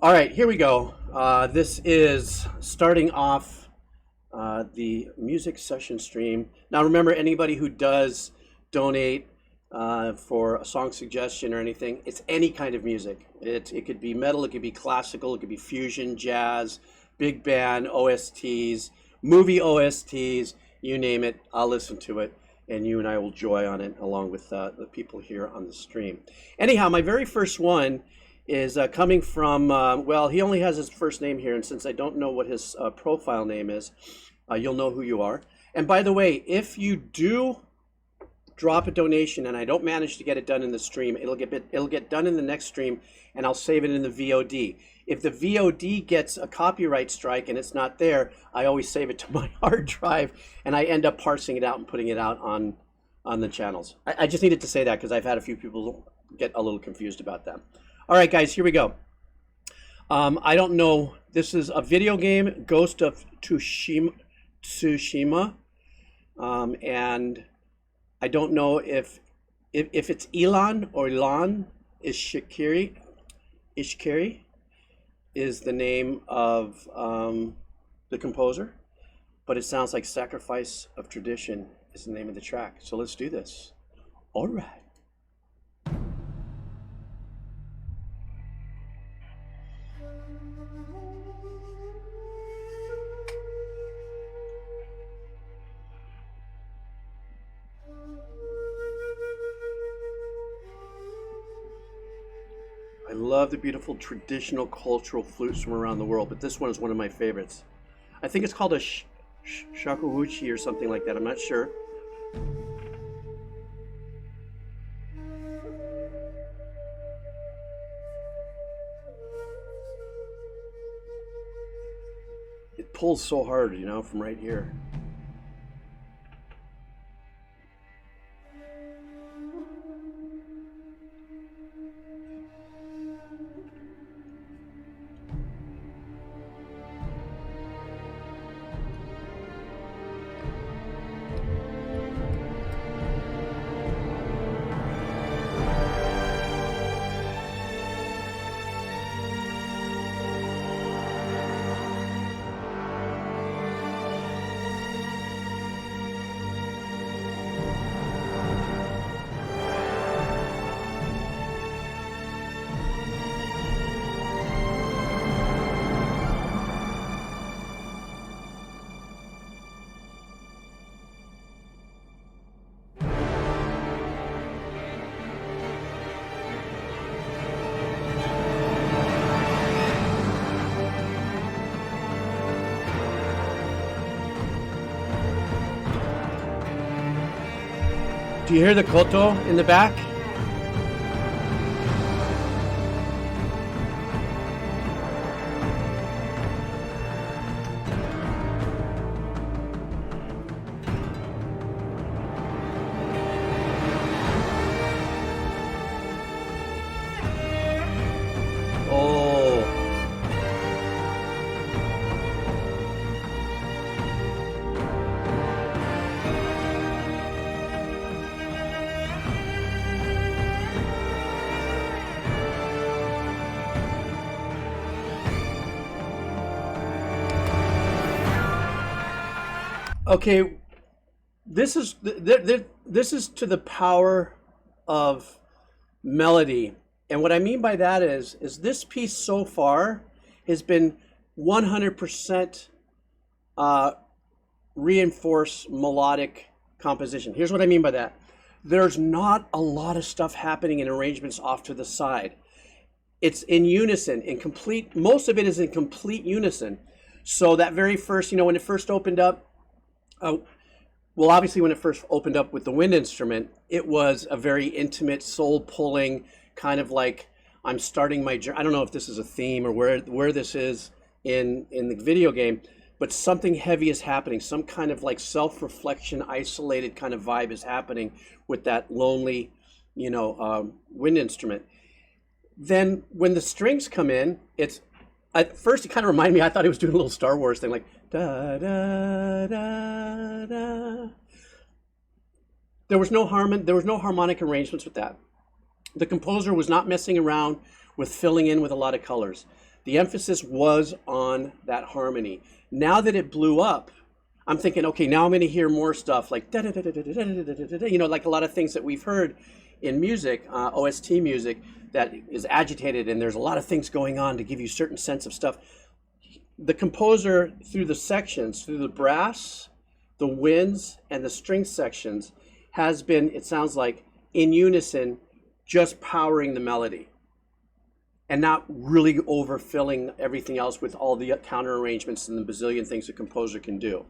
All right, here we go. This is starting off the music session stream. Now, remember, anybody who does donate for a song suggestion or anything, it's any kind of music. It could be metal, it could be classical, it could be fusion, jazz, big band, OSTs, movie OSTs, you name it. I'll listen to it, and you and I will joy on it along with the people here on the stream. Anyhow, my very first one is coming from, well, he only has his first name here, and since I don't know what his profile name is, you'll know who you are. And by the way, if you do drop a donation and I don't manage to get it done in the stream, it'll get done in the next stream, and I'll save it in the VOD. If the VOD gets a copyright strike and it's not there, I always save it to my hard drive, and I end up parsing it out and putting it out on the channels. I just needed to say that because I've had a few people get a little confused about that. All right, guys, here we go. I don't know. This is a video game, Ghost of Tsushima, and I don't know if it's Elon or Elon Ishikiri is the name of the composer, but it sounds like Sacrifice of Tradition is the name of the track. So let's do this. All right. I love the beautiful traditional cultural flutes from around the world, but this one is one of my favorites. I think it's called a shakuhachi or something like that. I'm not sure. It pulls so hard, you know, from right here. Do you hear the koto in the back? Okay, this is to the power of melody, and what I mean by that is this piece so far has been 100% reinforced melodic composition. Here's what I mean by that: there's not a lot of stuff happening in arrangements off to the side. It's in unison, in complete. Most of it is in complete unison. So that very first, you know, when it first opened up. Well, obviously, when it first opened up with the wind instrument, it was a very intimate, soul-pulling, kind of like I'm starting my journey. I don't know if this is a theme or where this is in the video game, but something heavy is happening. Some kind of like self-reflection, isolated kind of vibe is happening with that lonely, you know, wind instrument. Then when the strings come in, it's at first it kind of reminded me. I thought it was doing a little Star Wars thing, like da da da da. There was no harmonic arrangements with that. The composer was not messing around with filling in with a lot of colors. The emphasis was on that harmony. Now that it blew up, I'm thinking, okay, now I'm going to hear more stuff like da da da da da da da da da, you know, like a lot of things that we've heard in music, OST music, that is agitated, and there's a lot of things going on to give you a certain sense of stuff. The composer, through the sections, through the brass, the winds, and the string sections, has been, it sounds like, in unison, just powering the melody and not really overfilling everything else with all the counter arrangements and the bazillion things a composer can do.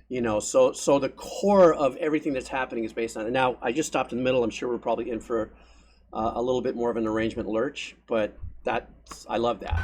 You know, so the core of everything that's happening is based on it. Now, I just stopped in the middle. I'm sure we're probably in for a little bit more of an arrangement lurch, but I love that.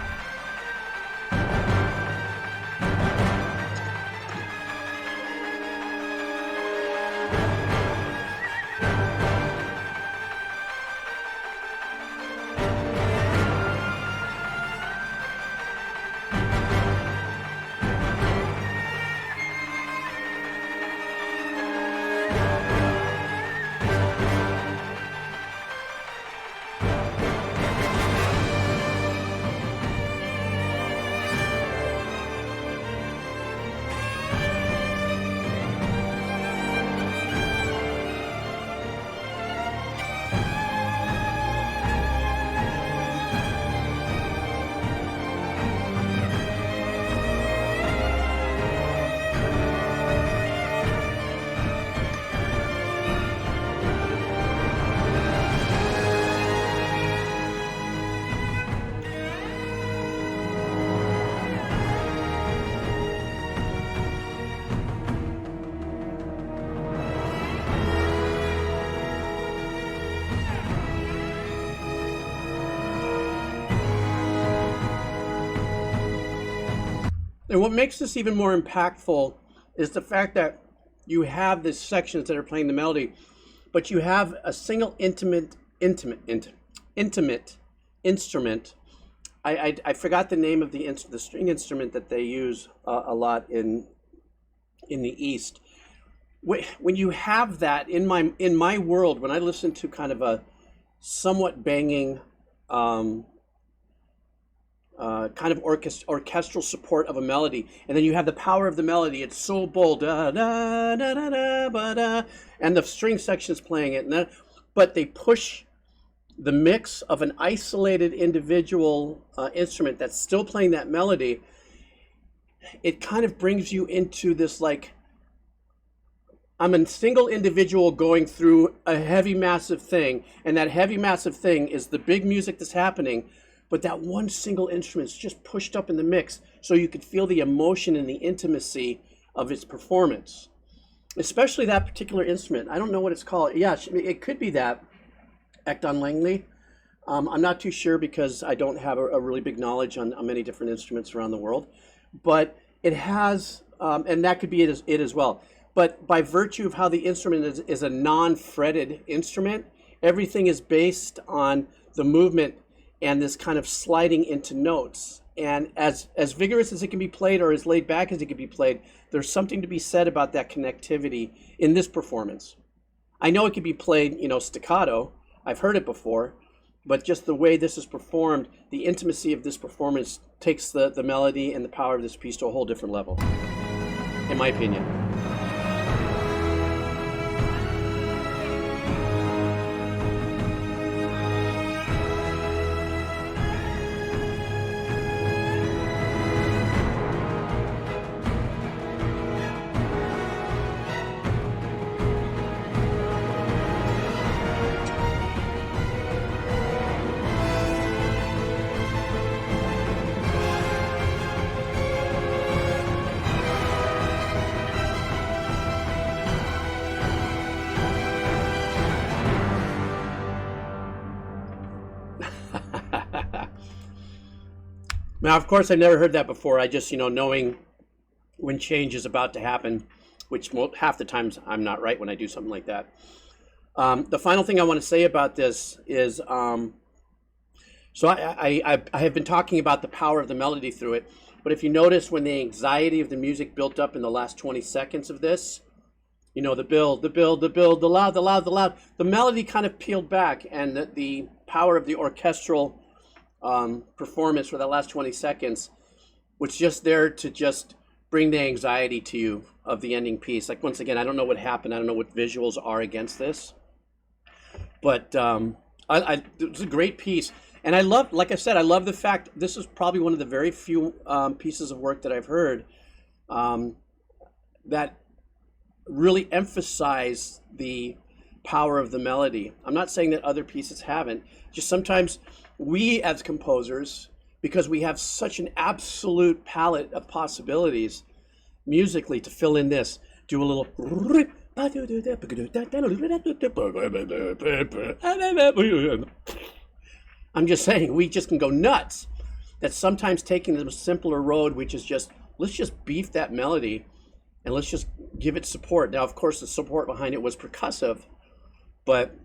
And what makes this even more impactful is the fact that you have these sections that are playing the melody, but you have a single intimate instrument. I forgot the name of the string instrument that they use a lot in the East. When you have that in my world, when I listen to kind of a somewhat banging kind of orchestral support of a melody, and then you have the power of the melody. It's so bold, da, da, da, da, da, ba, da, and the string section's playing it, but they push the mix of an isolated individual instrument that's still playing that melody. It kind of brings you into this, like, I'm a single individual going through a heavy, massive thing, and that heavy, massive thing is the big music that's happening, but that one single instrument is just pushed up in the mix so you could feel the emotion and the intimacy of its performance. Especially that particular instrument. I don't know what it's called. Yeah, it could be that, Ekton Langley. I'm not too sure because I don't have a really big knowledge on many different instruments around the world. But it has, and that could be it as well. But by virtue of how the instrument is a non-fretted instrument, everything is based on the movement and this kind of sliding into notes. And as vigorous as it can be played, or as laid back as it can be played, there's something to be said about that connectivity in this performance. I know it can be played, staccato. I've heard it before, but just the way this is performed, the intimacy of this performance takes the melody and the power of this piece to a whole different level, in my opinion. Now, of course, I never heard that before. I just, knowing when change is about to happen, which half the times I'm not right when I do something like that. The final thing I want to say about this is, so I have been talking about the power of the melody through it, but if you notice when the anxiety of the music built up in the last 20 seconds of this, the build, the loud, the melody kind of peeled back, and the power of the orchestral performance for that last 20 seconds was just there to just bring the anxiety to you of the ending piece. Like, once again, I don't know what happened. I don't know what visuals are against this, but it was a great piece. And I love, like I said, I love the fact this is probably one of the very few pieces of work that I've heard that really emphasize the power of the melody. I'm not saying that other pieces haven't. Just sometimes we as composers, because we have such an absolute palette of possibilities musically to fill in this, do a little. I'm just saying, we just can go nuts. That sometimes taking the simpler road, which is just, let's just beef that melody and let's just give it support. Now, of course, the support behind it was percussive, but,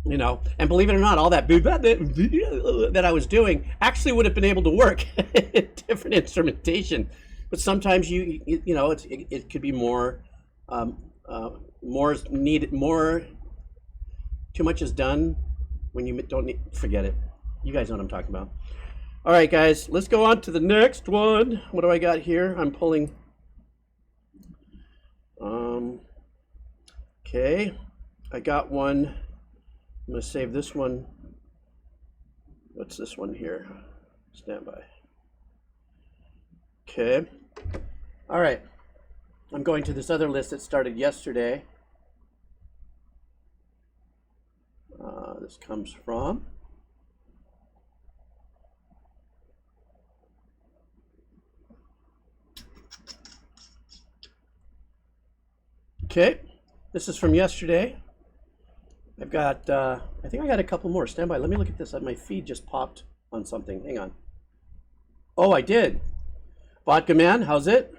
you know, and believe it or not, all that that I was doing actually would have been able to work different instrumentation. But sometimes you know, it could be more, more is needed, more, too much is done when you don't need, forget it. You guys know what I'm talking about. All right, guys, let's go on to the next one. What do I got here? I'm pulling. Okay, I got one. I'm gonna save this one. What's this one here? Stand by. Okay. All right. I'm going to this other list that started yesterday. This comes from okay. This is from yesterday. I've got, I think I got a couple more. Stand by. Let me look at this. My feed just popped on something. Hang on. Oh, I did. Vodka Man, how's it?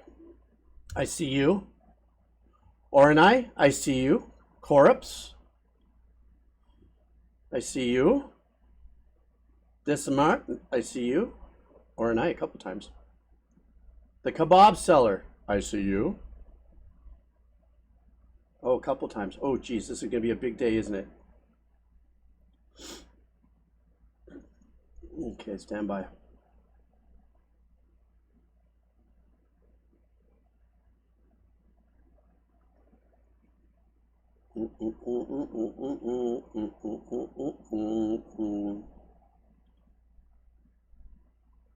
I see you. Oranai, I see you. Corpse, I see you. Decimart, I see you. Oranai a couple times. The Kebab Seller, I see you. Oh, a couple times. Oh, geez, this is going to be a big day, isn't it? Okay, stand by.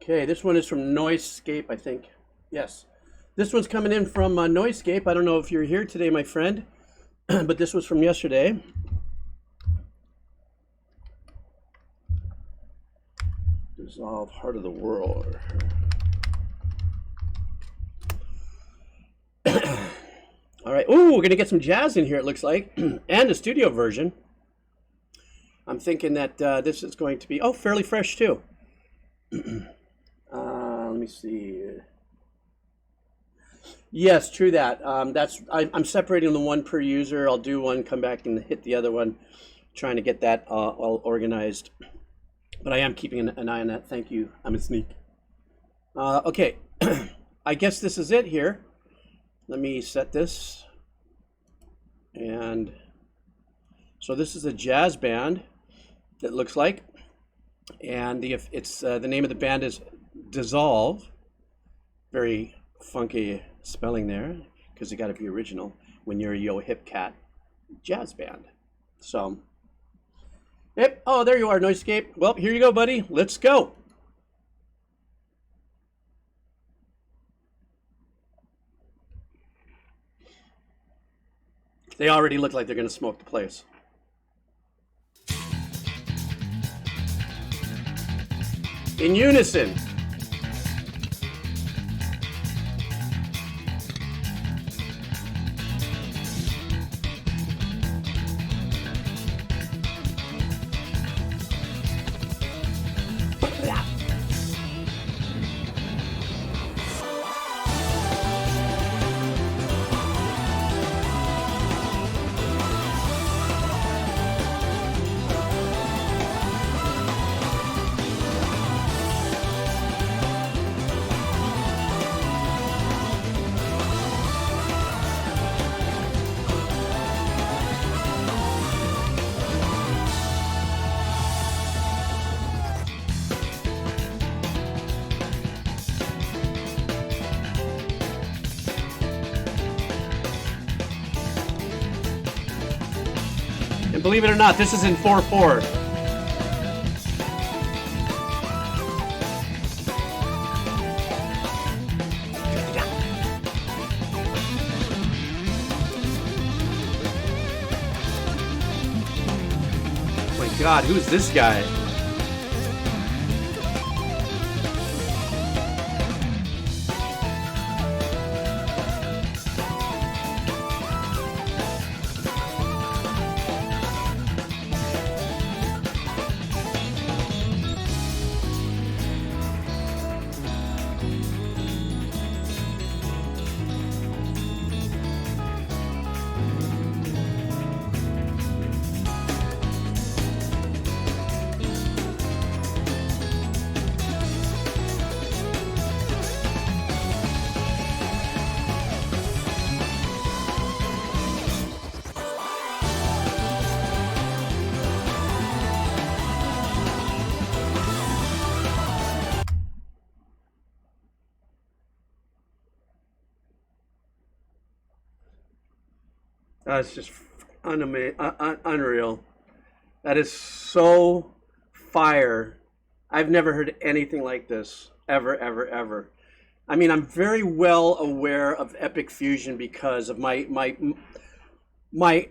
Okay, this one is from Noisescape, I think. Yes. This one's coming in from Noisescape. I don't know if you're here today, my friend, but this was from yesterday. Dissolve, Heart of the World. All right. Ooh, we're going to get some jazz in here, it looks like, and a studio version. I'm thinking that this is going to be, fairly fresh, too. Let me see. Yes, true that. I'm separating the one per user. I'll do one, come back and hit the other one, trying to get that all organized. But I am keeping an eye on that. Thank you. I'm a sneak. Okay. I guess this is it here. Let me set this. And so this is a jazz band, it looks like. And the name of the band is DEZOLVE. Very funky spelling there, because you got to be original when you're a Yo Hip Cat jazz band. So, yep. Oh, there you are, Noisescape. Well, here you go, buddy. Let's go. They already look like they're going to smoke the place. In unison. believe it or not, this is in 4/4. Oh my God, who's this guy? It's just unreal. That is so fire. I've never heard anything like this ever, ever, ever. I mean, I'm very well aware of Epic Fusion because of my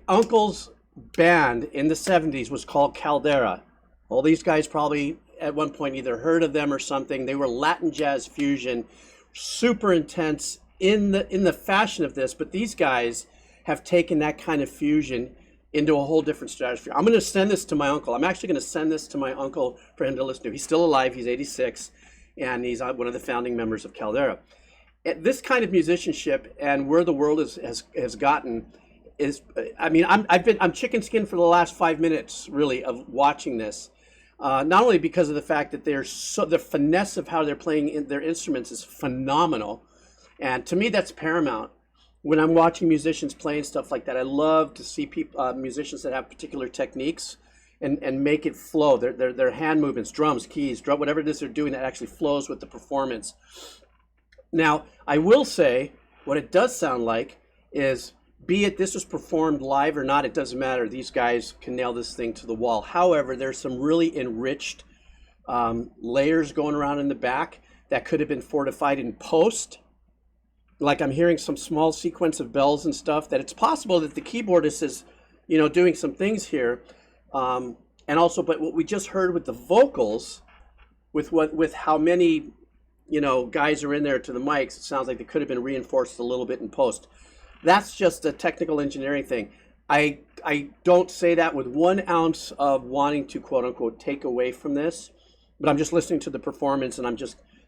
uncle's band in the 70s was called Caldera. All these guys probably at one point either heard of them or something. They were Latin jazz fusion, super intense in the fashion of this, but these guys have taken that kind of fusion into a whole different stratosphere. I'm going to send this to my uncle. I'm actually going to send this to my uncle for him to listen to. He's still alive. He's 86, and he's one of the founding members of Caldera. This kind of musicianship and where the world has gotten is, I mean, I'm chicken skinned for the last 5 minutes, really, of watching this. Not only because of the fact that the finesse of how they're playing their instruments is phenomenal, and to me that's paramount. When I'm watching musicians playing stuff like that, I love to see people, musicians that have particular techniques and make it flow. Their hand movements, drums, keys, whatever it is they're doing that actually flows with the performance. Now, I will say what it does sound like is, be it this was performed live or not, it doesn't matter. These guys can nail this thing to the wall. However, there's some really enriched layers going around in the back that could have been fortified in post. Like I'm hearing some small sequence of bells and stuff that it's possible that the keyboardist is, doing some things here. And also, but what we just heard with the vocals, with how many, guys are in there to the mics, it sounds like they could have been reinforced a little bit in post. That's just a technical engineering thing. I don't say that with 1 ounce of wanting to quote unquote take away from this, but I'm just listening to the performance and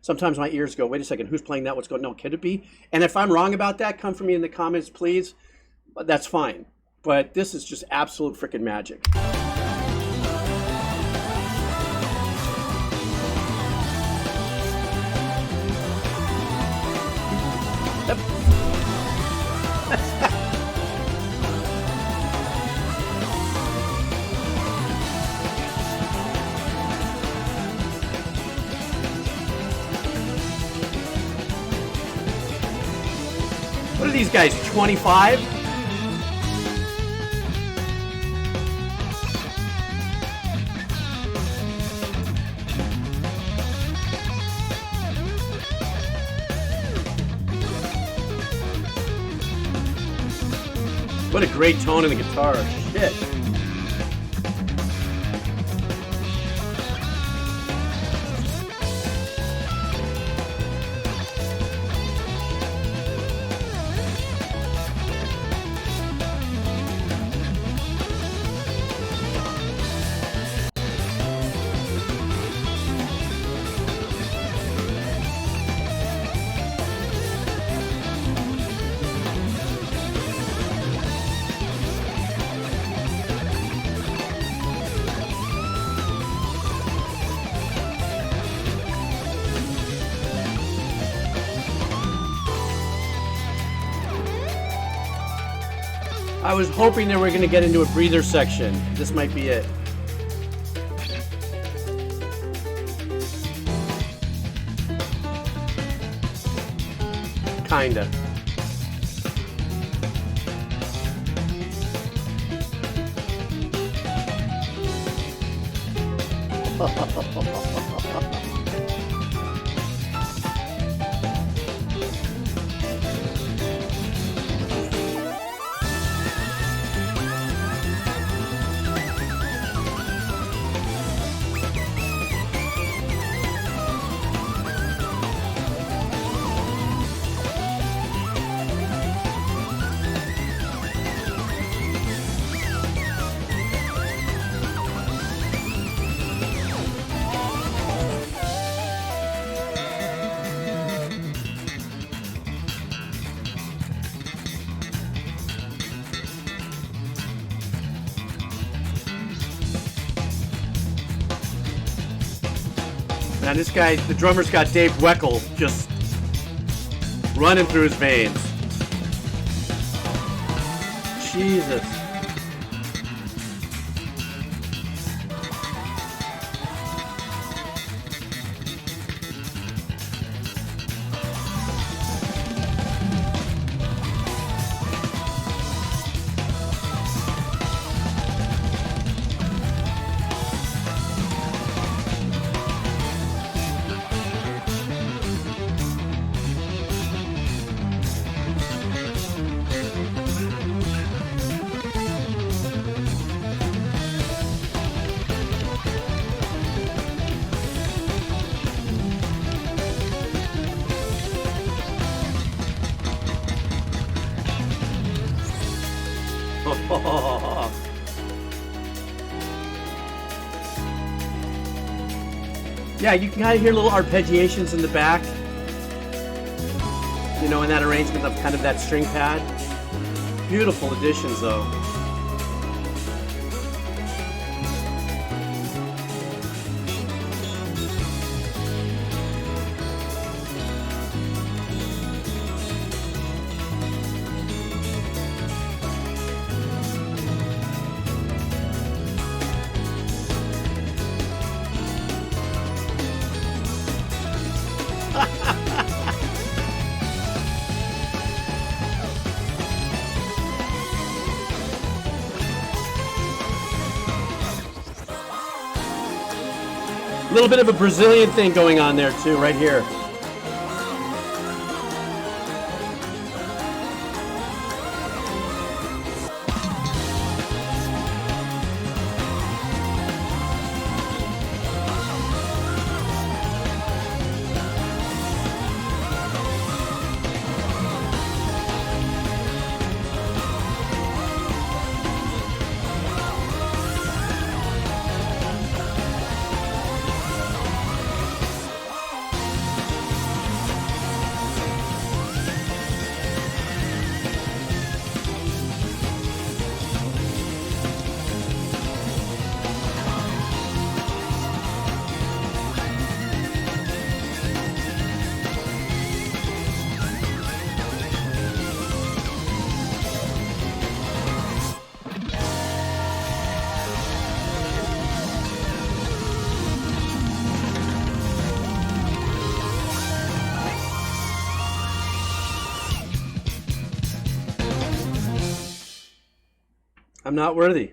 sometimes my ears go, wait a second, who's playing that? What's going on? No, could it be? And if I'm wrong about that, come for me in the comments, please. That's fine. But this is just absolute freaking magic. What are these guys, 25? What a great tone in the guitar. Shit. I was hoping that we're going to get into a breather section. This might be it. Kinda. Man, this guy, the drummer's got Dave Weckl just running through his veins. Jesus. Yeah, you can kind of hear little arpeggiations in the back, you know, in that arrangement of kind of that string pad. Beautiful additions, though. A little bit of a Brazilian thing going on there too, right here. I'm not worthy.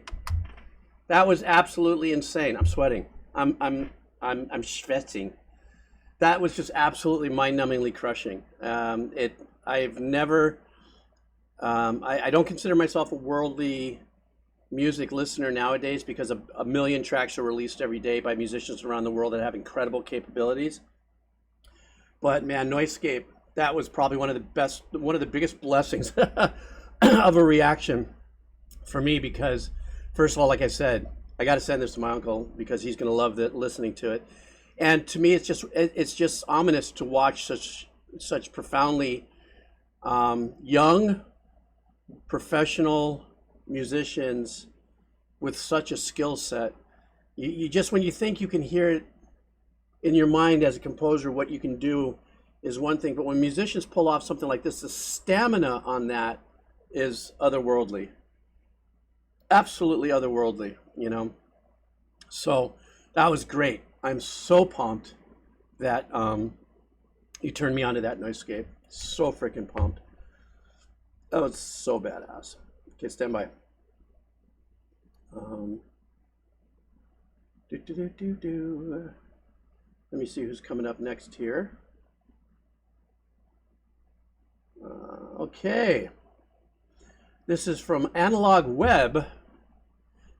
That was absolutely insane. I'm sweating. I'm sweating. That was just absolutely mind-numbingly crushing. I've never. I don't consider myself a worldly music listener nowadays because a million tracks are released every day by musicians around the world that have incredible capabilities. But man, Noisescape, that was probably one of the biggest blessings of a reaction for me, because first of all, like I said, I got to send this to my uncle because he's going to love listening to it. And to me, it's just ominous to watch such profoundly young professional musicians with such a skill set. You just, when you think you can hear it in your mind as a composer, what you can do is one thing, but when musicians pull off something like this, the stamina on that is otherworldly. Absolutely otherworldly, you know. So that was great. I'm so pumped that you turned me onto that Noisescape. So freaking pumped. That was so badass. Okay, stand by. Let me see who's coming up next here. Okay. This is from Analog Web.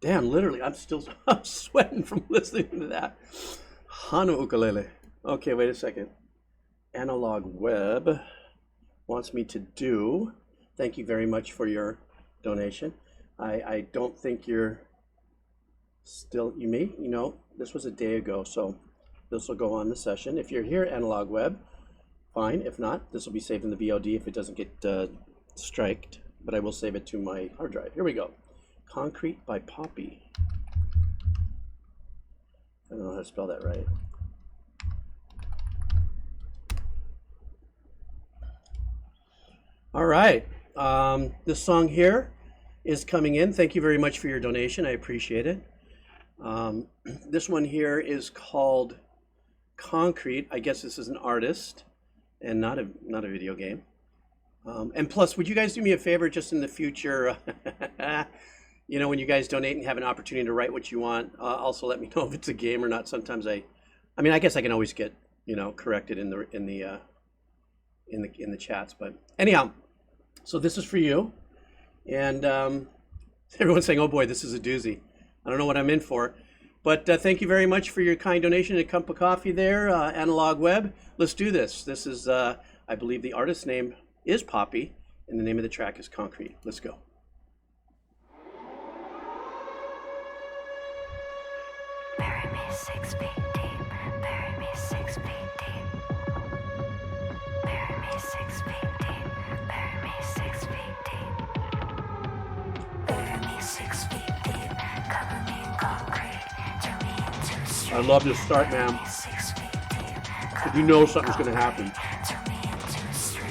Damn, literally, I'm sweating from listening to that. Hana ukulele. Okay, wait a second. Analog Web wants me to do. Thank you very much for your donation. I don't think you're still, you may, you know, this was a day ago, so this will go on the session. If you're here, Analog Web, fine. If not, this will be saved in the VOD if it doesn't get striked, but I will save it to my hard drive. Here we go. Concrete by Poppy. I don't know how to spell that right. All right. This song here is coming in. Thank you very much for your donation. I appreciate it. This one here is called Concrete. I guess this is an artist and not a video game. And plus, would you guys do me a favor just in the future? You know, when you guys donate and have an opportunity to write what you want, also let me know if it's a game or not. Sometimes I mean, I guess I can always get, you know, corrected in the chats. But anyhow, so this is for you, and everyone's saying, "Oh boy, this is a doozy." I don't know what I'm in for, but thank you very much for your kind donation and a cup of coffee there, Analog Web. Let's do this. This is, I believe, the artist's name is Poppy, and the name of the track is Concrete. Let's go. Bury me 6 feet deep, bury me 6 feet deep. Bury me 6 feet deep, bury me 6 feet deep. Bury me 6 feet deep, cover me in concrete, turn me into a street. I love this start, man. Because you know something's going to happen. Turn me into a street.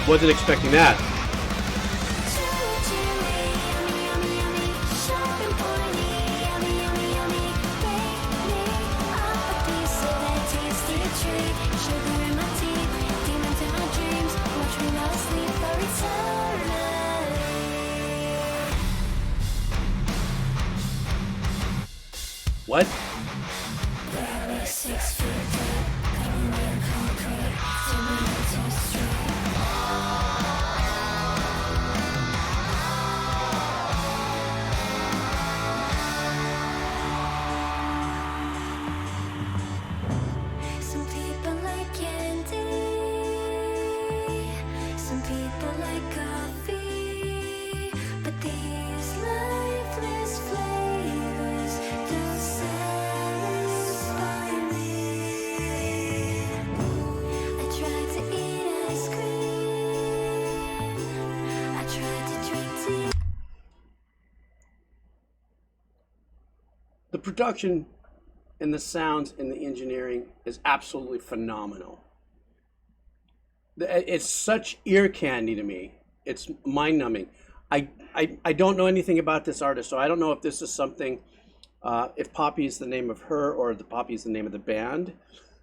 Wasn't expecting that. What? Some people like candy, some people like coffee, but these lifeless flavors don't satisfy me. I tried to eat ice cream, I tried to drink tea. The production and the sounds and the engineering is absolutely phenomenal. It's such ear candy to me. It's mind-numbing. I don't know anything about this artist, so I don't know if this is something, if Poppy is the name of her or the Poppy is the name of the band.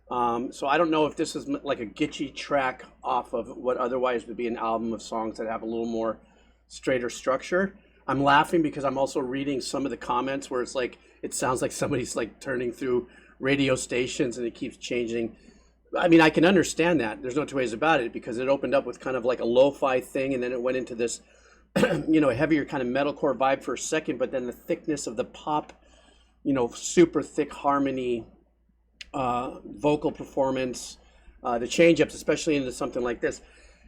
So I don't know if this is like a gitchy track off of what otherwise would be an album of songs that have a little more straighter structure. I'm laughing because I'm also reading some of the comments where it's like, it sounds like somebody's like turning through radio stations and it keeps changing. I mean, I can understand that. There's no two ways about it because it opened up with kind of like a lo-fi thing and then it went into this, you know, heavier kind of metalcore vibe for a second, but then the thickness of the pop, you know, super thick harmony, vocal performance, the change-ups, especially into something like this.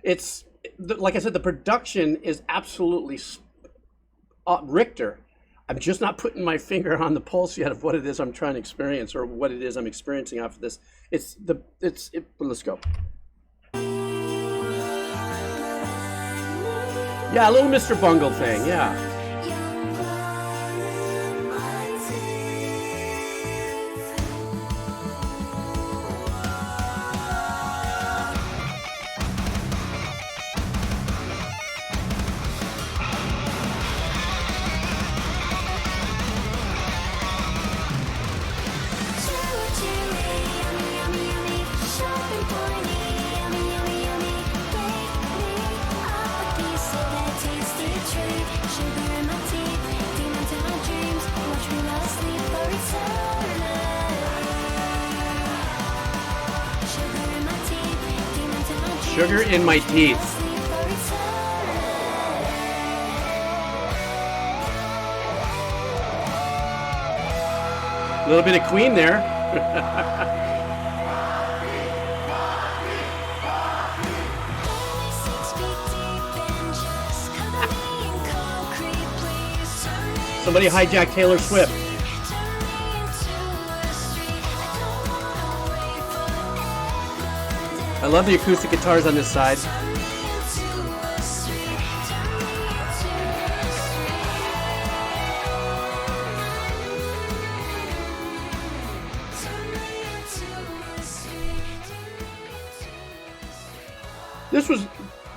It's, like I said, the production is absolutely Richter. I'm just not putting my finger on the pulse yet of what it is I'm trying to experience or what it is I'm experiencing after this. Let's go. Yeah, a little Mr. Bungle thing, yeah. Sugar in my teeth. A little bit of Queen there. Somebody hijack Taylor Swift. I love the acoustic guitars on this side.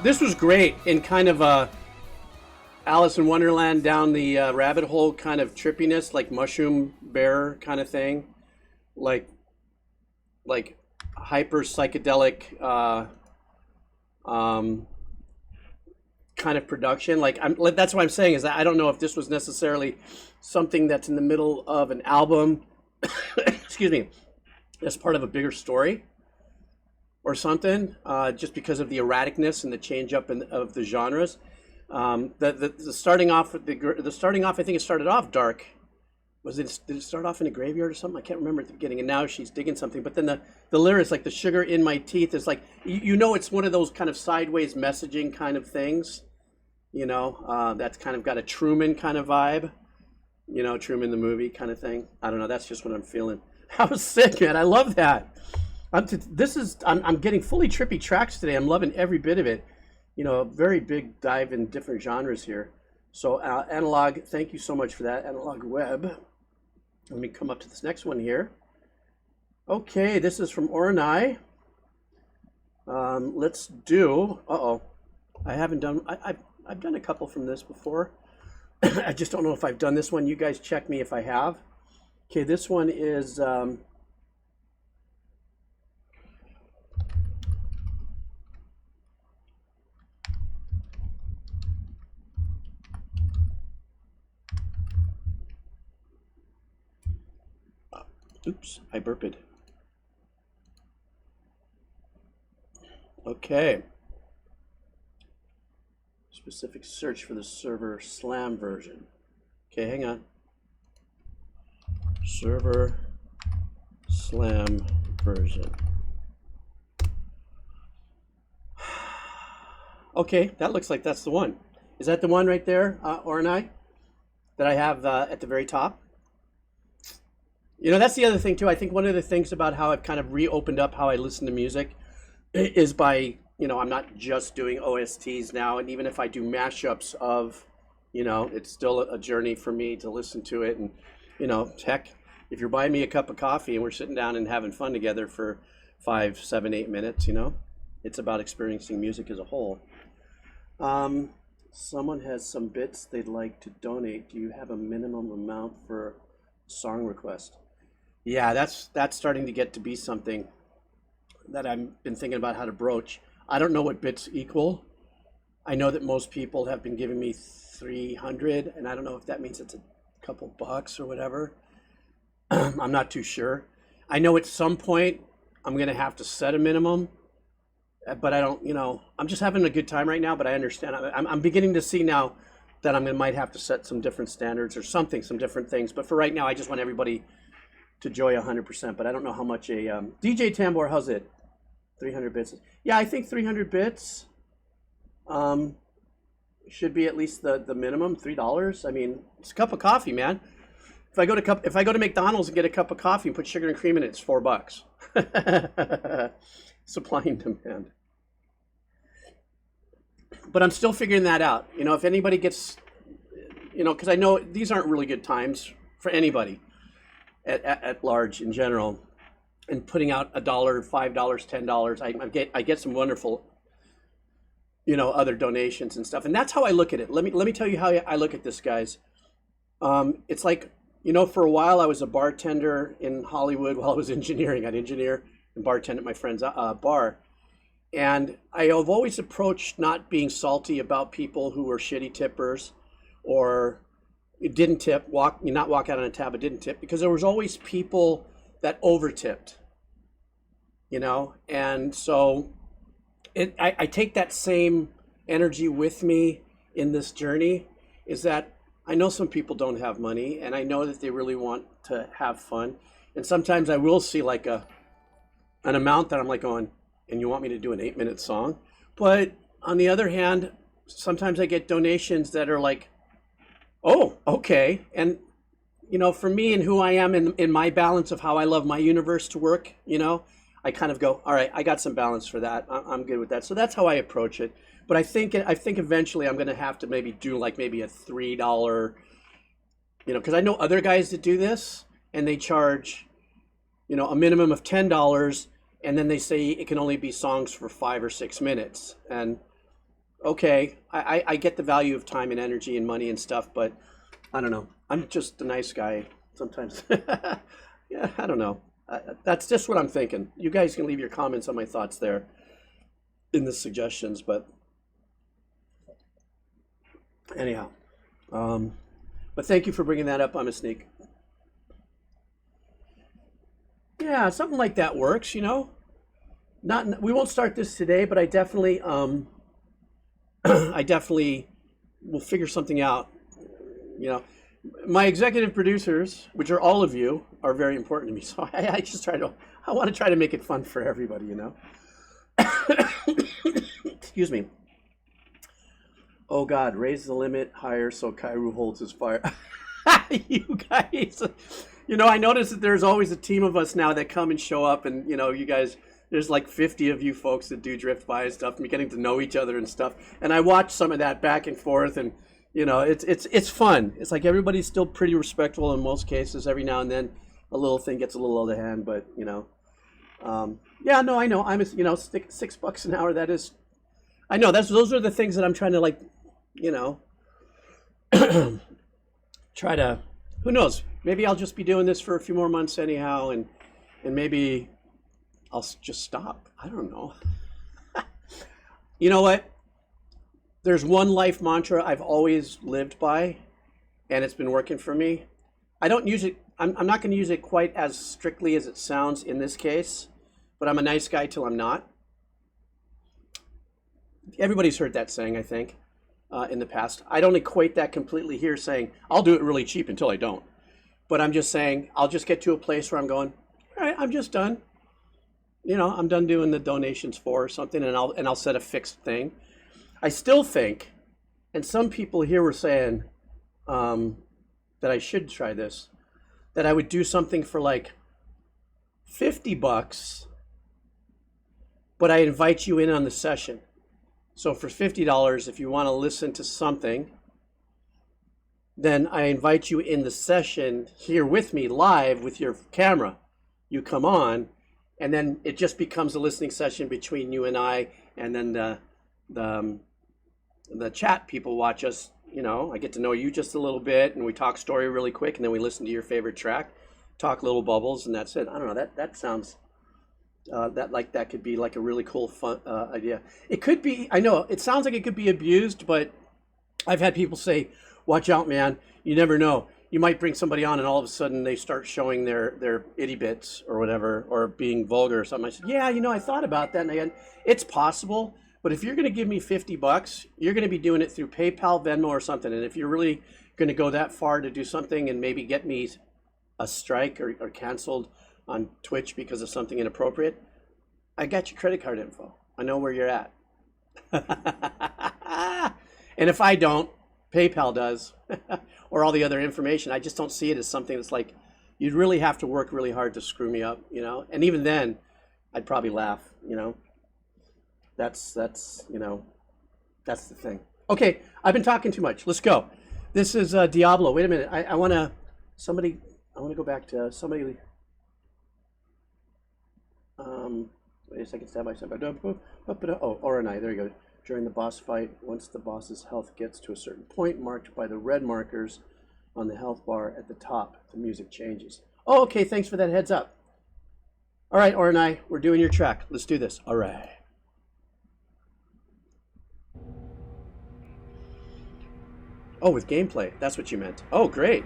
This was great in kind of a Alice in Wonderland down the rabbit hole kind of trippiness, like Mushroom Bear kind of thing, like hyper psychedelic kind of production. That's what I'm saying is that I don't know if this was necessarily something that's in the middle of an album, excuse me, as part of a bigger story or something, just because of the erraticness and the change up of the genres. The starting off, I think it started off dark. Did it start off in a graveyard or something? I can't remember at the beginning. And now she's digging something. But then the lyrics, like the sugar in my teeth, is like, you know, it's one of those kind of sideways messaging kind of things. You know, that's kind of got a Truman kind of vibe. You know, Truman the movie kind of thing. I don't know. That's just what I'm feeling. I was sick, man. I love that. I'm getting fully trippy tracks today. I'm loving every bit of it. You know, a very big dive in different genres here. So Analog, thank you so much for that. Analog Web. Let me come up to this next one here. Okay, this is from Oranai. Let's do, I haven't done, I've done a couple from this before. I just don't know if I've done this one. You guys check me if I have. Okay, this one is, oops, I burped. Okay. Specific search for the server slam version. Okay, hang on. Server slam version. Okay, that looks like that's the one. Is that the one right there, Oranai, that I have at the very top? You know, that's the other thing too. I think one of the things about how I've kind of reopened up how I listen to music is by, you know, I'm not just doing OSTs now. And even if I do mashups of, you know, it's still a journey for me to listen to it. And, you know, heck, if you're buying me a cup of coffee and we're sitting down and having fun together for 5, 7, 8 minutes, you know, it's about experiencing music as a whole. Someone has some bits they'd like to donate. Do you have a minimum amount for song request? Yeah, that's starting to get to be something that I've been thinking about how to broach. I don't know what bits equal. I know that most people have been giving me 300, and I don't know if that means it's a couple bucks or whatever. I'm not too sure. I know at some point I'm going to have to set a minimum, but I don't, you know, I'm just having a good time right now, but I understand. I'm beginning to see now that I might have to set some different standards or something, some different things. But for right now, I just want everybody to enjoy 100%. But I don't know how much a DJ Tambor, how's it? 300 bits. Yeah, I think 300 bits should be at least the minimum, $3. I mean, it's a cup of coffee, man. If I go to McDonald's and get a cup of coffee and put sugar and cream in it, it's $4. Supply and demand. But I'm still figuring that out. You know, if anybody gets, you know, because I know these aren't really good times for anybody at large in general. And putting out $1, $5, $10, I get some wonderful, you know, other donations and stuff. And that's how I look at it. Let me tell you how I look at this, guys. It's like, you know, for a while I was a bartender in Hollywood while I was engineering. I'd engineer and bartend at my friend's bar. And I have always approached not being salty about people who were shitty tippers or didn't tip, not walk out on a tab, but didn't tip, because there was always people that over tipped, you know? And so I take that same energy with me in this journey, is that I know some people don't have money, and I know that they really want to have fun. And sometimes I will see like an amount that I'm like going, and you want me to do an 8-minute song? But on the other hand, sometimes I get donations that are like, oh, okay. And, you know, for me and who I am in my balance of how I love my universe to work, you know, I kind of go, all right, I got some balance for that. I'm good with that. So that's how I approach it. But I think eventually I'm going to have to maybe do like maybe a $3, you know, because I know other guys that do this and they charge, you know, a minimum of $10, and then they say it can only be songs for 5 or 6 minutes. And okay, I get the value of time and energy and money and stuff, but I don't know. I'm just a nice guy sometimes. Yeah, I don't know. That's just what I'm thinking. You guys can leave your comments on my thoughts there in the suggestions, but anyhow. But thank you for bringing that up. I'm a sneak. Yeah, something like that works, you know. We won't start this today, but I definitely I definitely will figure something out. You know, my executive producers, which are all of you, are very important to me. So I want to try to make it fun for everybody, you know. Excuse me. Oh God, raise the limit higher so Kairu holds his fire. You guys, you know, I notice that there's always a team of us now that come and show up, and you know, you guys, there's like 50 of you folks that do drift by and stuff, and getting to know each other and stuff. And I watch some of that back and forth, and you know, it's fun. It's like everybody's still pretty respectful in most cases. Every now and then, a little thing gets a little out of hand, but you know, yeah, no, I know. You know, $6 an hour. That is, I know. Those are the things that I'm trying to like, you know, try to. Who knows? Maybe I'll just be doing this for a few more months anyhow, and maybe I'll just stop. I don't know. You know what? There's one life mantra I've always lived by, and it's been working for me. I don't use it. I'm not going to use it quite as strictly as it sounds in this case, but I'm a nice guy till I'm not. Everybody's heard that saying, I think, in the past. I don't equate that completely here saying, I'll do it really cheap until I don't. But I'm just saying, I'll just get to a place where I'm going, all right, I'm just done. You know, I'm done doing the donations for or something, and I'll set a fixed thing. I still think, and some people here were saying that I should try this, that I would do something for like $50, but I invite you in on the session. So for $50, if you want to listen to something, then I invite you in the session here with me live with your camera. You come on, and then it just becomes a listening session between you and I, and then the chat people watch us. You know, I get to know you just a little bit, and we talk story really quick, and then we listen to your favorite track, talk little bubbles, and that's it. I don't know. That sounds that could be like a really cool fun idea. It could be. I know it sounds like it could be abused, but I've had people say, "Watch out, man! You never know. You might bring somebody on, and all of a sudden they start showing their itty bits or whatever, or being vulgar or something." I said, "Yeah, you know, I thought about that, and it's possible." But if you're going to give me $50, you're going to be doing it through PayPal, Venmo, or something. And if you're really going to go that far to do something and maybe get me a strike or canceled on Twitch because of something inappropriate, I got your credit card info. I know where you're at. And if I don't, PayPal does, or all the other information. I just don't see it as something that's like, you'd really have to work really hard to screw me up, you know? And even then, I'd probably laugh, you know? That's you know, that's the thing. Okay, I've been talking too much. Let's go. This is Diablo. Wait a minute. I want to go back to somebody. Wait a second. Stand by. Oh, Orionai. There you go. During the boss fight, once the boss's health gets to a certain point marked by the red markers on the health bar at the top, the music changes. Oh, okay. Thanks for that heads up. All right, Orionai, we're doing your track. Let's do this. All right. Oh, with gameplay. That's what you meant. Oh, great.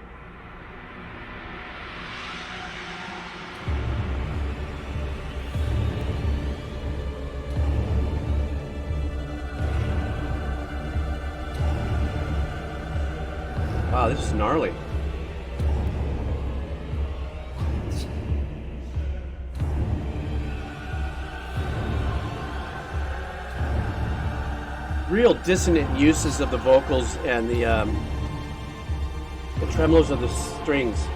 Wow, this is gnarly. Real dissonant uses of the vocals and the tremolos of the strings.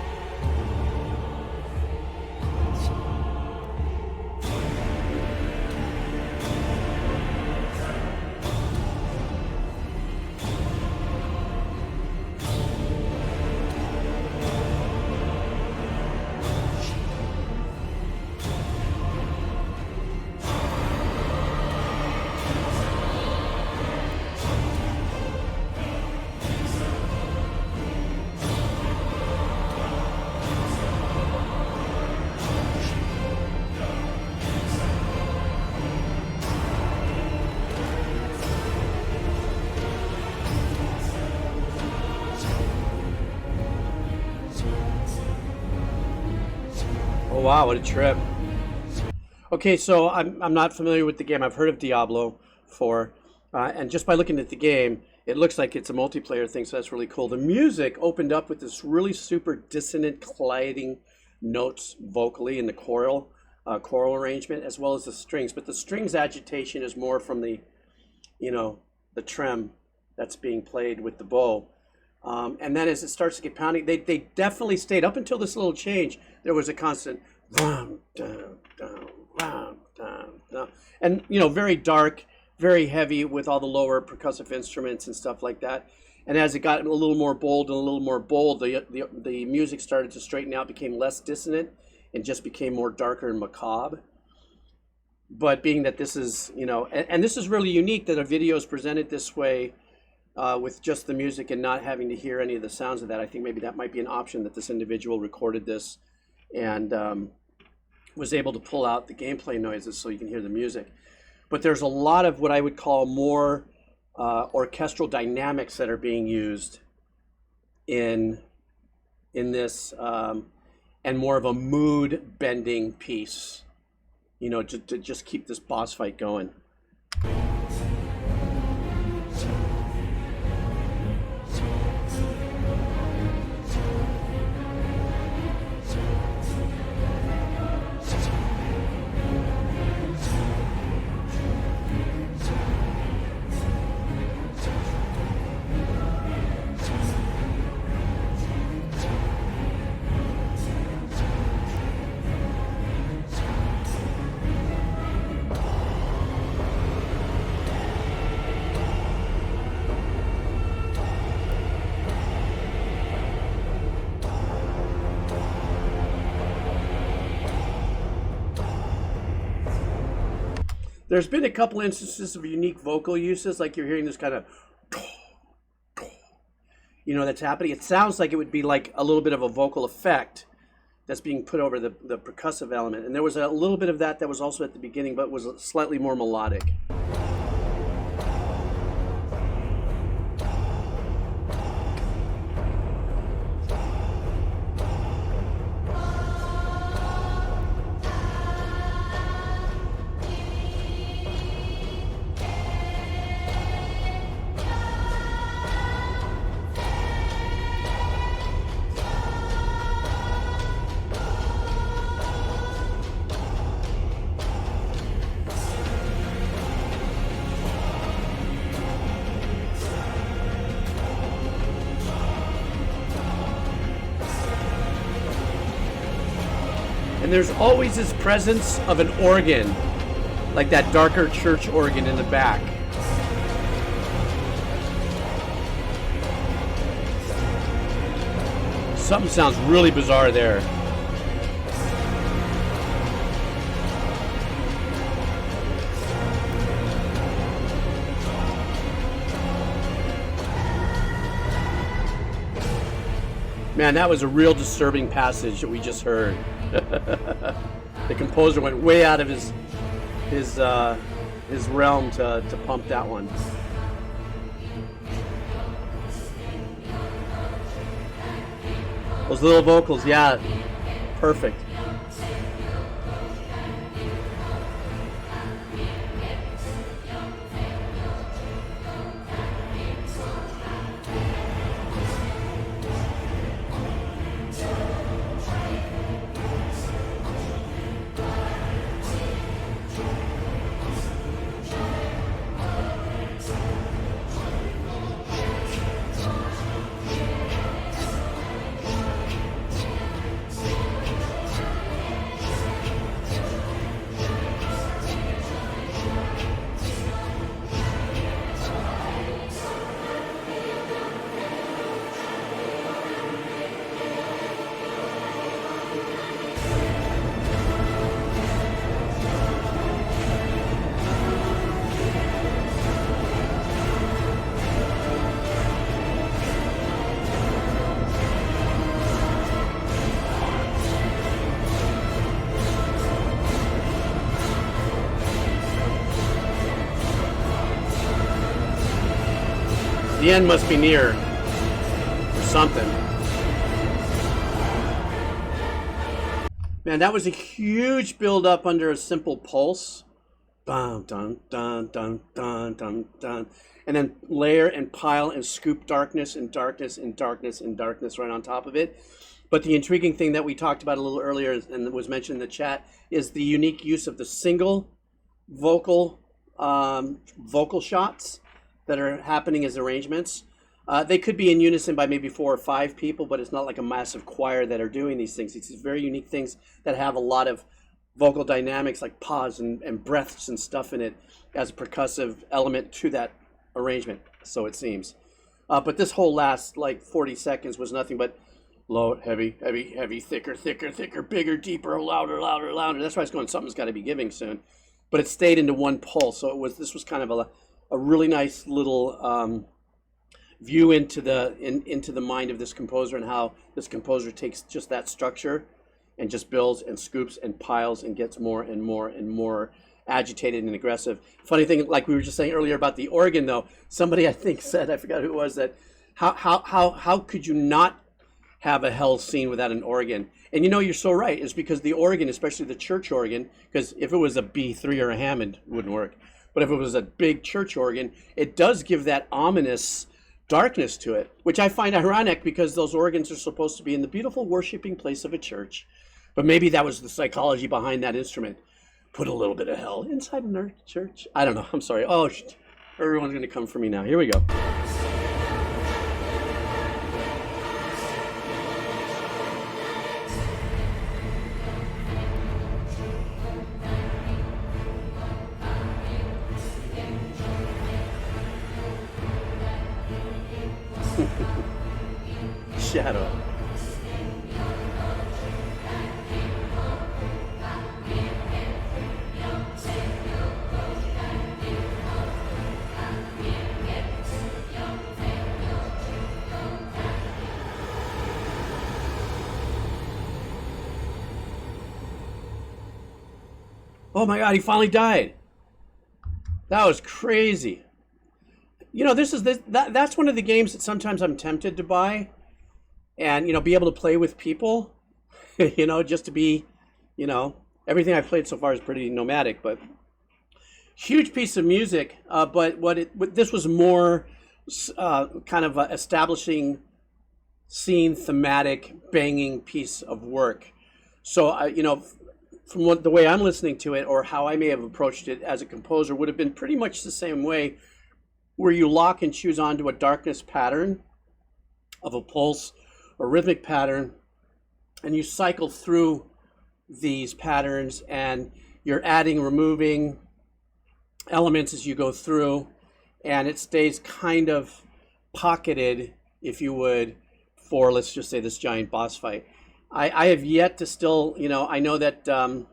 Oh wow, what a trip. Okay, so I'm not familiar with the game. I've heard of Diablo 4, and just by looking at the game, it looks like it's a multiplayer thing, so that's really cool. The music opened up with this really super dissonant, colliding notes vocally in the choral arrangement, as well as the strings. But the strings agitation is more from the, the trem that's being played with the bow. And then as it starts to get pounding, they definitely stayed up until this little change. There was a constant rum, down, down, rum, down, down. And, very dark, very heavy with all the lower percussive instruments and stuff like that. And as it got a little more bold, the music started to straighten out, became less dissonant, and just became more darker and macabre. But being that this is, and this is really unique that a video is presented this way, with just the music and not having to hear any of the sounds of that. I think maybe that might be an option, that this individual recorded this and was able to pull out the gameplay noises so you can hear the music. But there's a lot of what I would call more orchestral dynamics that are being used in this, and more of a mood bending piece, to just keep this boss fight going. There's been a couple instances of unique vocal uses, like you're hearing this kind of, that's happening. It sounds like it would be like a little bit of a vocal effect that's being put over the percussive element. And there was a little bit of that was also at the beginning, but was slightly more melodic. And there's always this presence of an organ, like that darker church organ in the back. Something sounds really bizarre there. Man, that was a real disturbing passage that we just heard. The composer went way out of his realm to pump that one. Those little vocals, yeah, perfect. The end must be near. Or something. Man, that was a huge build up under a simple pulse. Dun, dun, dun, dun, dun, dun, dun. And then layer and pile and scoop darkness and darkness and darkness and darkness right on top of it. But the intriguing thing that we talked about a little earlier and was mentioned in the chat is the unique use of the single vocal shots that are happening as arrangements. They could be in unison by maybe 4 or 5 people, but it's not like a massive choir that are doing these things. It's these very unique things that have a lot of vocal dynamics like pause and breaths and stuff in it as a percussive element to that arrangement, so it seems. But this whole last like 40 seconds was nothing but low, heavy, heavy, heavy, thicker, thicker, thicker, bigger, deeper, louder, louder, louder. That's why it's going, something's got to be giving soon. But it stayed into one pulse, so this was kind of a really nice little view into the mind of this composer and how this composer takes just that structure and just builds and scoops and piles and gets more and more and more agitated and aggressive. Funny thing, like we were just saying earlier about the organ, though, somebody I think said, I forgot who it was, that how could you not have a hell scene without an organ? And you know, you're so right. It's because the organ, especially the church organ, because if it was a B3 or a Hammond, it wouldn't work. But if it was a big church organ, it does give that ominous darkness to it, which I find ironic because those organs are supposed to be in the beautiful worshiping place of a church. But maybe that was the psychology behind that instrument. Put a little bit of hell inside a church. I don't know. I'm sorry. Oh, everyone's going to come for me now. Here we go. Shadow. Oh my God, he finally died. That was crazy. You know, that's one of the games that sometimes I'm tempted to buy and, you know, be able to play with people, you know, just to be, you know, everything I've played so far is pretty nomadic, but huge piece of music. But this was more kind of establishing scene thematic banging piece of work. So, you know, from the way I'm listening to it or how I may have approached it as a composer would have been pretty much the same way, where you lock and choose onto a darkness pattern of a pulse or rhythmic pattern, and you cycle through these patterns and you're adding, removing elements as you go through, and it stays kind of pocketed, if you would, for, let's just say, this giant boss fight. I have yet to still, you know, I know that I'm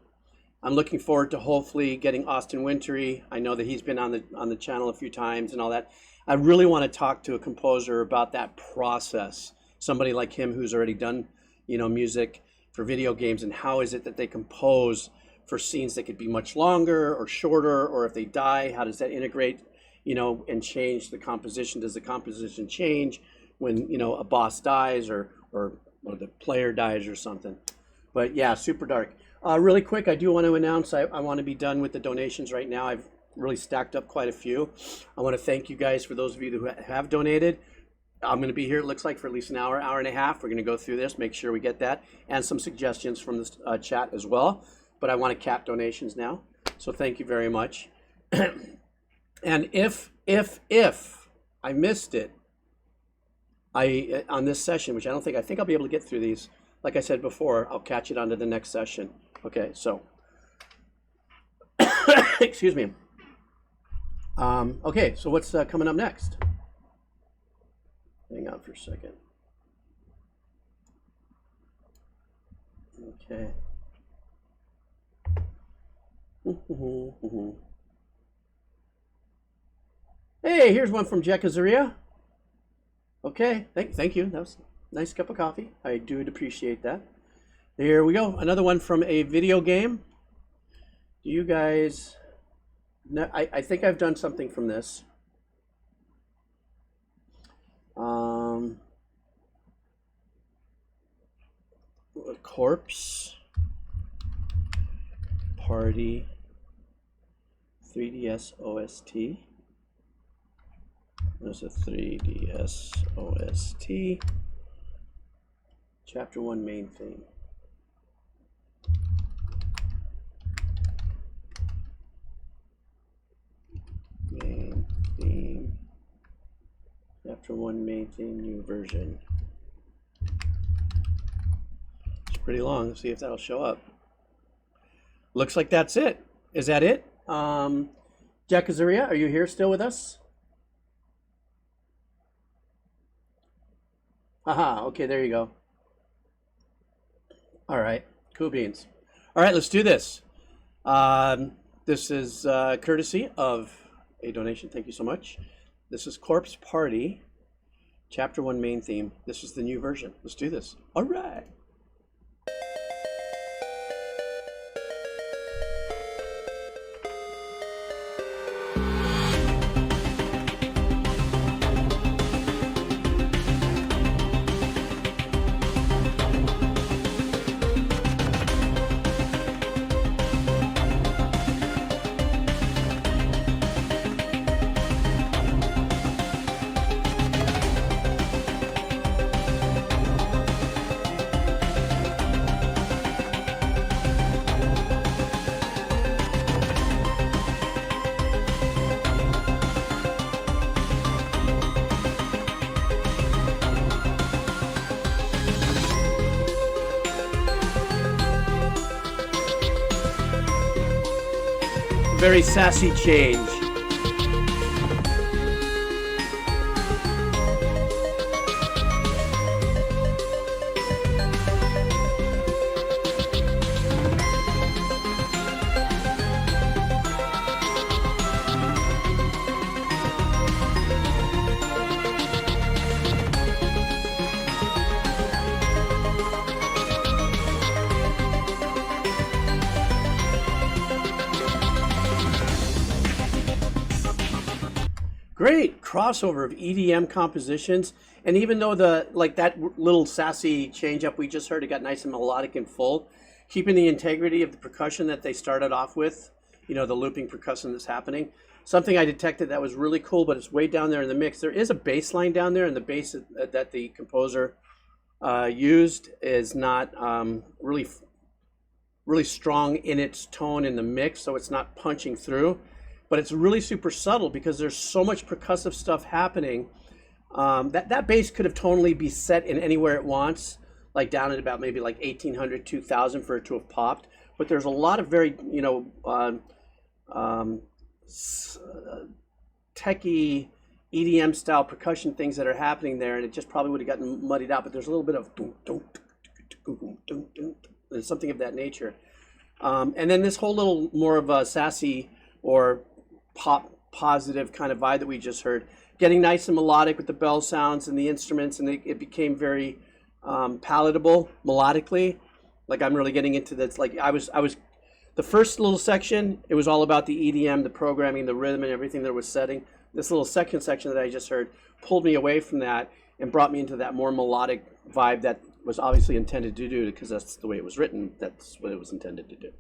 looking forward to hopefully getting Austin Wintory. I know that he's been on the channel a few times and all that. I really want to talk to a composer about that process. Somebody like him who's already done, you know, music for video games, and how is it that they compose for scenes that could be much longer or shorter, or if they die, how does that integrate, you know, and change the composition? Does the composition change when, you know, a boss dies or the player dies or something? But yeah, super dark. Really quick, I do want to announce I want to be done with the donations right now. I've really stacked up quite a few. I want to thank you guys for those of you who have donated. I'm going to be here, it looks like, for at least an hour and a half. We're going to go through this, make sure we get that, and some suggestions from this chat as well. But I want to cap donations now, so thank you very much. And if I missed it, on this session, which I think I'll be able to get through these. Like I said before, I'll catch it onto the next session. Okay, so excuse me. Okay, so what's coming up next? Hang on for a second. Okay. Hey, here's one from Jekazaria. Okay, thank you. That was a nice cup of coffee. I do appreciate that. There we go. Another one from a video game. Do you guys know, I think I've done something from this. Corpse Party 3DS OST. There's a 3DS OST. Chapter 1 main theme. Main theme. Chapter 1 main theme, new version. It's pretty long. Let's see if that'll show up. Looks like that's it. Is that it? Jack Azuria, are you here still with us? Aha, okay, there you go. All right, cool beans. All right, let's do this. This is courtesy of a donation. Thank you so much. This is Corpse Party, Chapter 1 main theme. This is the new version. Let's do this. All right. Very sassy change. Great crossover of EDM compositions, and even though that little sassy change up we just heard, it got nice and melodic and full, keeping the integrity of the percussion that they started off with, you know, the looping percussion that's happening. Something I detected that was really cool, but it's way down there in the mix. There is a bass line down there, and the bass that the composer used is not really strong in its tone in the mix, so it's not punching through. But it's really super subtle because there's so much percussive stuff happening. That bass could have tonally be set in anywhere it wants, like down at about maybe like 1800, 2000 for it to have popped. But there's a lot of very, you know, techie EDM style percussion things that are happening there, and it just probably would have gotten muddied out. But there's a little bit of there's something of that nature. And then this whole little more of a sassy or pop positive kind of vibe that we just heard, getting nice and melodic with the bell sounds and the instruments, and it became very palatable melodically. Like I'm really getting into this. Like I was the first little section, it was all about the EDM, the programming, the rhythm, and everything that it was setting. This little second section that I just heard pulled me away from that and brought me into that more melodic vibe that was obviously intended to do, because that's the way it was written. That's what it was intended to do.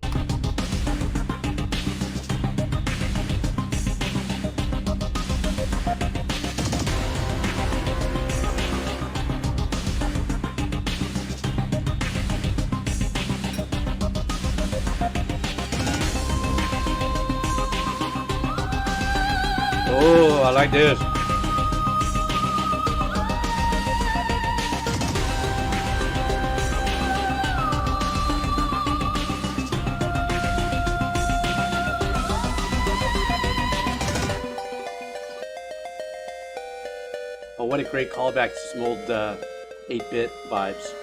Oh, I like this. Oh, what a great callback to some old 8-bit vibes.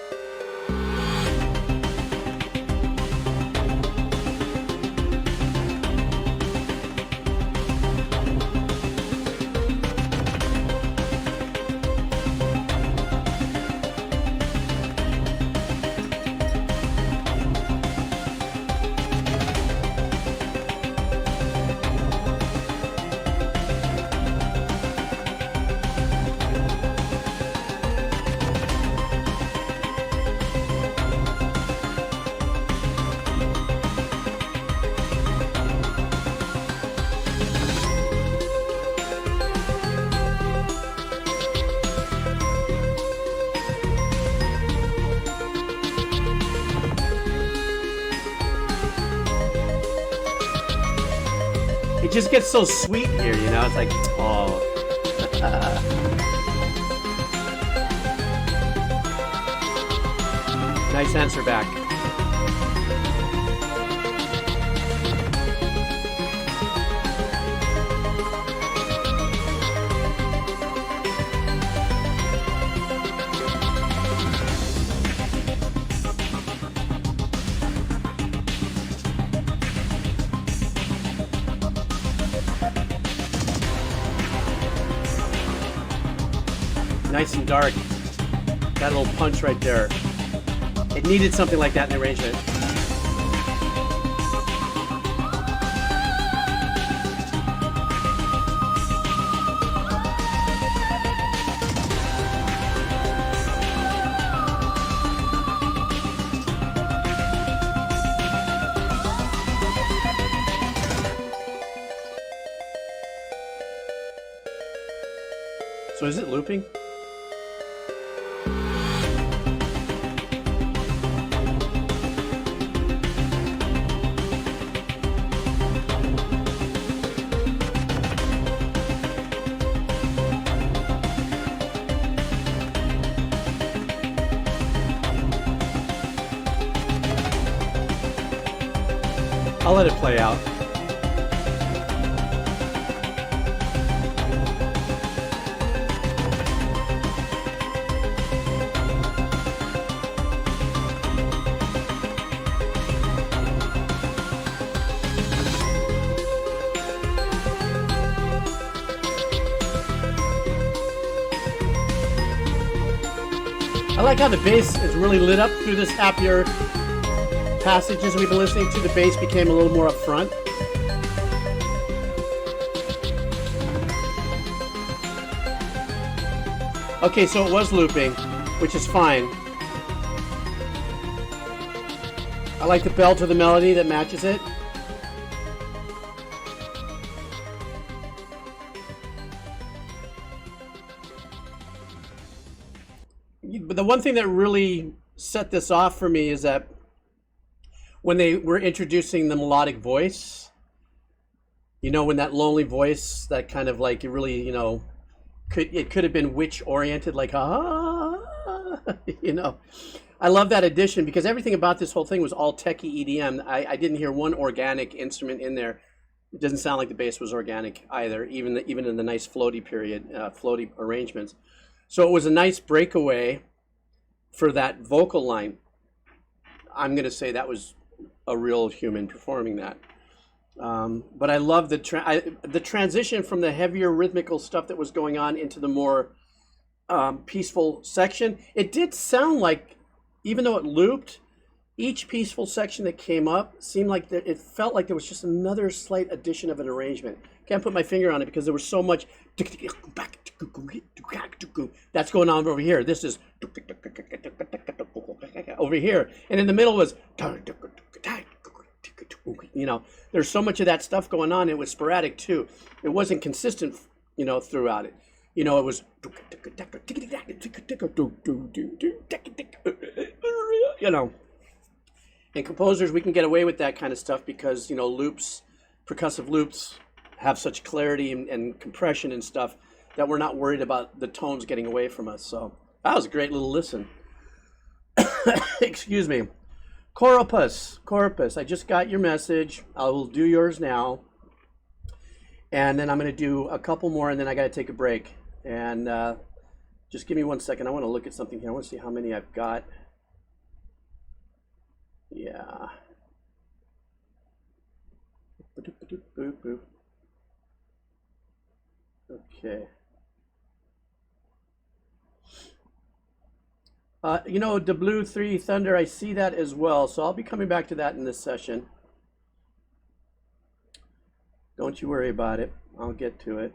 It just gets so sweet here, you know? It's like, oh. Nice answer back. Nice and dark. That little punch right there. It needed something like that in the arrangement. So is it looping? I'll let it play out. I like how the bass is really lit up through this happier passages we've been listening to. The bass became a little more up front. Okay, so it was looping, which is fine. I like the bell to the melody that matches it. But the one thing that really set this off for me is that when they were introducing the melodic voice, you know, when that lonely voice, that kind of like, it really, you know, it could have been witch oriented, like, you know. I love that addition because everything about this whole thing was all techie EDM. I didn't hear one organic instrument in there. It doesn't sound like the bass was organic either, even in the nice floaty period, floaty arrangements. So it was a nice breakaway for that vocal line. I'm going to say that was a real human performing that. But I love the transition from the heavier rhythmical stuff that was going on into the more peaceful section. It did sound like, even though it looped, each peaceful section that came up seemed like it felt like there was just another slight addition of an arrangement. Can't put my finger on it because there was so much that's going on over here. This is over here, and in the middle was, you know, there's so much of that stuff going on. It was sporadic too. It wasn't consistent, you know, throughout it. You know, it was, you know, and composers, we can get away with that kind of stuff because, you know, loops, percussive loops have such clarity and compression and stuff that we're not worried about the tones getting away from us. So that was a great little listen. Excuse me. Corpus, I just got your message. I will do yours now. And then I'm going to do a couple more, and then I got to take a break. And just give me 1 second. I want to look at something here. I want to see how many I've got. Yeah. Okay. You know, the Blue 3 Thunder, I see that as well. So I'll be coming back to that in this session. Don't you worry about it. I'll get to it.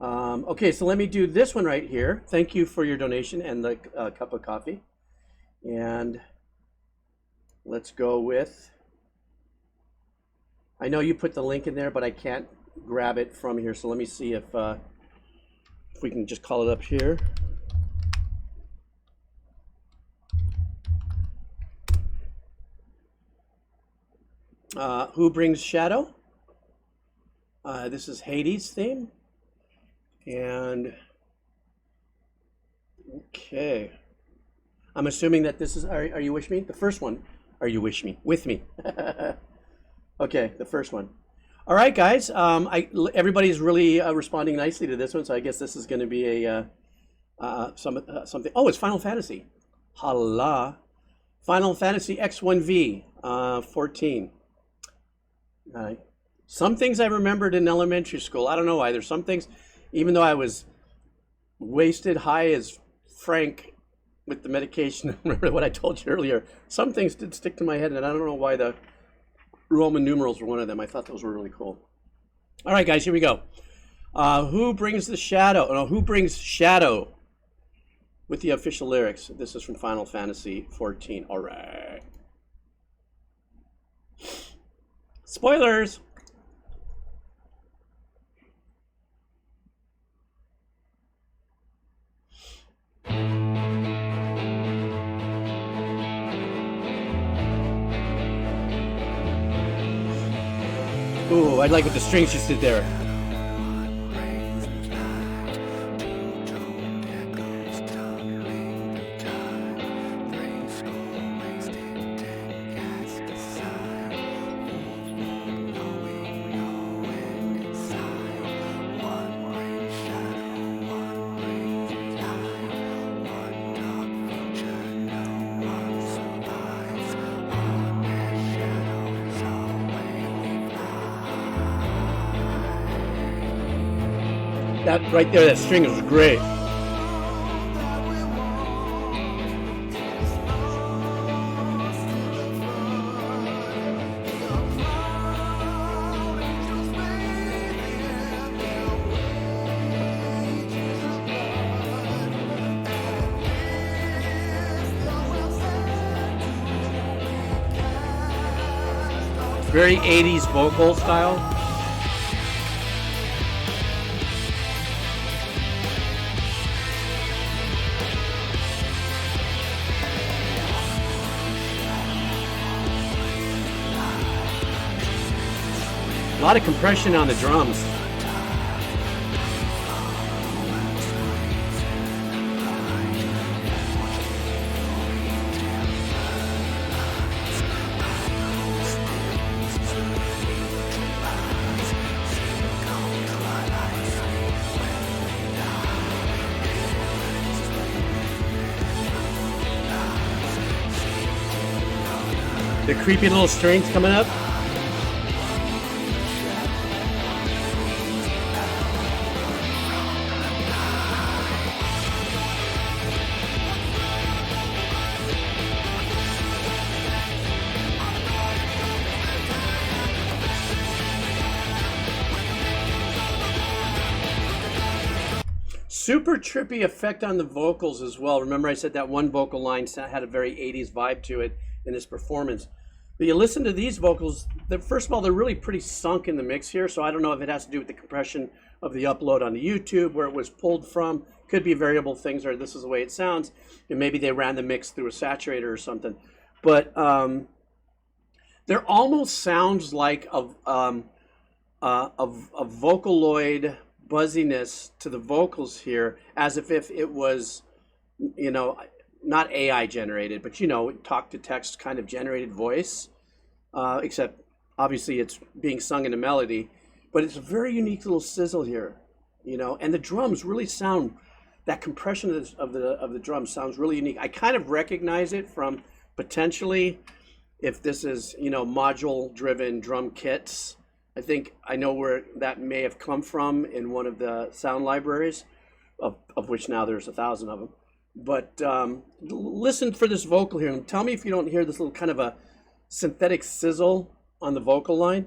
Okay, so let me do this one right here. Thank you for your donation and the cup of coffee. And let's go with, I know you put the link in there, but I can't grab it from here. So let me see if we can just call it up here. Who brings shadow? This is Hades' theme. And okay. I'm assuming that this is Are You Wish Me? The first one. Are You Wish Me? With me. Okay, the first one. All right, guys. Everybody's really responding nicely to this one, so I guess this is going to be a something. Oh, it's Final Fantasy. Hala. Final Fantasy X1V 14. Some things I remembered in elementary school. I don't know why. There's some things, even though I was wasted high as Frank with the medication. Remember what I told you earlier? Some things did stick to my head, and I don't know why the Roman numerals were one of them. I thought those were really cool. All right, guys, here we go. Who brings the shadow? No, who brings shadow with the official lyrics? This is from Final Fantasy 14. All right. Spoilers. Ooh, I like what the strings just did there. That right there, that string was great. Very 80s vocal style. A lot of compression on the drums. The creepy little strings coming up. Super trippy effect on the vocals as well. Remember I said that one vocal line had a very 80s vibe to it in this performance. But you listen to these vocals, first of all, they're really pretty sunk in the mix here, so I don't know if it has to do with the compression of the upload on the YouTube, where it was pulled from. Could be variable things, or this is the way it sounds, and maybe they ran the mix through a saturator or something. But there almost sounds like a Vocaloid buzziness to the vocals here, as if it was, you know, not AI generated, but, you know, talk to text kind of generated voice, except obviously it's being sung in a melody. But it's a very unique little sizzle here, you know, and the drums really sound, that compression of the drums sounds really unique. I kind of recognize it from potentially, if this is, you know, module driven drum kits. I think I know where that may have come from in one of the sound libraries, of which now there's 1,000 of them. But listen for this vocal here, and tell me if you don't hear this little kind of a synthetic sizzle on the vocal line.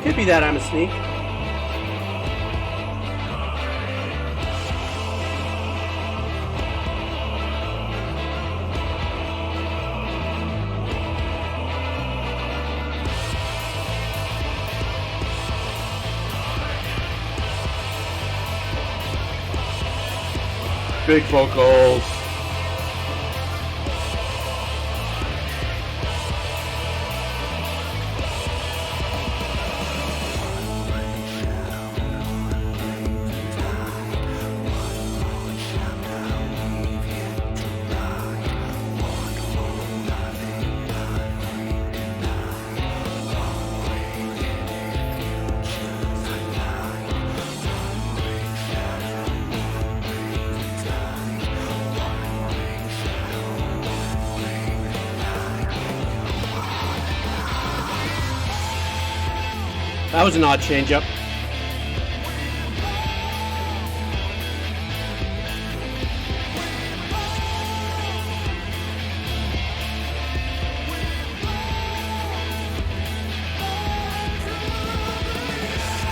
Could be that I'm a sneak. Big vocals. That was an odd change-up.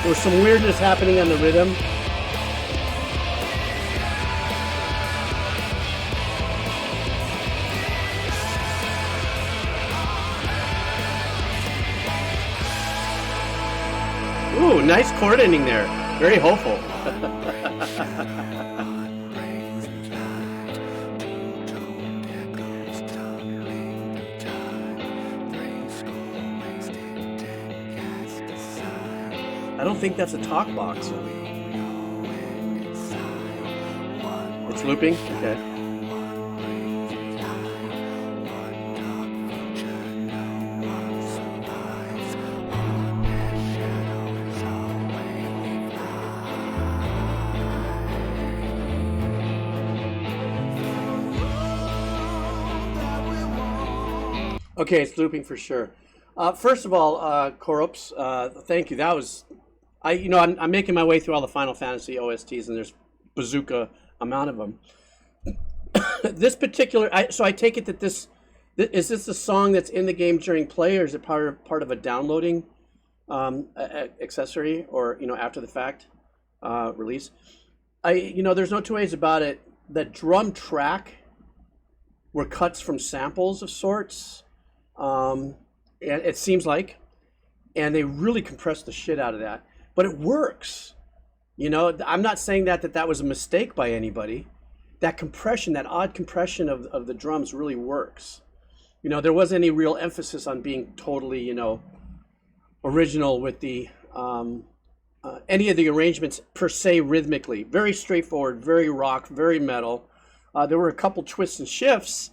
There was some weirdness happening on the rhythm. Ooh, nice chord ending there. Very hopeful. I don't think that's a talk box. It's looping? Okay. Okay, it's looping for sure. First of all, Korops, thank you. That was, I'm making my way through all the Final Fantasy OSTs, and there's bazooka amount of them. This particular, so I take it that is this a song that's in the game during play, or is it part of a downloading accessory, or after the fact release? There's no two ways about it. The drum track were cuts from samples of sorts. And it seems like, and they really compressed the shit out of that, but it works. I'm not saying that was a mistake by anybody. That compression, that odd compression of the drums really works. There wasn't any real emphasis on being totally, original with the any of the arrangements per se rhythmically. Very straightforward, very rock, very metal. There were a couple twists and shifts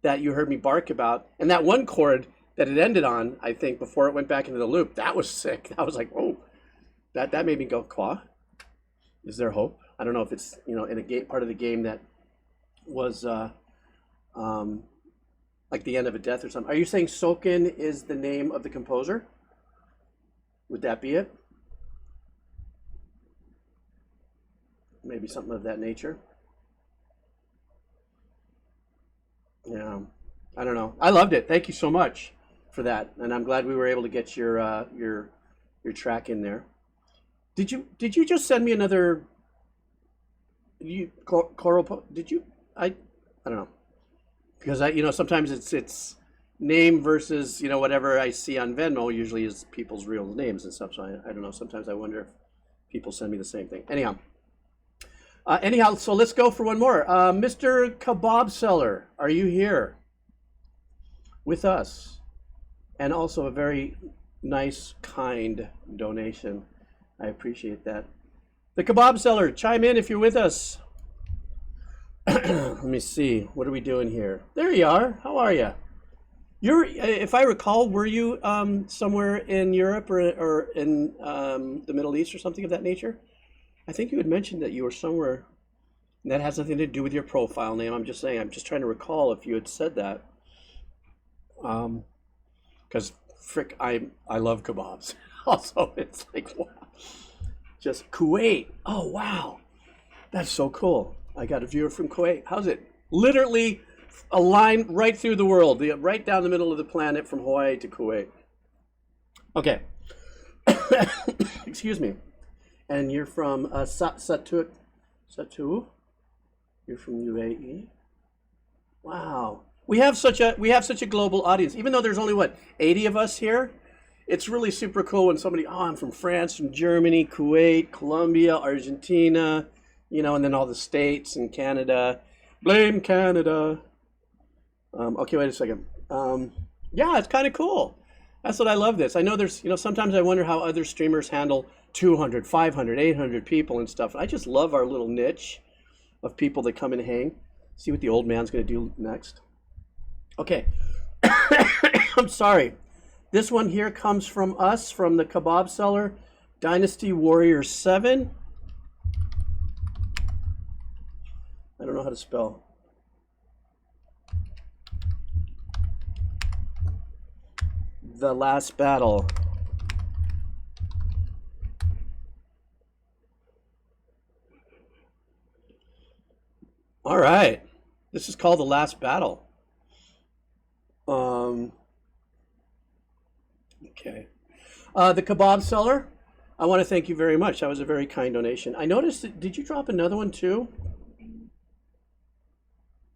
that you heard me bark about, and that one chord that it ended on, I think, before it went back into the loop, that was sick. I was like, oh, that made me go, Qua? Is there hope? I don't know if it's in a part of the game that was like the end of a death or something. Are you saying Soken is the name of the composer? Would that be it? Maybe something of that nature. Yeah, I don't know. I loved it. Thank you so much for that, and I'm glad we were able to get your track in there. Did you just send me another? Coral? Did you? I don't know, because sometimes it's name versus whatever I see on Venmo usually is people's real names and stuff. So I don't know. Sometimes I wonder if people send me the same thing. Anyhow, so let's go for one more. Mr. Kebab Seller, are you here with us? And also a very nice, kind donation. I appreciate that. The Kebab Seller, chime in if you're with us. Let me see. What are we doing here? There you are. How are you? If I recall, were you somewhere in Europe or in the Middle East or something of that nature? I think you had mentioned that you were somewhere, and that has nothing to do with your profile name. I'm just saying, I'm just trying to recall if you had said that. Because frick, I love kebabs. Also, it's like, wow. Just Kuwait. Oh, wow. That's so cool. I got a viewer from Kuwait. How's it? Literally a line right through the world, right down the middle of the planet from Hawaii to Kuwait. Okay. Excuse me. And you're from Satu? You're from UAE? Wow. We have such a global audience. Even though there's only 80 of us here, it's really super cool when somebody, I'm from France, from Germany, Kuwait, Colombia, Argentina, and then all the states and Canada. Blame Canada. Okay, wait a second. Yeah, it's kind of cool. That's what I love this. I know there's, sometimes I wonder how other streamers handle 200, 500, 800 people and stuff. I just love our little niche of people that come and hang. See what the old man's going to do next. Okay. I'm sorry. This one here comes from us, from the Kebab Seller, Dynasty Warrior 7. I don't know how to spell. The Last Battle. All right. This is called The Last Battle. Okay. The kebab seller, I want to thank you very much. That was a very kind donation. I noticed, did you drop another one too?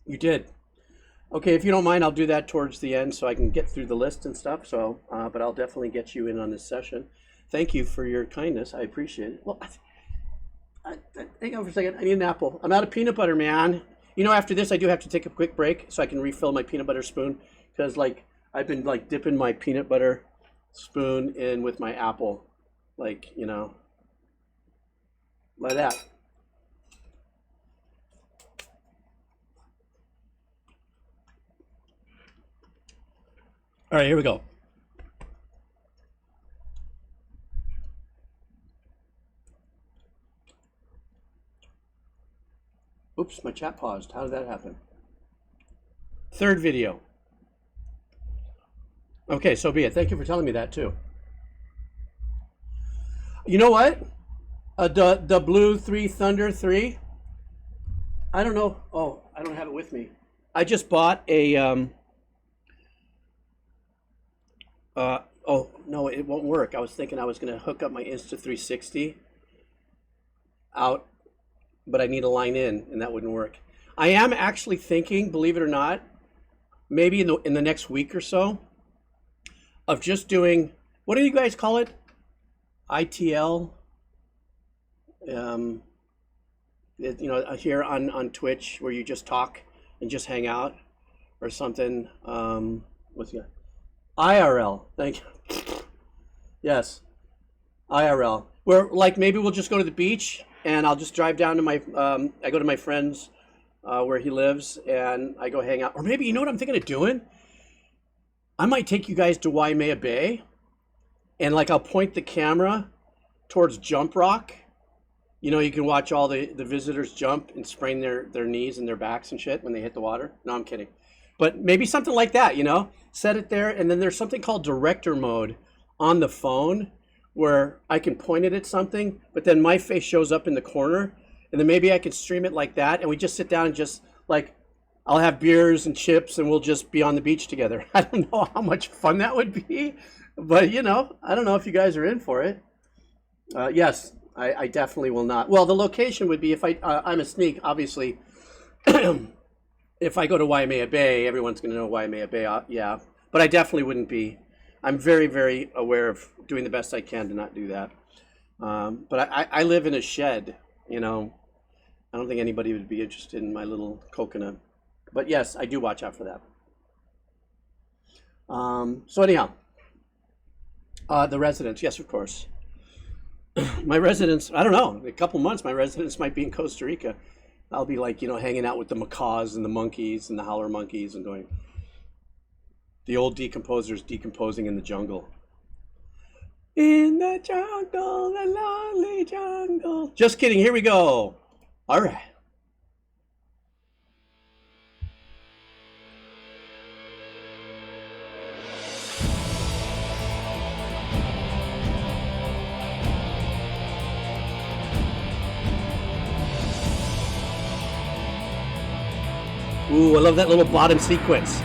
You did. Okay, if you don't mind, I'll do that towards the end so I can get through the list and stuff. So, but I'll definitely get you in on this session. Thank you for your kindness. I appreciate it. Well, hang on for a second. I need an apple. I'm out of peanut butter, man. You know, after this, I do have to take a quick break so I can refill my peanut butter spoon because, like, I've been like dipping my peanut butter spoon in with my apple, like, you know, like that. All right, here we go. Oops, my chat paused. How did that happen? Third video. Okay, so be it. Thank you for telling me that too. You know what? The Blue 3 Thunder 3. I don't know. Oh, I don't have it with me. I just bought a oh no, it won't work. I was thinking I was gonna hook up my Insta360 out, but I need a line in, and that wouldn't work. I am actually thinking, believe it or not, maybe in the next week or so, of just doing, what do you guys call it? ITL. You know, here on Twitch, where you just talk and just hang out, or something. What's the IRL? Thank you. Yes, IRL. Where, like, maybe we'll just go to the beach and I'll just drive down to my. I go to my friend's where he lives, and I go hang out. Or maybe, you know what I'm thinking of doing? I might take you guys to Waimea Bay, and like I'll point the camera towards Jump Rock. You know, you can watch all the visitors jump and sprain their knees and their backs and shit when they hit the water. No, I'm kidding. But maybe something like that, you know? Set it there, and then there's something called director mode on the phone where I can point it at something, but then my face shows up in the corner, and then maybe I can stream it like that, and we just sit down and just, like, I'll have beers and chips, and we'll just be on the beach together. I don't know how much fun that would be, but, you know, I don't know if you guys are in for it. Yes, I definitely will not. Well, the location would be, if I'm a sneak, obviously. If I go to Waimea Bay, everyone's going to know Waimea Bay, yeah. But I definitely wouldn't be. I'm very, very aware of doing the best I can to not do that. But I live in a shed, you know. I don't think anybody would be interested in my little coconut. But yes, I do watch out for that. So anyhow, the residence, yes, of course. My residence, I don't know, in a couple months, my residence might be in Costa Rica. I'll be like, you know, hanging out with the macaws and the monkeys and the howler monkeys and going, the old decomposers decomposing in the jungle. In the jungle, the lonely jungle. Just kidding, here we go. All right. Ooh, I love that little bottom sequence.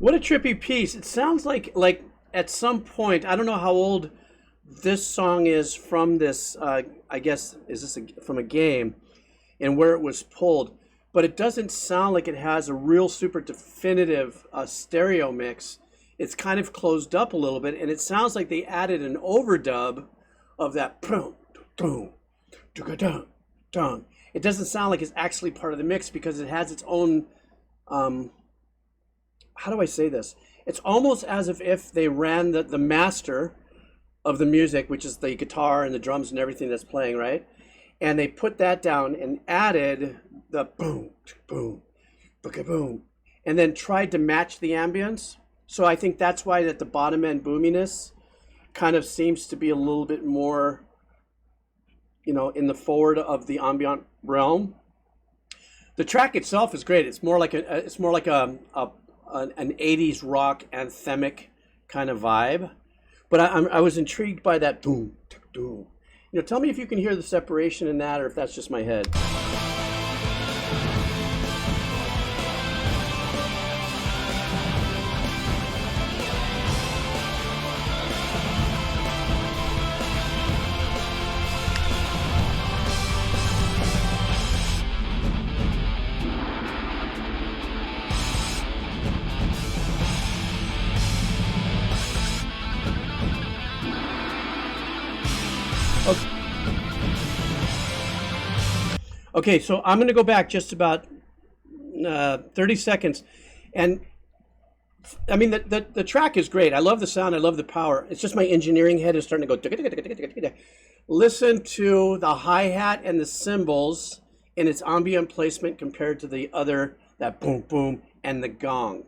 What a trippy piece. It sounds like at some point, I don't know how old this song is from this, I guess, is this from a game and where it was pulled, but it doesn't sound like it has a real super definitive stereo mix. It's kind of closed up a little bit, and it sounds like they added an overdub of that boom, boom, dun, dun. It doesn't sound like it's actually part of the mix because it has its own, how do I say this? It's almost as if they ran the master of the music, which is the guitar and the drums and everything that's playing, right? And they put that down and added the boom, boom, boom, and then tried to match the ambience. So I think that's why at the bottom end boominess kind of seems to be a little bit more, you know, in the forward of the ambient realm. The track itself is great. It's more like an 80s rock anthemic kind of vibe. But I was intrigued by that boom, boom. You know, tell me if you can hear the separation in that or if that's just my head. Okay, so I'm going to go back just about 30 seconds. And I mean, the track is great. I love the sound. I love the power. It's just my engineering head is starting to go. Listen to the hi-hat and the cymbals in its ambient placement compared to the other, that boom, boom, and the gong.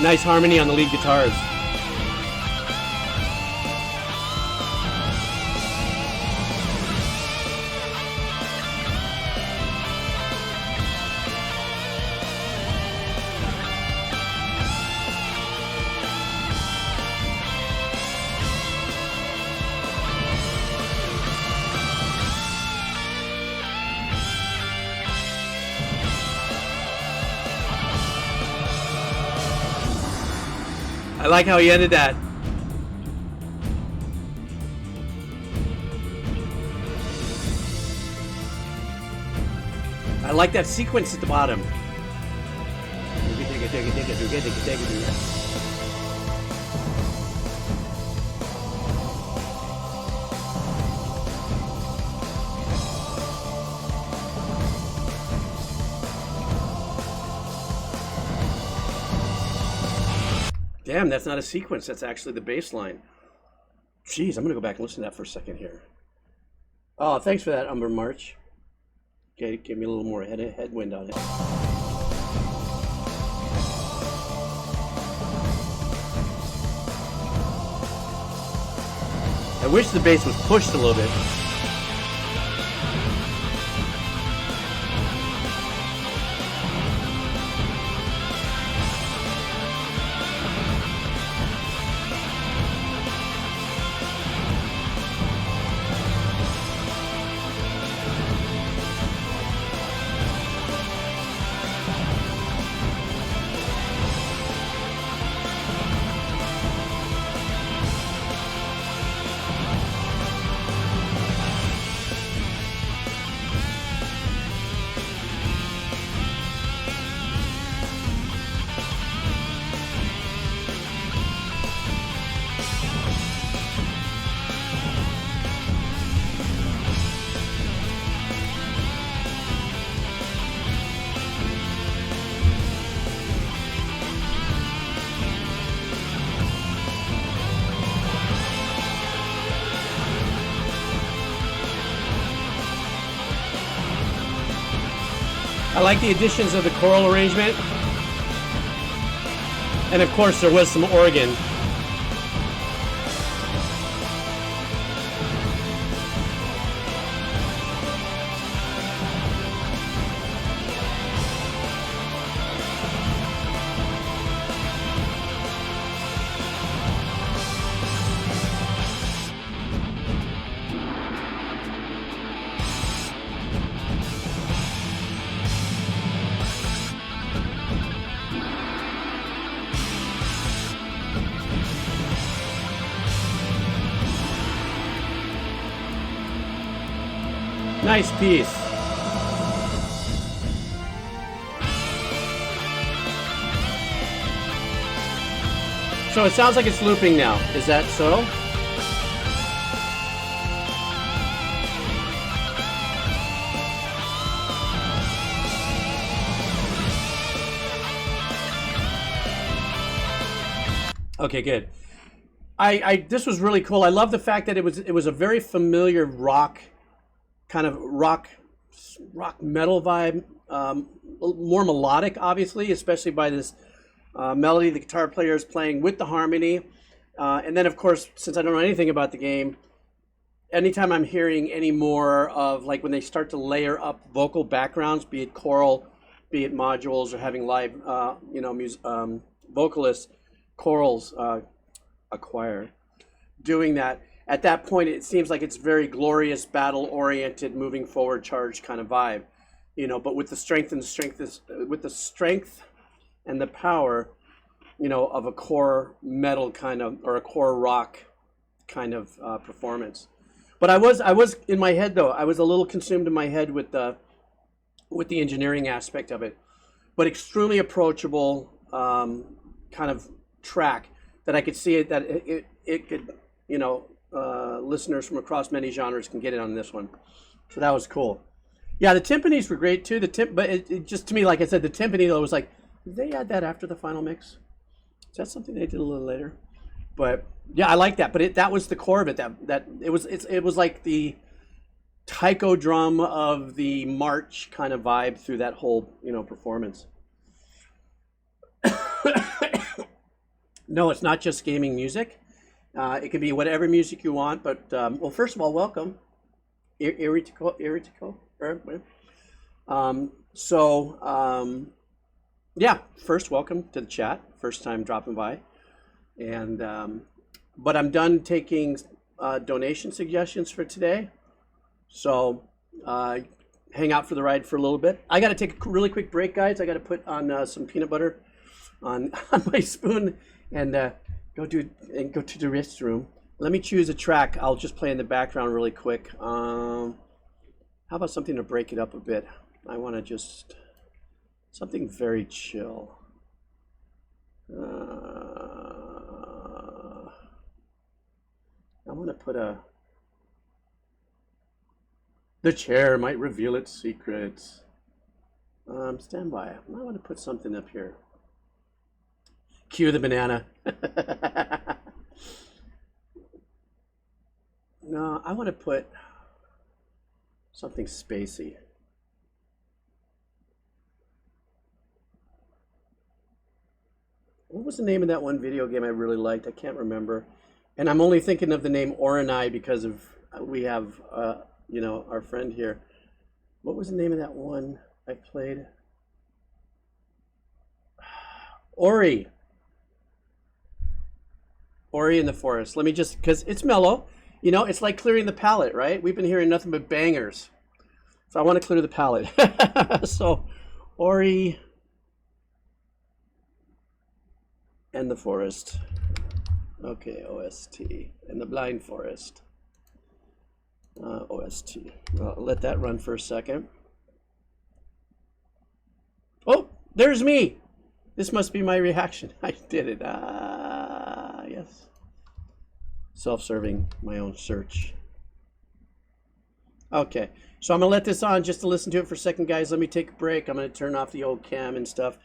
Nice harmony on the lead guitars. I like how he ended that. I like that sequence at the bottom. Damn, that's not a sequence. That's actually the bass line. Jeez, I'm going to go back and listen to that for a second here. Oh, thanks for that, Umber March. Okay, give me a little more headwind on it. I wish the bass was pushed a little bit. I like the additions of the choral arrangement. And of course there was some organ. Nice piece. So it sounds like it's looping now. Is that so? Okay, good. This was really cool. I love the fact that it was a very familiar rock, kind of rock metal vibe, more melodic, obviously, especially by this melody the guitar player is playing with the harmony. And then, of course, since I don't know anything about the game, anytime I'm hearing any more of, like, when they start to layer up vocal backgrounds, be it choral, be it modules, or having live, vocalists, chorals, a choir, doing that. At that point, it seems like it's very glorious, battle-oriented, moving forward, charged kind of vibe, But with the strength and the power, of a core metal kind of, or a core rock kind of performance. But I was in my head though. I was a little consumed in my head with the engineering aspect of it, but extremely approachable kind of track that I could see it that it could listeners from across many genres can get it on this one. So that was cool. Yeah, the timpanis were great too. But it just, to me, like I said, the timpani though was like, did they add that after the final mix? Is that something they did a little later? But yeah, I like that. But that was the core of it. That it was like the taiko drum of the march kind of vibe through that whole performance. No, it's not just gaming music. It can be whatever music you want. But well, first of all, welcome, Iritico. Yeah, first, welcome to the chat. First time dropping by, and but I'm done taking donation suggestions for today. So hang out for the ride for a little bit. I got to take a really quick break, guys. I got to put on some peanut butter on my spoon and go to the restroom. Let me choose a track. I'll just play in the background really quick. How about something to break it up a bit? I want to just something very chill. I want to put the chair might reveal its secrets. Stand by. I want to put something up here. Cue the banana. No, I want to put something spacey. What was the name of that one video game I really liked? I can't remember. And I'm only thinking of the name Oranai because of we have our friend here. What was the name of that one I played? Ori in the Forest. Let me just, because it's mellow. It's like clearing the palate, right? We've been hearing nothing but bangers. So I want to clear the palate. So Ori and the Forest. Okay, OST. And the Blind Forest. OST. Well, I'll let that run for a second. Oh, there's me. This must be my reaction. I did it. Yes. Self-serving my own search. Okay, so I'm gonna let this on just to listen to it for a second, guys. Let me take a break. I'm gonna turn off the old cam and stuff.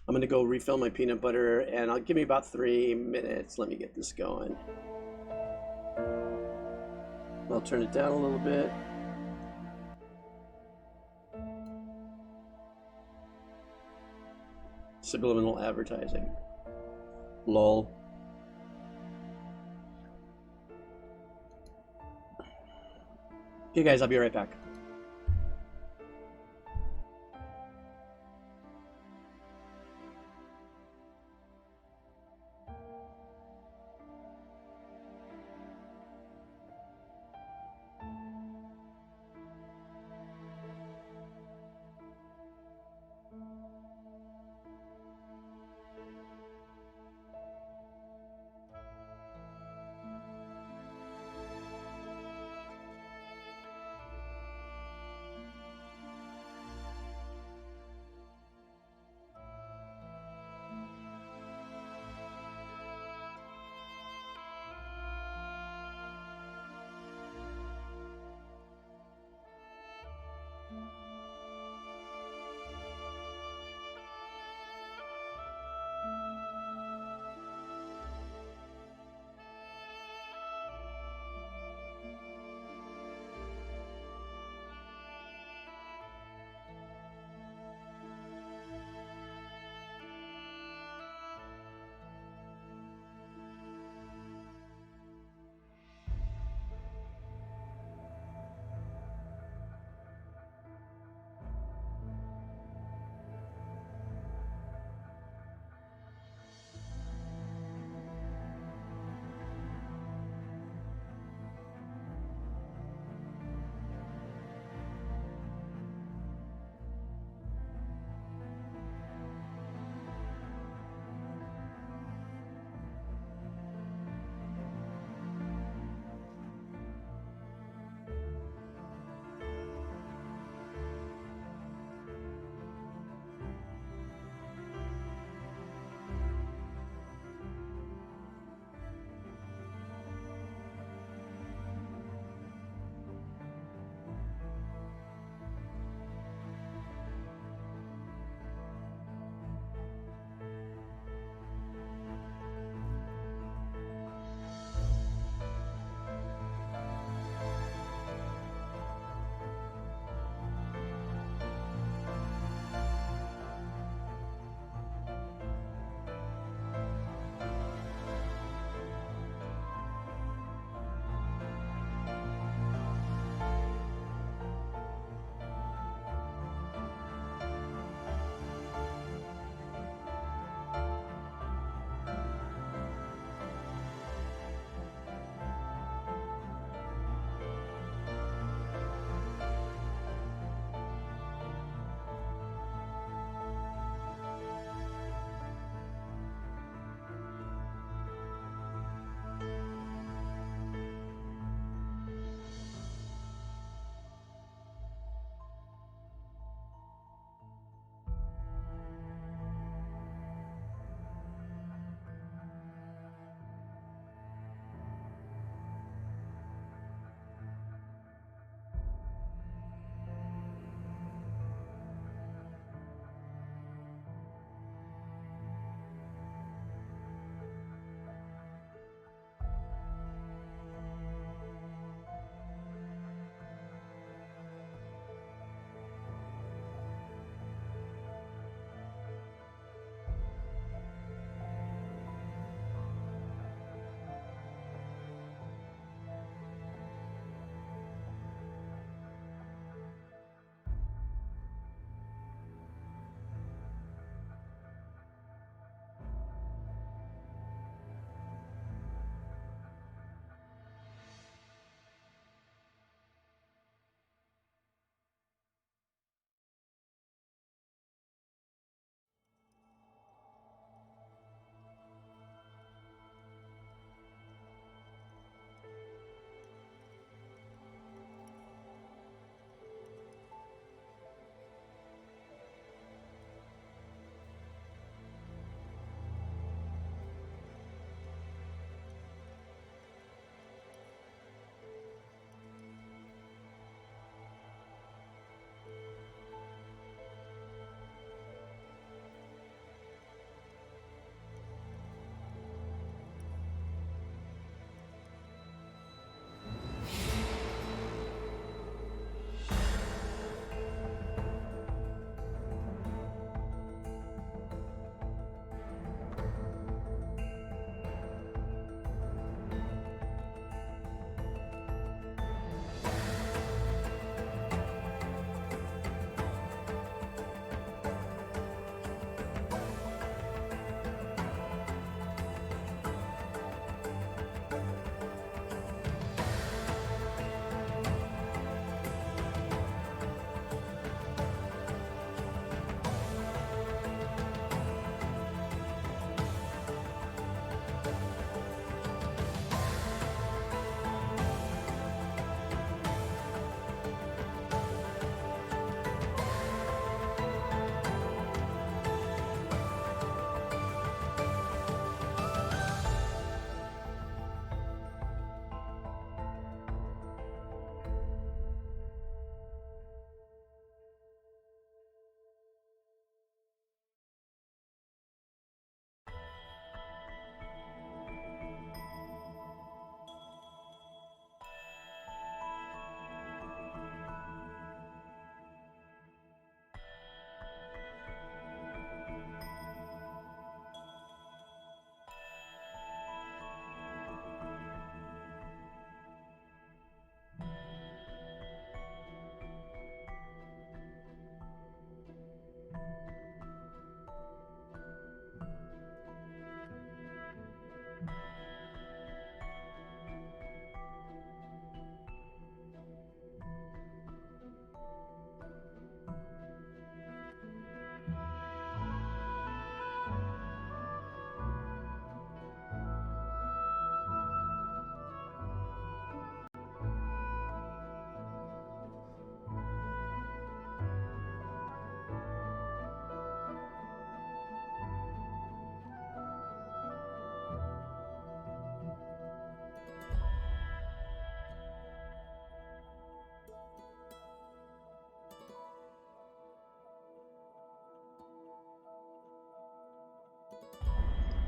I'm gonna go refill my peanut butter, and I'll give me about 3 minutes. Let me get this going. I'll turn it down a little bit. Subliminal advertising. Lol. Okay, guys, I'll be right back.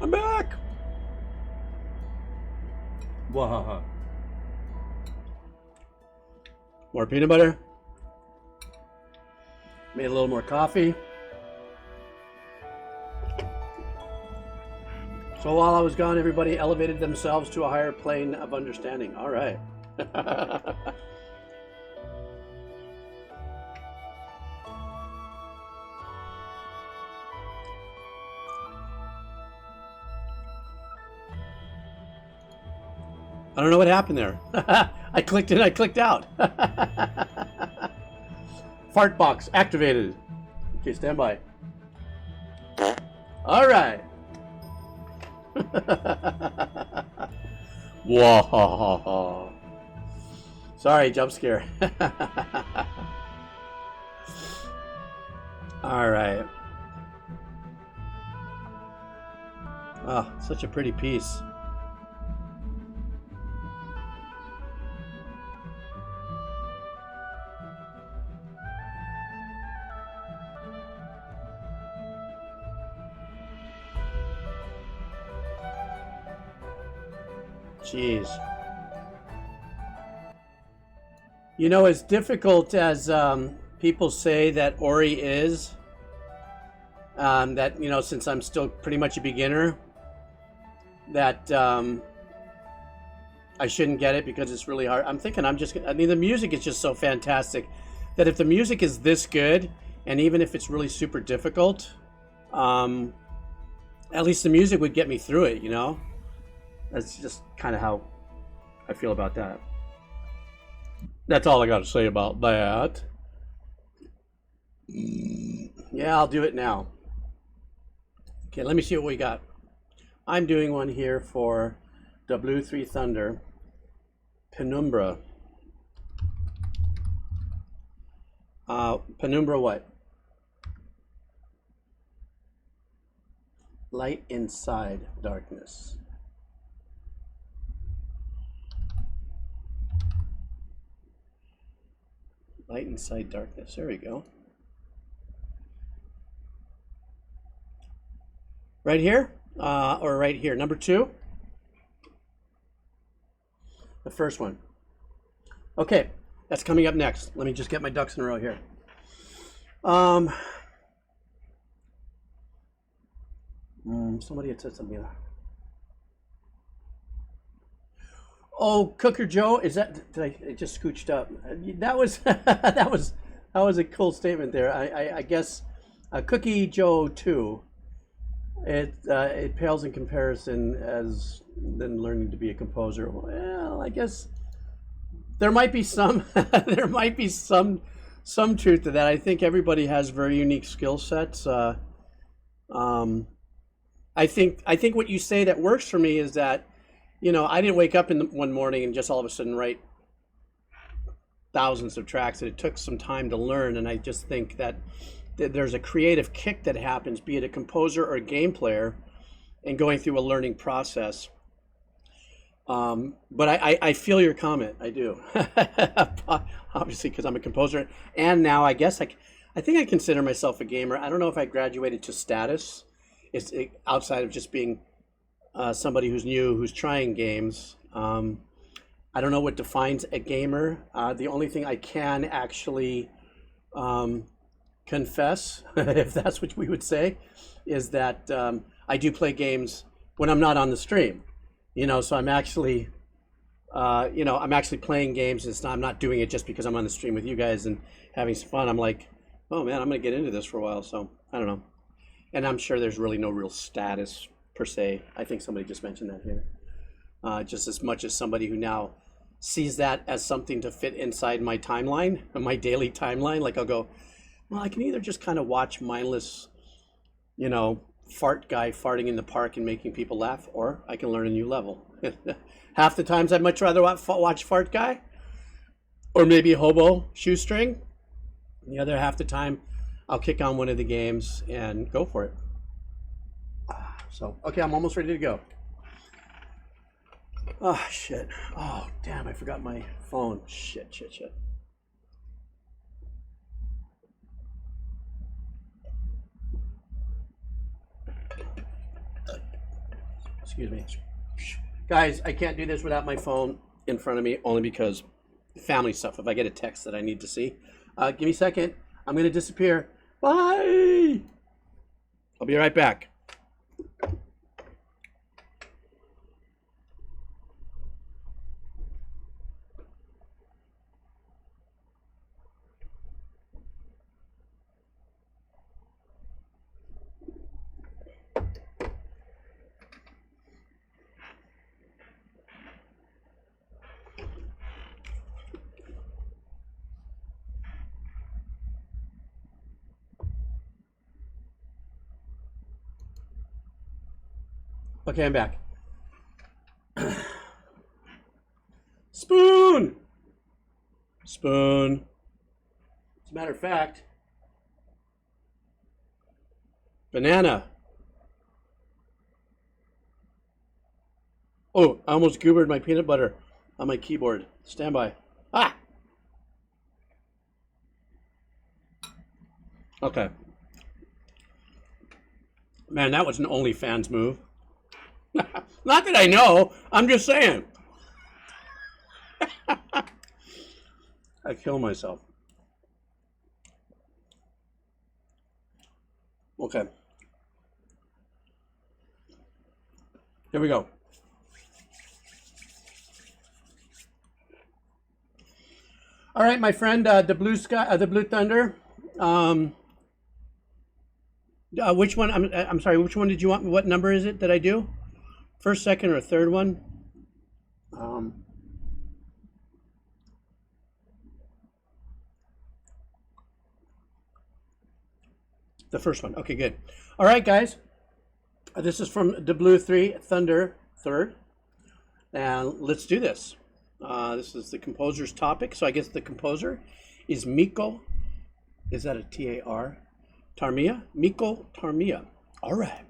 I'm back. Wahaha. More peanut butter. Made a little more coffee. So while I was gone, everybody elevated themselves to a higher plane of understanding. All right. I don't know what happened there. I clicked in, I clicked out. Fart box activated. Okay, stand by. All right. Whoa. Sorry, jump scare. All right. Oh, such a pretty piece. Jeez. You know, as difficult as people say that Ori is, that, you know, since I'm still pretty much a beginner, that I shouldn't get it because it's really hard. I'm thinking I mean, the music is just so fantastic that if the music is this good, and even if it's really super difficult, at least the music would get me through it, you know? That's just kind of how I feel about that. That's all I got to say about that. Yeah, I'll do it now. Okay, let me see what we got. I'm doing one here for W3 Thunder, Penumbra. Penumbra what? Light inside darkness. Light inside darkness. There we go. Right here? Or right here. Number 2? The first one. Okay, that's coming up next. Let me just get my ducks in a row here. Somebody had said something. Oh, Cooker Joe, is that? It just scooched up. That was that was a cool statement there. I guess Cookie Joe 2. It pales in comparison as than learning to be a composer. Well, I guess there might be some there might be some truth to that. I think everybody has very unique skill sets. I think what you say that works for me is that, you know, I didn't wake up one morning and just all of a sudden write thousands of tracks. It took some time to learn, and I just think that there's a creative kick that happens, be it a composer or a game player, and going through a learning process. But I feel your comment. I do. Obviously, because I'm a composer, and now I guess I think I consider myself a gamer. I don't know if I graduated to status. It's outside of just being somebody who's new, who's trying games. I don't know what defines a gamer. The only thing I can actually confess, if that's what we would say, is that I do play games when I'm not on the stream. You know, so I'm actually, I'm actually playing games. I'm not doing it just because I'm on the stream with you guys and having some fun. I'm like, oh man, I'm gonna get into this for a while. So I don't know. And I'm sure there's really no real status per se. I think somebody just mentioned that here. Just as much as somebody who now sees that as something to fit inside my timeline, my daily timeline. Like I'll go, well, I can either just kind of watch mindless, fart guy farting in the park and making people laugh, or I can learn a new level. Half the times I'd much rather watch fart guy, or maybe hobo shoestring. The other half the time, I'll kick on one of the games and go for it. So, okay, I'm almost ready to go. Oh, shit. Oh, damn, I forgot my phone. Shit. Excuse me. Guys, I can't do this without my phone in front of me, only because family stuff. If I get a text that I need to see. Give me a second. I'm going to disappear. Bye! I'll be right back. Okay, I'm back. Spoon! Spoon. As a matter of fact, banana. Oh, I almost goobered my peanut butter on my keyboard. Stand by. Ah! Okay. Man, that was an OnlyFans move. Not that I know. I'm just saying. I kill myself. Okay. Here we go. All right, my friend, the blue sky, the blue thunder. Which one? I'm sorry. Which one did you want? What number is it that I do? First, second, or third one? The first one. Okay, good. All right, guys. This is from the Blue 3 Thunder third. And let's do this. This is the composer's topic. So I guess the composer is Mikko. Is that a T-A-R? Tarmia? Mikko Tarmia. All right.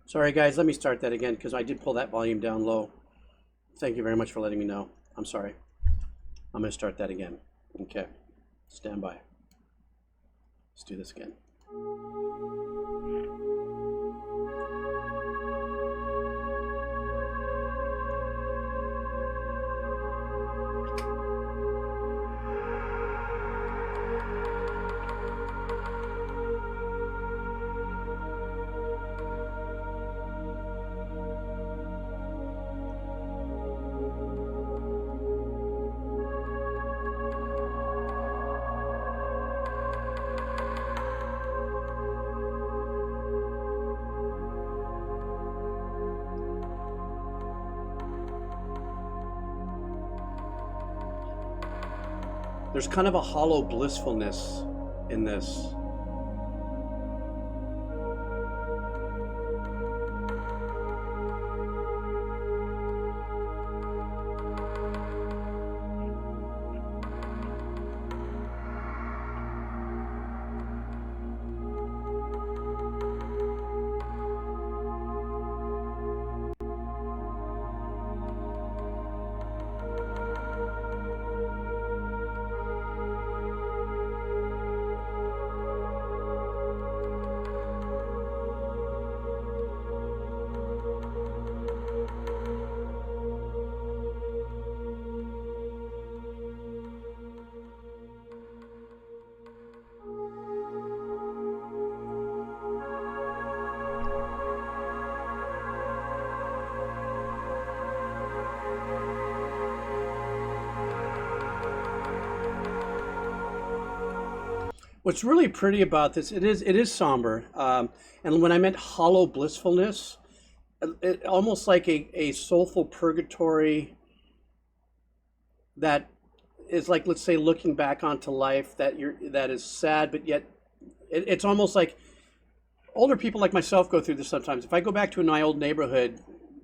Sorry, guys, let me start that again because I did pull that volume down low. Thank you very much for letting me know. I'm sorry. I'm going to start that again. Okay. Stand by. Let's do this again. There's kind of a hollow blissfulness in this. What's really pretty about this, it is somber, and when I meant hollow blissfulness, it almost like a soulful purgatory that is like, let's say, looking back onto life that is sad, but yet it's almost like older people like myself go through this sometimes. If I go back to my old neighborhood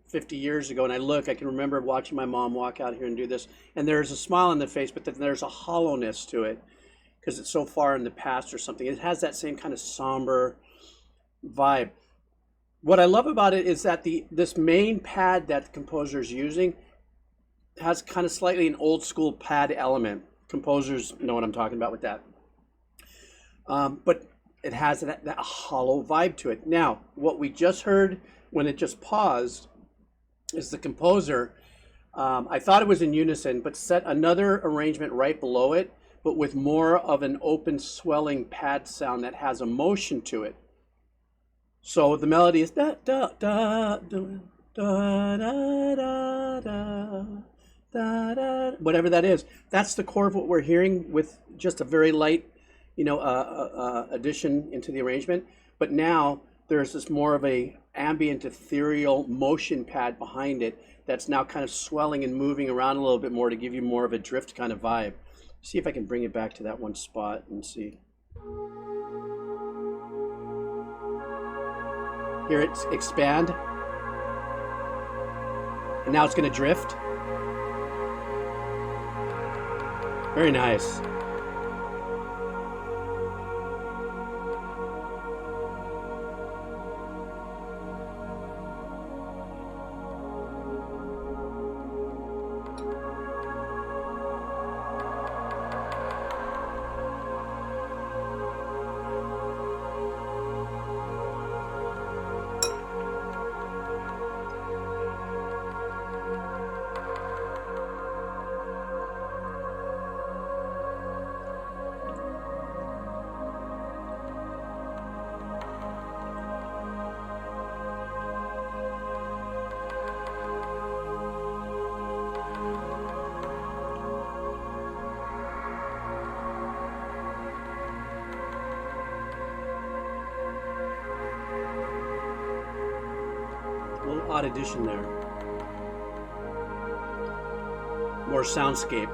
50 years ago, and I can remember watching my mom walk out here and do this, and there's a smile on the face, but then there's a hollowness to it because it's so far in the past or something. It has that same kind of somber vibe. What I love about it is that this main pad that the composer is using has kind of slightly an old school pad element. Composers know what I'm talking about with that. But it has that hollow vibe to it. Now, what we just heard when it just paused is the composer, I thought it was in unison, but set another arrangement right below it, but with more of an open swelling pad sound that has emotion to it. So the melody is da da da da da da da da da da, whatever that is. That's the core of what we're hearing with just a very light, addition into the arrangement. But now there's this more of a ambient ethereal motion pad behind it that's now kind of swelling and moving around a little bit more to give you more of a drift kind of vibe. See if I can bring it back to that one spot and see. Hear it expand. And now it's going to drift. Very nice. Odd addition there. More soundscape.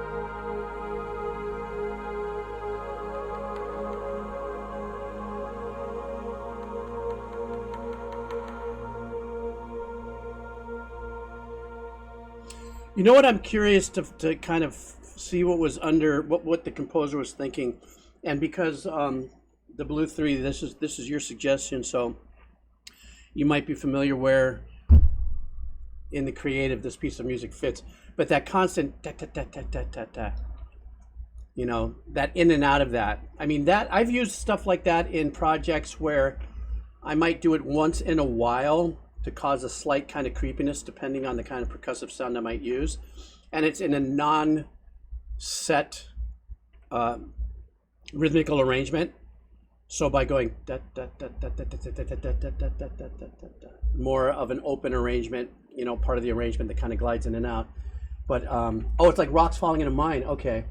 You know what, I'm curious to kind of see what was under what the composer was thinking, and because the Blue 3, this is your suggestion, so you might be familiar where in the creative this piece of music fits, but that constant ta ta ta ta ta ta ta, that in and out of that. I mean, that I've used stuff like that in projects where I might do it once in a while to cause a slight kind of creepiness depending on the kind of percussive sound I might use, and it's in a non-set rhythmical arrangement. So by going more of an open arrangement, part of the arrangement that kind of glides in and out. But it's like rocks falling in a mine. Okay,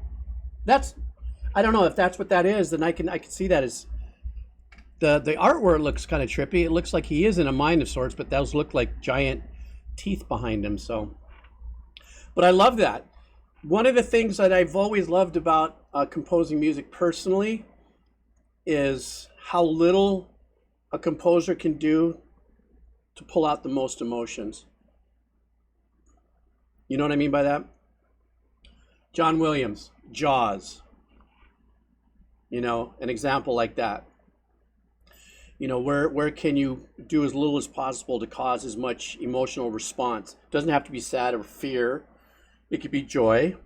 I don't know if that's what that is. Then I can see that as the artwork looks kind of trippy. It looks like he is in a mine of sorts, but those look like giant teeth behind him. So, but I love that. One of the things that I've always loved about composing music personally is how little a composer can do to pull out the most emotions. You know what I mean by that? John Williams, Jaws. An example like that. Where can you do as little as possible to cause as much emotional response? It doesn't have to be sad or fear. It could be joy.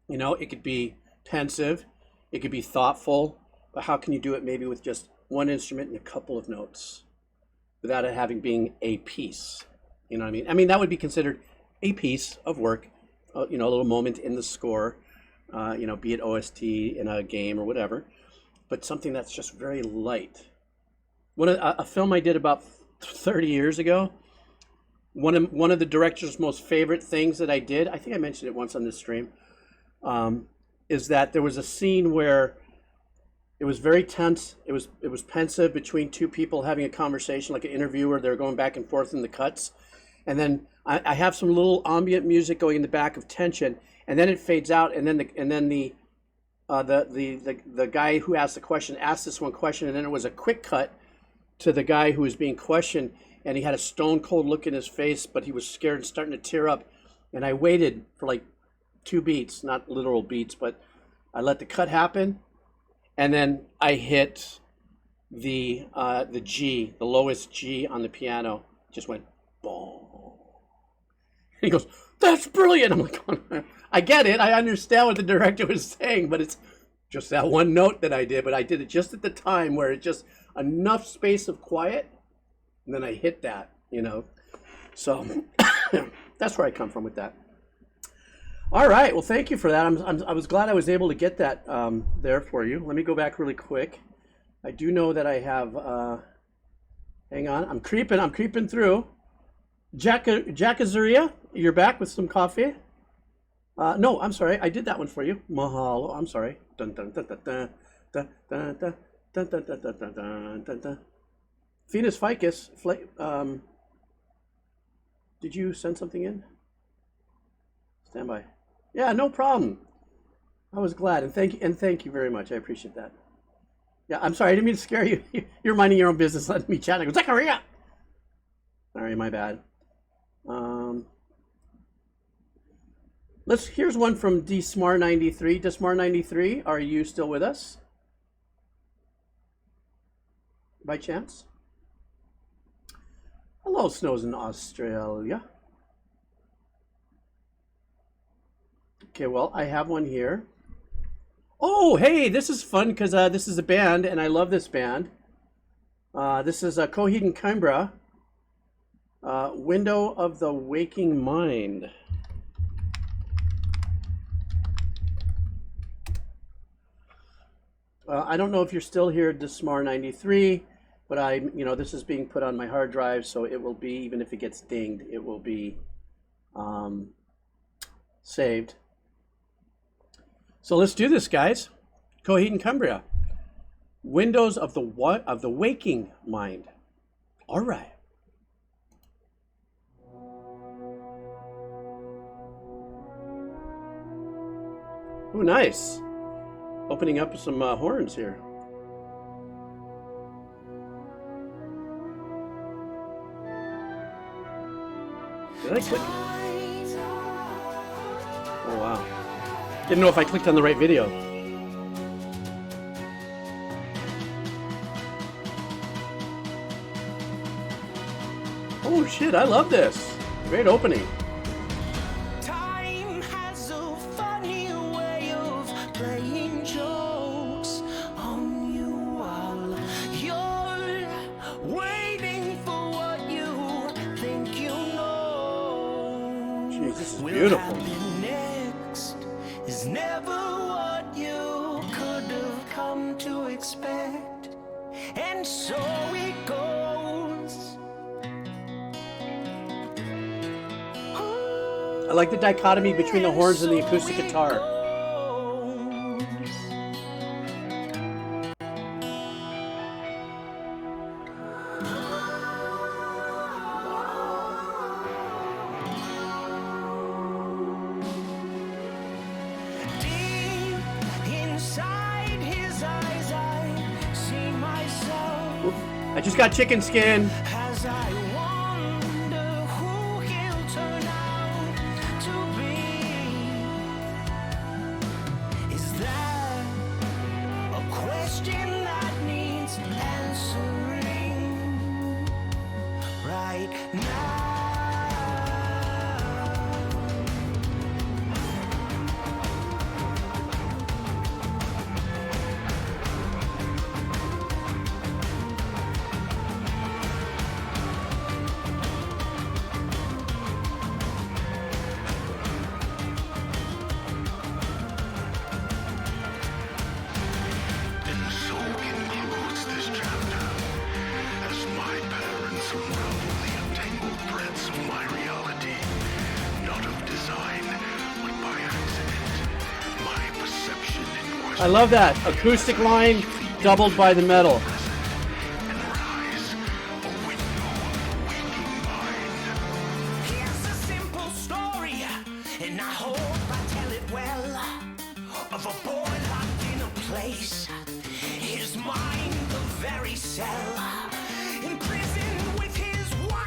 It could be pensive. It could be thoughtful. But how can you do it maybe with just one instrument and a couple of notes without it having being a piece? You know what I mean? I mean, that would be considered a piece of work, a little moment in the score, be it OST in a game or whatever, but something that's just very light. A film I did about 30 years ago, one of the director's most favorite things that I did, I think I mentioned it once on this stream, is that there was a scene where it was very tense. It was pensive between two people having a conversation, like an interview where they're going back and forth in the cuts. And then I have some little ambient music going in the back of tension, and then it fades out, and then the guy who asked the question asked this one question, and then it was a quick cut to the guy who was being questioned, and he had a stone cold look in his face, but he was scared and starting to tear up. And I waited for like 2 beats, not literal beats, but I let the cut happen, and then I hit the G, the lowest G on the piano. Just went boom. He goes, "That's brilliant." I'm like, I get it. I understand what the director was saying, but it's just that one note that I did. But I did it just at the time where it's just enough space of quiet, and then I hit that, you know. So that's where I come from with that. All right. Well, thank you for that. I was glad I was able to get that there for you. Let me go back really quick. I do know that I have. Hang on. I'm creeping through. Jack Azuria, you're back with some coffee. No, I'm sorry. I did that one for you. Mahalo. I'm sorry. Dun dun dun dun dun dun dun dun dun dun dun dun dun dun dun. Venus Ficus. Did you send something in? Stand by. Yeah, no problem. I was glad, and thank you very much. I appreciate that. Yeah, I'm sorry. I didn't mean to scare you. You're minding your own business, letting me chat. I go, Zachariah. Sorry, my bad. Here's one from DSmar93. DSmar93, are you still with us? By chance? Hello, Snows in Australia. Okay, well, I have one here. Oh, hey, this is fun because this is a band, and I love this band. This is Coheed and Cambria. Window of the Waking Mind. I don't know if you're still here, Desmar93, but this is being put on my hard drive, so it will be, even if it gets dinged, it will be saved. So let's do this, guys. Coheed and Cambria. Windows of the Waking Mind. All right. Oh, nice. Opening up some horns here. Did I click? Oh, wow. Didn't know if I clicked on the right video. Oh, shit, I love this. Great opening. Beautiful. Next is never what you could have come to expect, and so it goes. I like the dichotomy between the horns and the acoustic guitar. I just got chicken skin. As I wonder who he'll turn out to be. Is that a question that needs answering right now? I love that acoustic line doubled by the metal. Here's a simple story, and I hope I tell it well, of a boy locked in a place, his mind the very cell, imprisoned with his wife.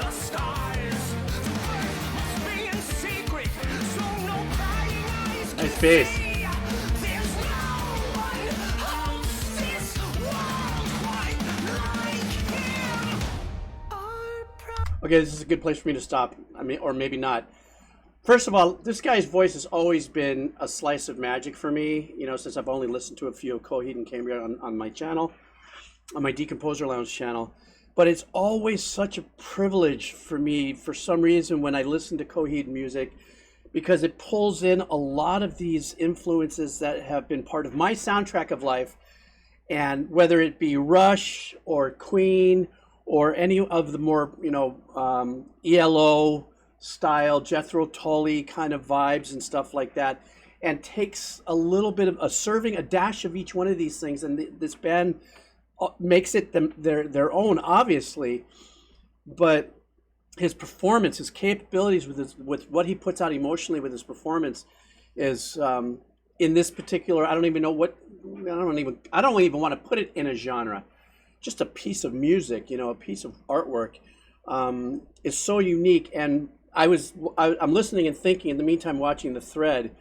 the stars. The birth must be in secret, so no prying eyes can Nice bass. see. There's no one else this world quite like him. Our pride. Okay, this is a good place for me to stop. I mean, or maybe not. First of all, this guy's voice has always been a slice of magic for me, you know, since I've only listened to a few of Coheed and Cambria on my channel, on my Decomposer Lounge channel. But it's always such a privilege for me, for some reason, when I listen to Coheed music, because it pulls in a lot of these influences that have been part of my soundtrack of life. And whether it be Rush or Queen or any of the more, you know, ELO style, Jethro Tull kind of vibes and stuff like that, and takes a little bit of a dash of each one of these things, and this band makes it their own, obviously. But his performance, his capabilities with what he puts out emotionally with his performance is in this particular, I don't even want to put it in a genre, just a piece of music, you know, a piece of artwork, is so unique. And I'm listening and thinking in the meantime, watching the thread,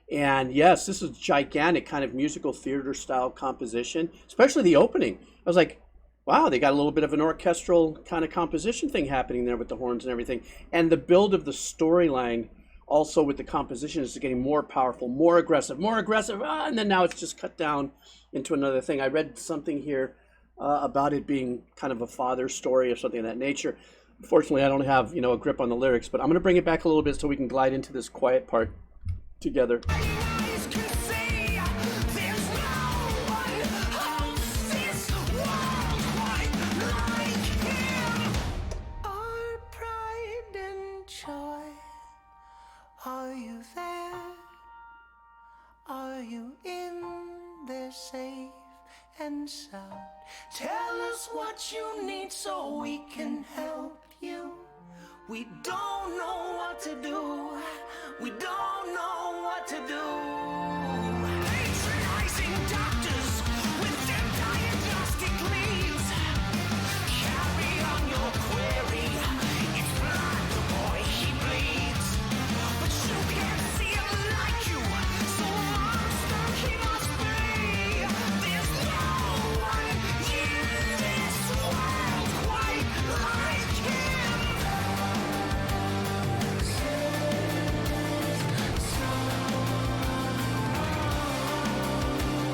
and yes, this is gigantic kind of musical theater style composition, especially the opening. I was like, wow, they got a little bit of an orchestral kind of composition thing happening there with the horns and everything. And the build of the storyline also with the composition is getting more powerful, more aggressive, and then now it's just cut down into another thing. I read something here about it being kind of a father story or something of that nature. Unfortunately, I don't have, you know, a grip on the lyrics, but I'm going to bring it back a little bit so we can glide into this quiet part together. Eyes can see, there's no one else this world quite like him. Our pride and joy, are you there? Are you in there safe and sound? Tell us what you need so we can help you. We don't know what to do. We don't know what to do. Patronizing doctors with their diagnostic leaves. Carry on your query. It's blood, the boy, he bleeds. But you can't see him like you, so monster he must be. There's no one in this world quite like him.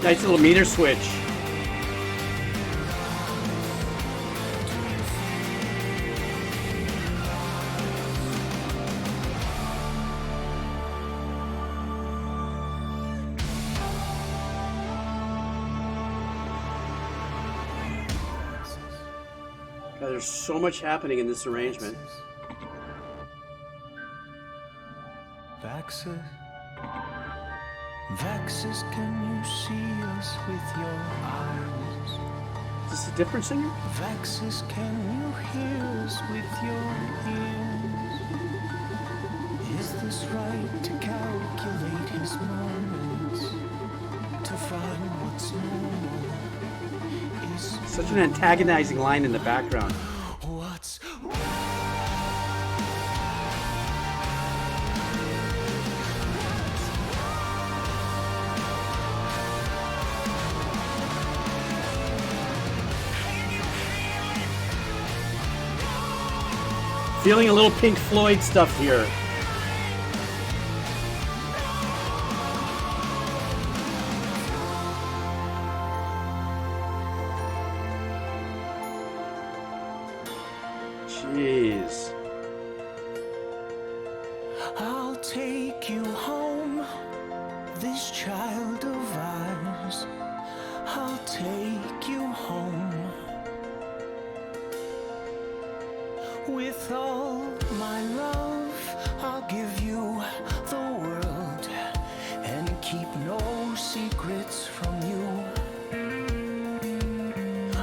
Nice little meter switch. God, there's so much happening in this arrangement. Vaxus, Vaxus, can you see us with your eyes? Is this a different singer? Vaxus, can you hear us with your ears? Is this right to calculate his moments, to find what's normal? Is Such an antagonizing line in the background. what's Feeling a little Pink Floyd stuff here. Jeez. I'll take you home, this child of ours. I'll take you home. With all my love, I'll give you the world and keep no secrets from you.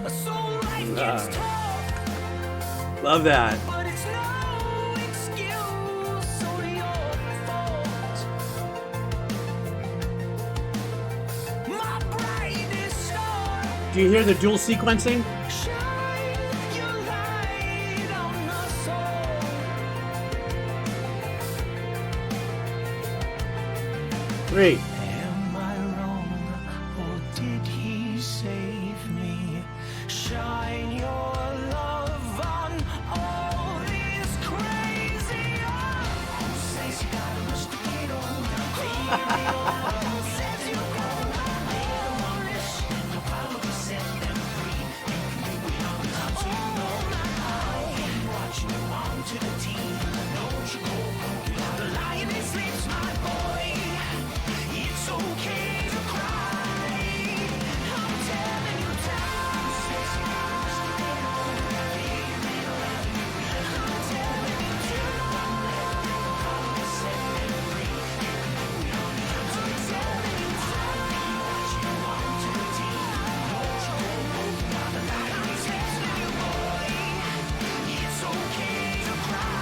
So life gets tough, Love that. but it's no excuse or your fault. My brightest star, Do you hear the dual sequencing? shine your light on us all. 3. Am I wrong, or did he save me? Shine your love on all these crazy eyes. Who says you gotta rush to get on? Who says you gotta little more risk? No power to set them free. You can do it on top, so you know that I'll be watching you on to the team. Don't you go broken. The lioness sleeps, my boy. It's okay to cry. I'm telling you, time says you gotta get on. I'm telling you, do not let them power set them free. I'm telling you, I'll be watching you on to the team. Don't you go broken. The lioness sleeps, my boy. It's okay to cry.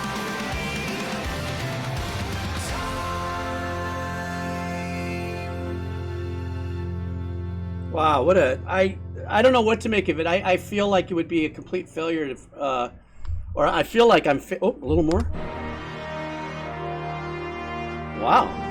Wow, what a I don't know what to make of it. I feel like it would be a complete failure to or I feel like oh, a little more. Wow.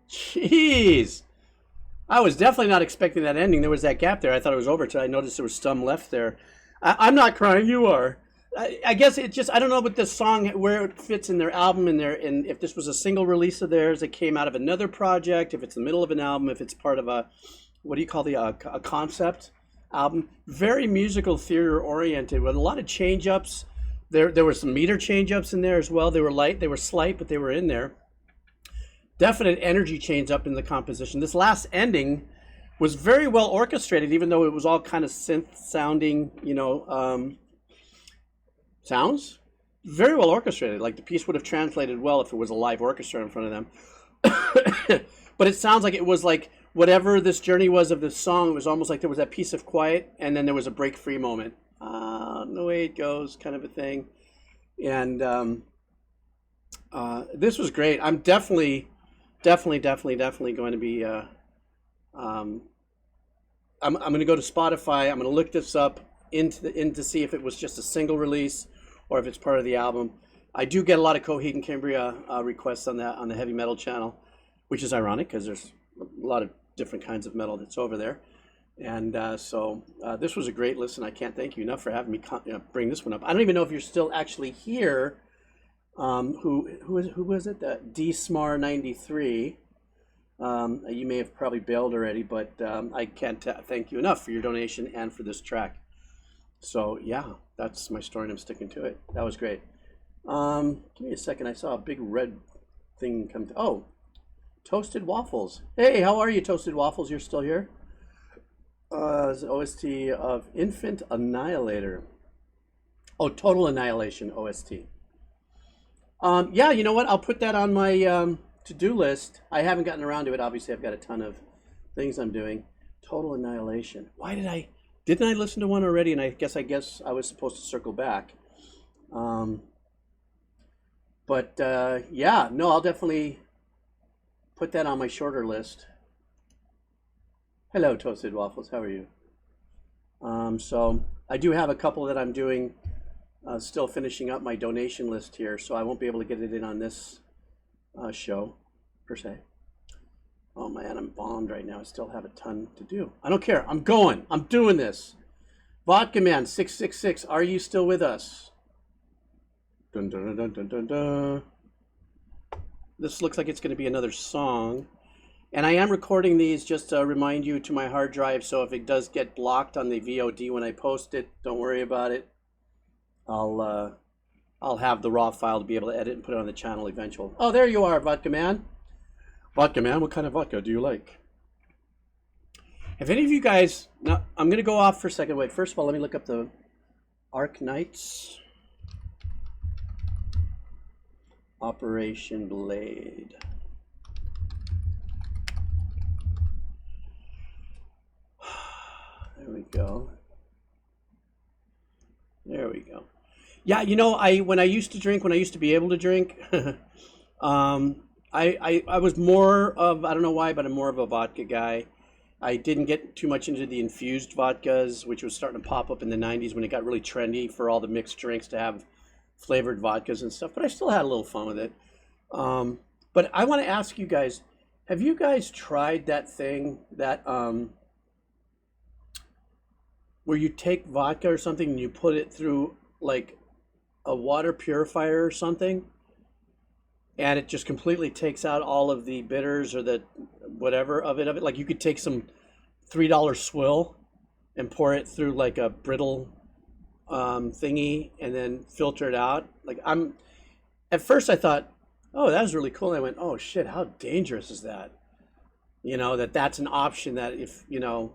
Jeez. I was definitely not expecting that ending. There was that gap there. I thought it was over till I noticed there was some left there. I'm not crying. You are. I guess it just, I don't know what this song, where it fits in their album, and if this was a single release of theirs that came out of another project, if it's the middle of an album, if it's part of a, what do you call a concept album. Very musical theater oriented with a lot of change ups. There were some meter change ups in there as well. They were light, they were slight, but they were in there. Definite energy change up in the composition. This last ending was very well orchestrated, even though it was all kind of synth sounding, sounds. Very well orchestrated. Like the piece would have translated well if it was a live orchestra in front of them. But it sounds like it was like whatever this journey was of this song, it was almost like there was that piece of quiet and then there was a break free moment. The way it goes kind of a thing. And this was great. I'm definitely going to be I'm going to go to Spotify. I'm going to look this up to see if it was just a single release or if it's part of the album. I do get a lot of Coheed and Cambria requests on the heavy metal channel, which is ironic because there's a lot of different kinds of metal that's over there. And so this was a great listen. I can't thank you enough for having me bring this one up. I don't even know if you're still actually here. Who was it? DSmar 93. You may have probably bailed already, but I can't thank you enough for your donation and for this track. So yeah, that's my story and I'm sticking to it. That was great. Give me a second. I saw a big red thing come to, oh, Toasted Waffles. Hey, how are you, Toasted Waffles? You're still here? It's an OST of Infant Annihilator. Oh, Total Annihilation OST. Yeah, you know what? I'll put that on my to-do list. I haven't gotten around to it. Obviously, I've got a ton of things I'm doing. Total Annihilation. Why didn't I listen to one already? And I guess I was supposed to circle back. Yeah, no, I'll definitely put that on my shorter list. Hello, Toasted Waffles. How are you? So I do have a couple that I'm doing. Still finishing up my donation list here, so I won't be able to get it in on this show, per se. Oh man, I'm bombed right now. I still have a ton to do. I don't care. I'm going. I'm doing this. Vodka Man 666, are you still with us? Dun, dun, dun, dun, dun, dun. This looks like it's going to be another song. And I am recording these just to remind you to my hard drive. So if it does get blocked on the VOD when I post it, don't worry about it. I'll have the raw file to be able to edit and put it on the channel eventually. Oh, there you are, Vodka Man. Vodka Man, what kind of vodka do you like? If any of you guys, now I'm going to go off for a second. Wait, first of all, let me look up the Arknights. Operation Blade. There we go. There we go. Yeah, you know, when I used to be able to drink, I was more of, I don't know why, but I'm more of a vodka guy. I didn't get too much into the infused vodkas, which was starting to pop up in the 90s when it got really trendy for all the mixed drinks to have flavored vodkas and stuff, but I still had a little fun with it. But I want to ask you guys, have you guys tried that thing that where you take vodka or something and you put it through like a water purifier or something, and it just completely takes out all of the bitters or the whatever of it? Like you could take some $3 swill and pour it through like a brittle thingy and then filter it out. Like at first I thought, oh, that was really cool. And I went, oh shit, how dangerous is that? You know, that's an option that if, you know,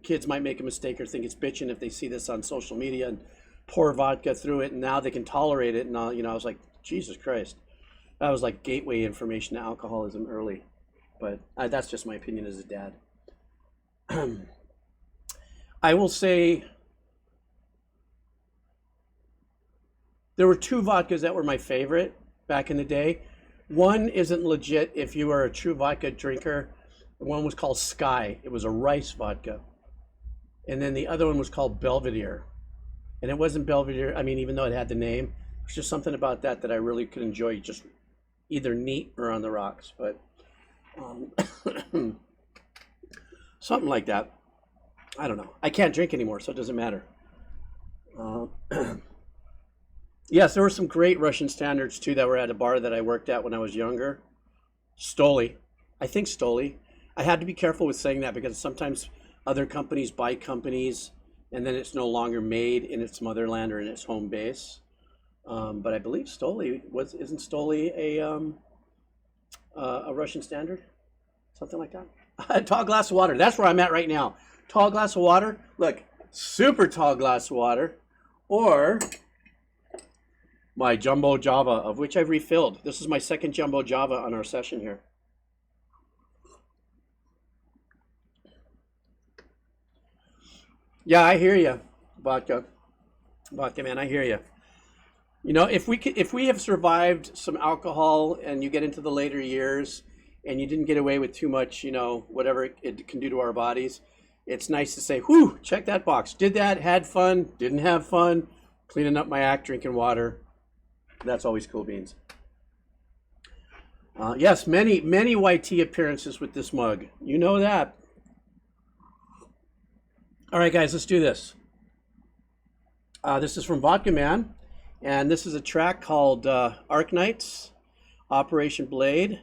kids might make a mistake or think it's bitching if they see this on social media and pour vodka through it, and now they can tolerate it. And all, you know, I was like, Jesus Christ. That was like gateway information to alcoholism early. But that's just my opinion as a dad. I will say there were two vodkas that were my favorite back in the day. One isn't legit if you are a true vodka drinker. One was called Sky. It was a rice vodka. And then the other one was called Belvedere. And it wasn't Belvedere, I mean, even though it had the name, there's just something about that I really could enjoy, just either neat or on the rocks. But something like that. I don't know. I can't drink anymore, so it doesn't matter. Yes, there were some great Russian standards too that were at a bar that I worked at when I was younger. Stoli. I think Stoli. I had to be careful with saying that because sometimes other companies buy companies and then it's no longer made in its motherland or in its home base. But I believe Stoli isn't Stoli a Russian standard? Something like that. A tall glass of water. That's where I'm at right now. Tall glass of water. Look, super tall glass of water. Or my Jumbo Java, of which I've refilled. This is my second Jumbo Java on our session here. Yeah, I hear you, Vodka Man, I hear you. You know, if we have survived some alcohol and you get into the later years and you didn't get away with too much, you know, whatever it can do to our bodies, it's nice to say, whew, check that box. Did that, had fun, didn't have fun, cleaning up my act, drinking water. That's always cool beans. Yes, many YT appearances with this mug. You know that. All right, guys, let's do this. This is from Vodka Man, and this is a track called Arknights, Operation Blade.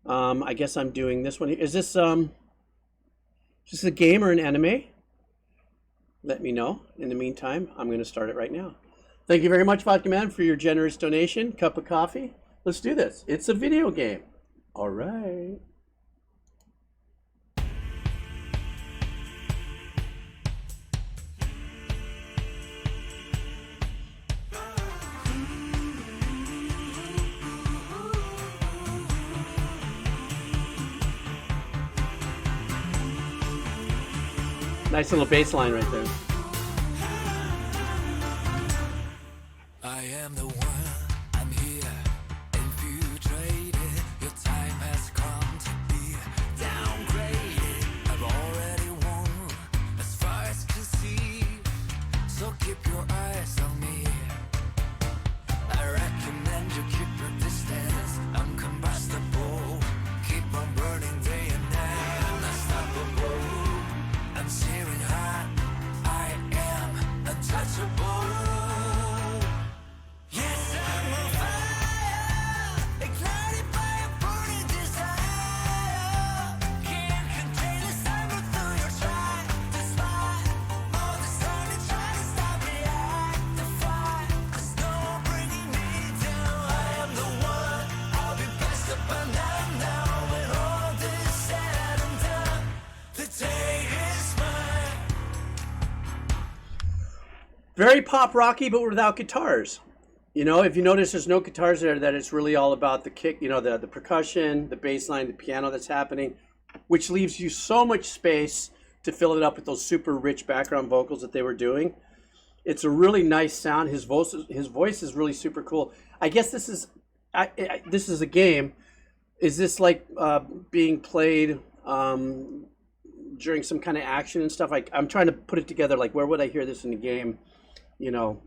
I guess I'm doing this one. Is this a game or an anime? Let me know. In the meantime, I'm going to start it right now. Thank you very much, Vodka Man, for your generous donation. Cup of coffee. Let's do this. It's a video game. All right. Nice little bass line right there. I am the one, I'm here, infiltrated. Your time has come to be downgraded. I've already won, as far as can see. So keep your eyes on me. I recommend you keep your distance. I'm combustible, keep on burning day and night. Unstoppable, I'm searing hot. I Very pop rocky, but without guitars. You know, if you notice, there's no guitars there. That it's really all about the kick. You know, the percussion, the bass line, the piano that's happening, which leaves you so much space to fill it up with those super rich background vocals that they were doing. It's a really nice sound. His voice is really super cool. I guess this is this is a game. Is this like being played during some kind of action and stuff? I'm trying to put it together. Like, where would I hear this in a game? You know,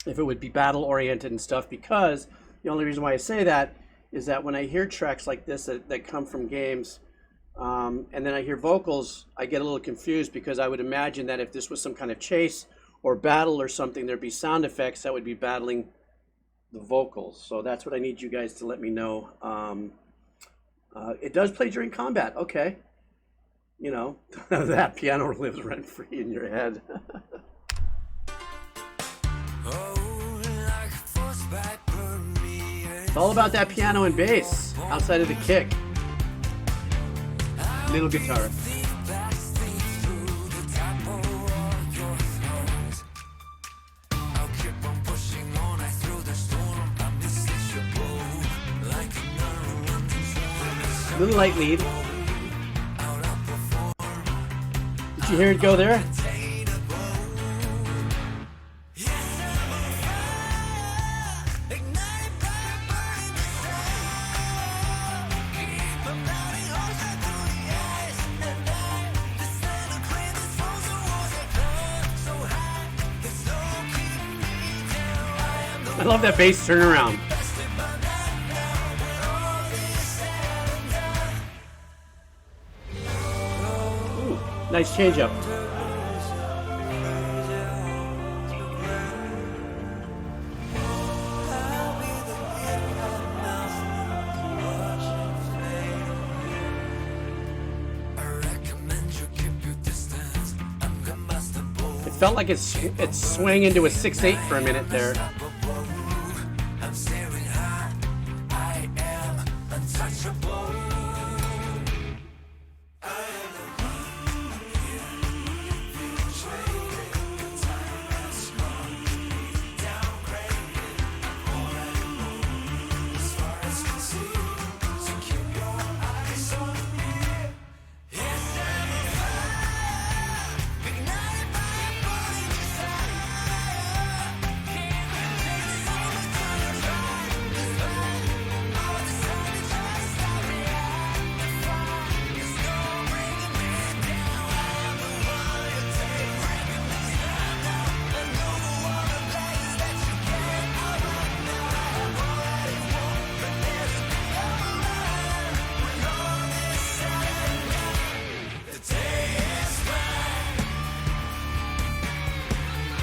if it would be battle oriented and stuff. Because the only reason why I say that is that when I hear tracks like this that come from games, and then I hear vocals, I get a little confused, because I would imagine that if this was some kind of chase or battle or something, there'd be sound effects that would be battling the vocals. So that's what I need you guys to let me know. It does play during combat. Okay. You know, that piano lives rent free in your head. It's all about that piano and bass outside of the kick. Little guitar. Little light lead. Did you hear it go there? I love that bass turnaround. Ooh, nice change up. It felt like it swang into a 6/8 for a minute there.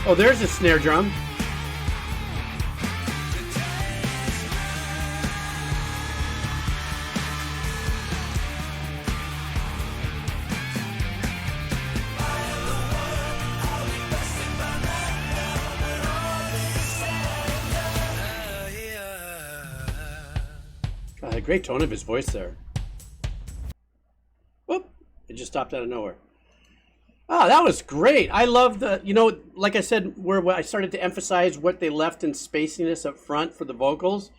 Oh, there's a snare drum. A great tone of his voice there. Whoop! It just stopped out of nowhere. Oh, that was great. I love the, you know, like I said, where I started to emphasize what they left in spaciness up front for the vocals.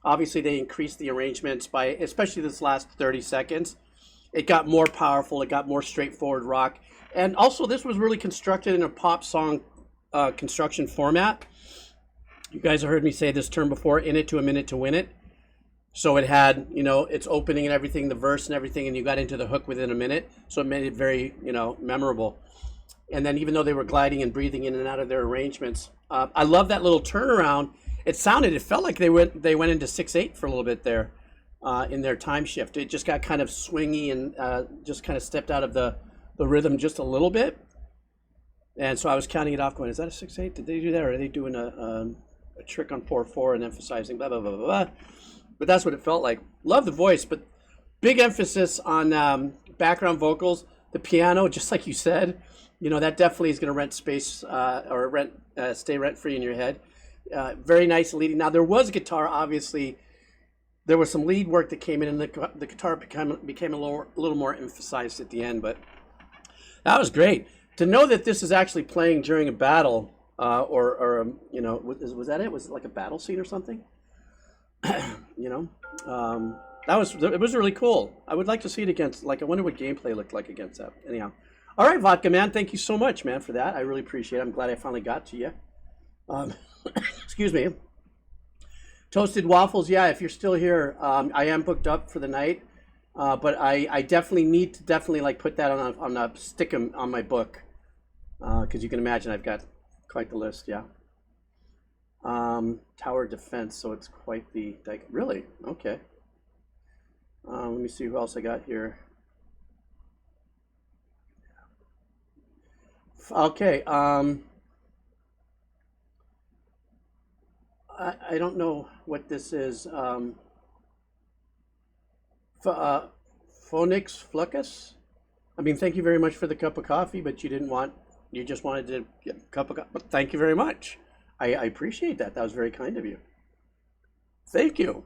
Obviously, they increased the arrangements by, especially this last 30 seconds. It got more powerful. It got more straightforward rock. And also, this was really constructed in a pop song construction format. You guys have heard me say this term before, in it to a minute to win it. So it had, you know, its opening and everything, the verse and everything, and you got into the hook within a minute. So it made it very, you know, memorable. And then even though they were gliding and breathing in and out of their arrangements, I love that little turnaround. It felt like they went into 6/8 for a little bit there in their time shift. It just got kind of swingy and just kind of stepped out of the rhythm just a little bit. And so I was counting it off going, is that a 6/8? Did they do that? Or are they doing a trick on 4/4 and emphasizing blah, blah, blah, blah, blah? But that's what it felt like. Love the voice, but big emphasis on background vocals. The piano, just like you said, you know, that definitely is going to rent space or stay rent-free in your head. Very nice leading. Now, there was guitar, obviously. There was some lead work that came in, and the guitar became a little more emphasized at the end. But that was great. To know that this is actually playing during a battle, you know, was that it? Was it like a battle scene or something? You know, it was really cool. I would like to see it against, like, I wonder what gameplay looked like against that. Anyhow, all right, Vodka Man, thank you so much, man, for that. I really appreciate it. I'm glad I finally got to you. Excuse me. Toasted waffles, yeah. If you're still here, I am booked up for the night, but I definitely need to like put that on a stick 'em on my book, because you can imagine I've got quite the list, yeah. Tower defense, so it's quite the really okay. Let me see who else I got here. Okay, I don't know what this is. Phonix Fluckus. I mean, thank you very much for the cup of coffee, but you just wanted to get a cup of coffee. But thank you very much. I appreciate that. That was very kind of you. Thank you.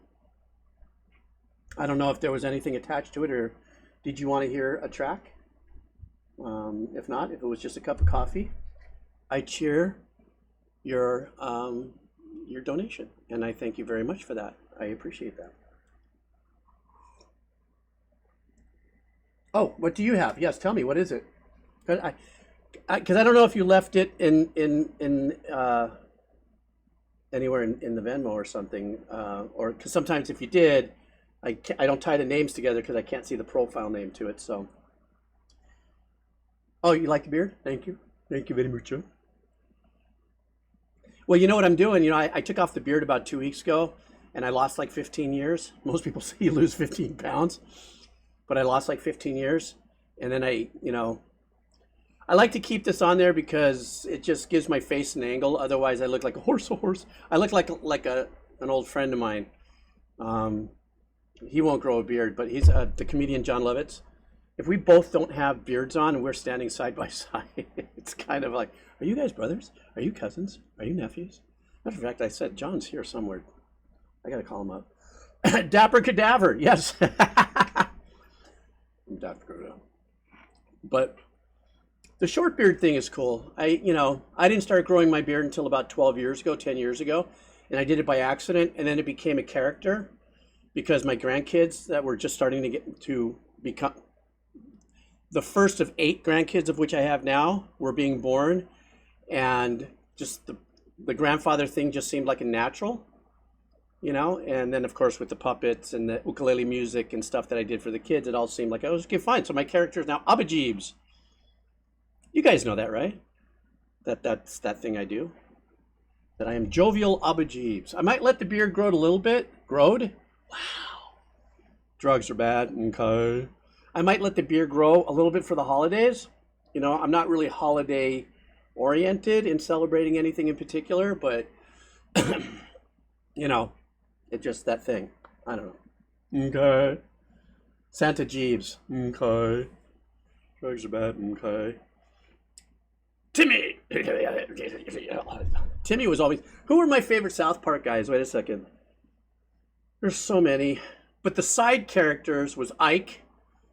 I don't know if there was anything attached to it, or did you want to hear a track? If not, if it was just a cup of coffee, I cheer your donation, and I thank you very much for that. I appreciate that. Oh, what do you have? Yes, tell me, what is it? Because I don't know if you left it in anywhere in the Venmo or something, or because sometimes if you did, I don't tie the names together because I can't see the profile name to it. So, oh, you like the beard? Thank you very much. Well, you know what I'm doing? You know, I took off the beard about 2 weeks ago, and I lost like 15 years. Most people say you lose 15 pounds, but I lost like 15 years, and then I like to keep this on there because it just gives my face an angle. Otherwise, I look like a horse. I look like an old friend of mine. He won't grow a beard, but he's the comedian John Lovitz. If we both don't have beards on and we're standing side by side, it's kind of like, are you guys brothers? Are you cousins? Are you nephews? Matter of fact, I said John's here somewhere. I gotta call him up. Dapper Cadaver, yes. Dapper Cadaver. But the short beard thing is cool. I didn't start growing my beard until about 10 years ago, and I did it by accident, and then it became a character because my grandkids that were just starting to get to become the first of 8 grandkids of which I have now were being born, and just the grandfather thing just seemed like a natural, and then of course with the puppets and the ukulele music and stuff that I did for the kids, it all seemed like, oh, okay, fine. So my character is now Abba Jeebs. You guys know that, right? That's that thing I do. That I am jovial Abba Jeebs. I might let the beard grow a little bit. Growed? Wow. Drugs are bad. Okay. I might let the beard grow a little bit for the holidays. I'm not really holiday oriented in celebrating anything in particular, but it's just that thing. I don't know. Okay. Santa Jeeves. Okay. Drugs are bad. Okay. Timmy. Timmy was always. Who were my favorite South Park guys? Wait a second. There's so many, but the side characters was Ike.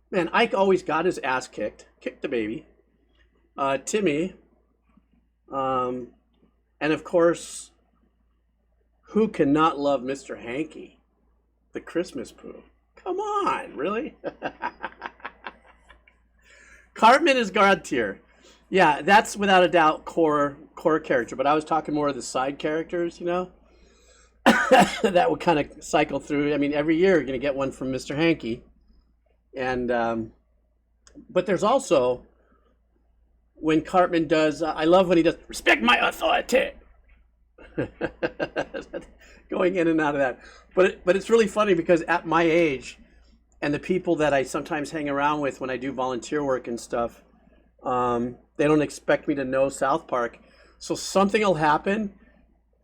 Man, Ike always got his ass kicked the baby. Timmy, and of course, who cannot love Mr. Hanky, the Christmas poo? Come on, really? Cartman is God tier. Yeah, that's without a doubt core character, but I was talking more of the side characters, that would kind of cycle through. I mean, every year you're going to get one from Mr. Hanky. And, but there's also, when Cartman does, I love when he does, respect my authority. Going in and out of that. But it's really funny because at my age, and the people that I sometimes hang around with when I do volunteer work and stuff, they don't expect me to know South Park. So something will happen,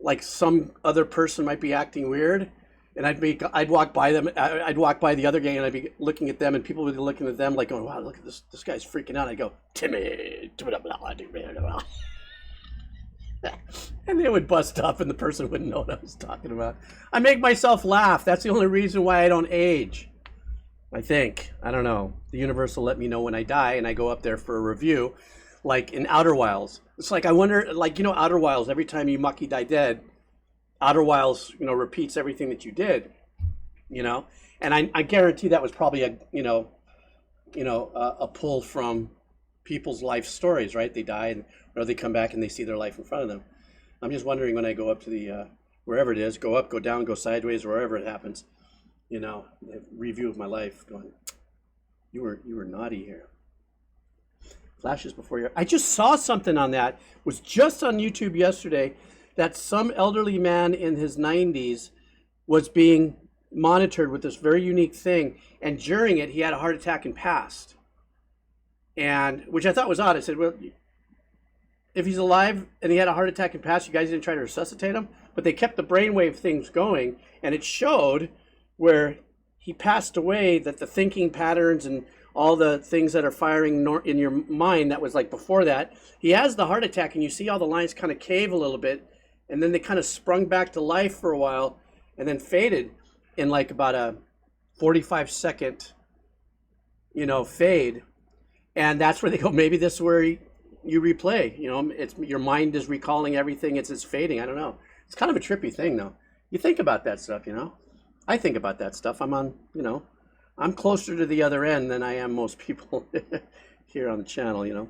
like some other person might be acting weird, and I'd walk by them. I'd walk by the other gang, and I'd be looking at them, and people would be looking at them like, going, "Wow, look at this! This guy's freaking out." I go, "Timmy," and they would bust up, and the person wouldn't know what I was talking about. I make myself laugh. That's the only reason why I don't age. I think. I don't know. The universe will let me know when I die, and I go up there for a review, like in Outer Wilds. It's like, I wonder, like, you know, Outer Wilds, every time you Maki die dead, Outer Wilds, you know, repeats everything that you did, you know? And I guarantee that was probably a pull from people's life stories, right? They die and or they come back and they see their life in front of them. I'm just wondering when I go up to the wherever it is, go up, go down, go sideways, wherever it happens, you know, a review of my life, going, you were naughty here. Flashes before your. I just saw something on that. It was just on YouTube yesterday that some elderly man in his 90s was being monitored with this very unique thing, and during it he had a heart attack and passed. And which I thought was odd. I said, well, if he's alive and he had a heart attack and passed, you guys didn't try to resuscitate him? But they kept the brainwave things going, and it showed where he passed away that the thinking patterns and all the things that are firing in your mind, that was like before that, he has the heart attack and you see all the lines kind of cave a little bit, and then they kind of sprung back to life for a while and then faded in like about a 45-second, you know, fade. And that's where they go, maybe this is where you replay, you know, it's your mind is recalling everything, it's fading. I don't know. It's kind of a trippy thing though. You think about that stuff, you know. I think about that stuff. I'm on, you know, I'm closer to the other end than I am most people here on the channel, you know.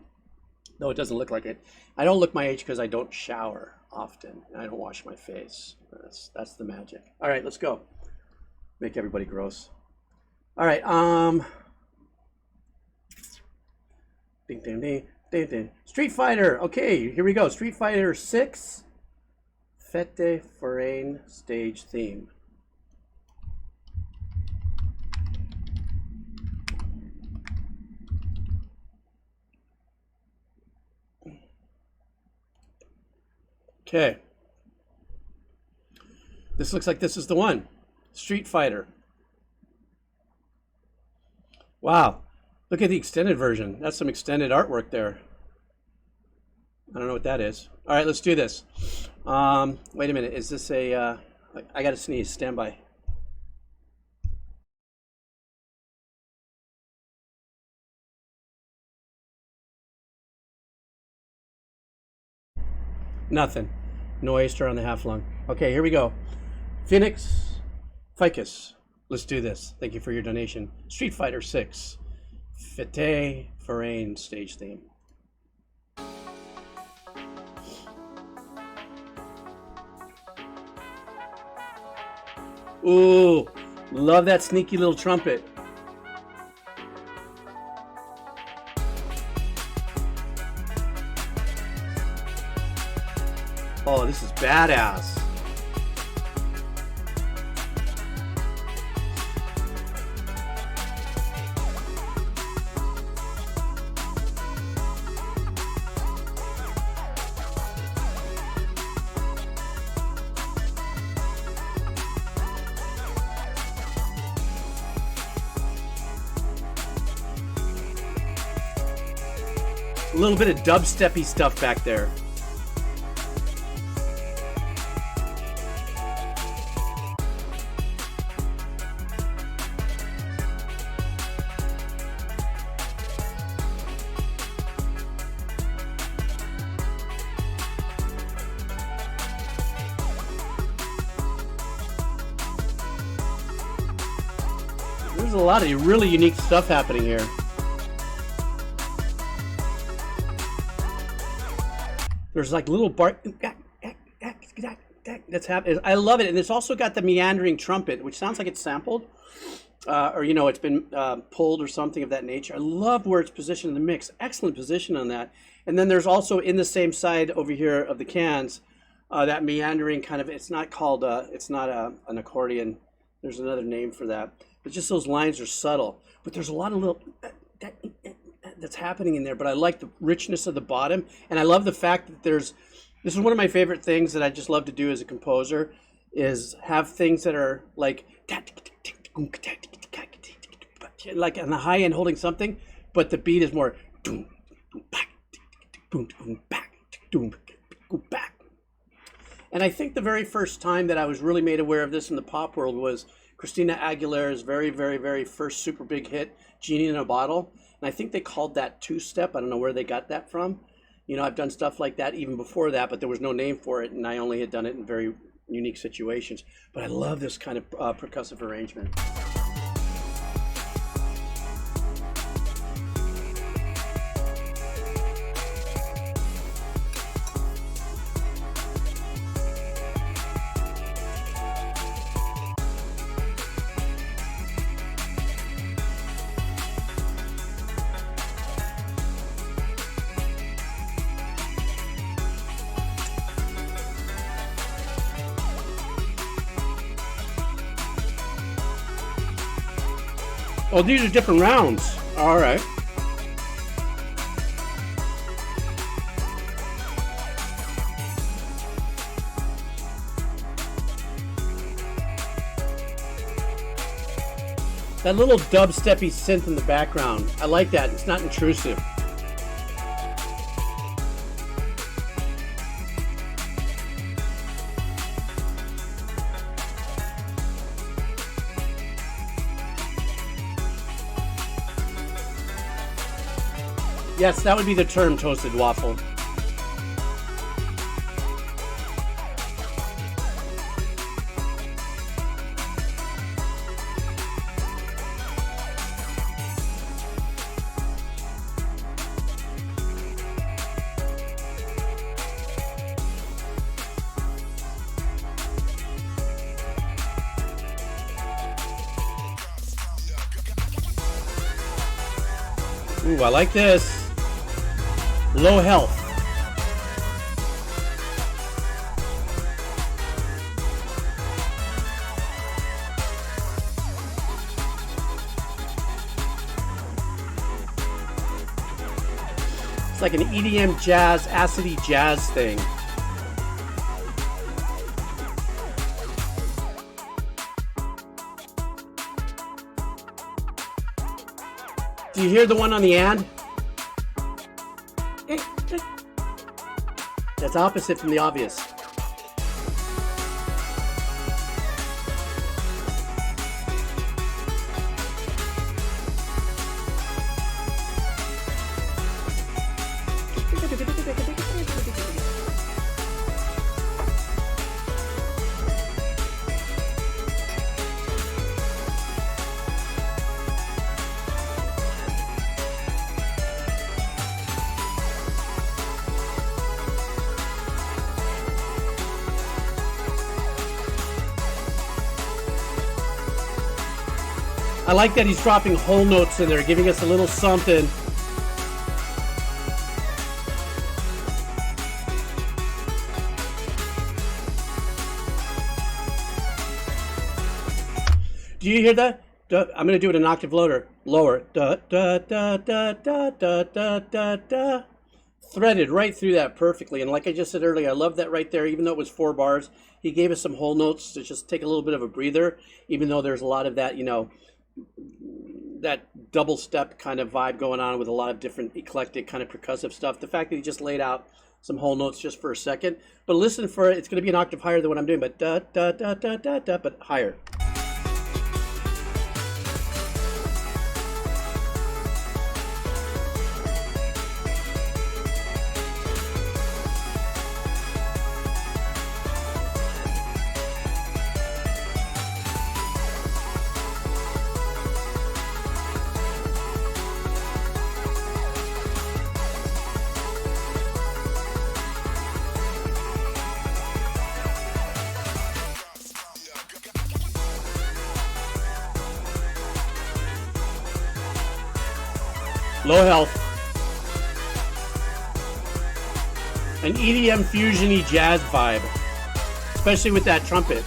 No, it doesn't look like it. I don't look my age because I don't shower often. I don't wash my face. That's the magic. All right, let's go. Make everybody gross. All right, ding, ding, ding, ding, ding. Street Fighter. Okay, here we go. Street Fighter 6. Fete Foraine stage theme. Okay. This looks like this is the one. Street Fighter. Wow. Look at the extended version. That's some extended artwork there. I don't know what that is. All right, let's do this. Wait a minute. Is this a... I got to sneeze. Stand by. Nothing. No oyster on the half lung. Okay, here we go. Phoenix Ficus. Let's do this. Thank you for your donation. Street Fighter 6. Fete Foraine stage theme. Ooh, love that sneaky little trumpet. Oh, this is badass. A little bit of dubsteppy stuff back there. There's a lot of really unique stuff happening here. There's like little bark that's happening. I love it, and it's also got the meandering trumpet, which sounds like it's sampled, or you know, it's been pulled or something of that nature. I love where it's positioned in the mix. Excellent position on that. And then there's also in the same side over here of the cans, that meandering kind of. It's not called. It's not an accordion. There's another name for that. But just those lines are subtle. But there's a lot of little. That's happening in there, but I like the richness of the bottom, and I love the fact that this is one of my favorite things that I just love to do as a composer, is have things that are like on the high end holding something, but the beat is more and I think the very first time that I was really made aware of this in the pop world was Christina Aguilera's very, very, very first super big hit, Genie in a Bottle. And I think they called that two-step. I don't know where they got that from. You know, I've done stuff like that even before that, but there was no name for it, and I only had done it in very unique situations. But I love this kind of percussive arrangement. Oh, these are different rounds. All right. That little dubsteppy synth in the background. I like that. It's not intrusive. Yes, that would be the term, toasted waffle. Ooh, I like this. Low health. It's like an EDM jazz, acidy jazz thing. Do you hear the one on the ad? That's opposite from the obvious. I like that he's dropping whole notes in there, giving us a little something. Do you hear that? I'm going to do it an octave lower. Da, da, da, da, da, da, da, da, da. Threaded right through that perfectly. And like I just said earlier, I love that right there. Even though it was 4 bars, he gave us some whole notes to just take a little bit of a breather, even though there's a lot of that, you know, that double step kind of vibe going on with a lot of different eclectic kind of percussive stuff. The fact that he just laid out some whole notes just for a second, but listen for it. It's going to be an octave higher than what I'm doing, but da da da da da da, but higher. Low health. An EDM fusion-y jazz vibe, especially with that trumpet.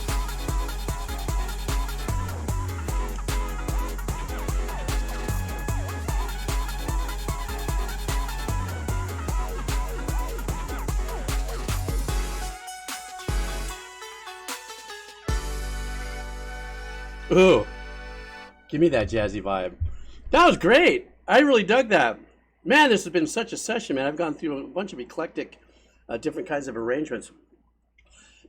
Ooh, give me that jazzy vibe. That was great. I really dug that. Man, this has been such a session, man. I've gone through a bunch of eclectic, different kinds of arrangements.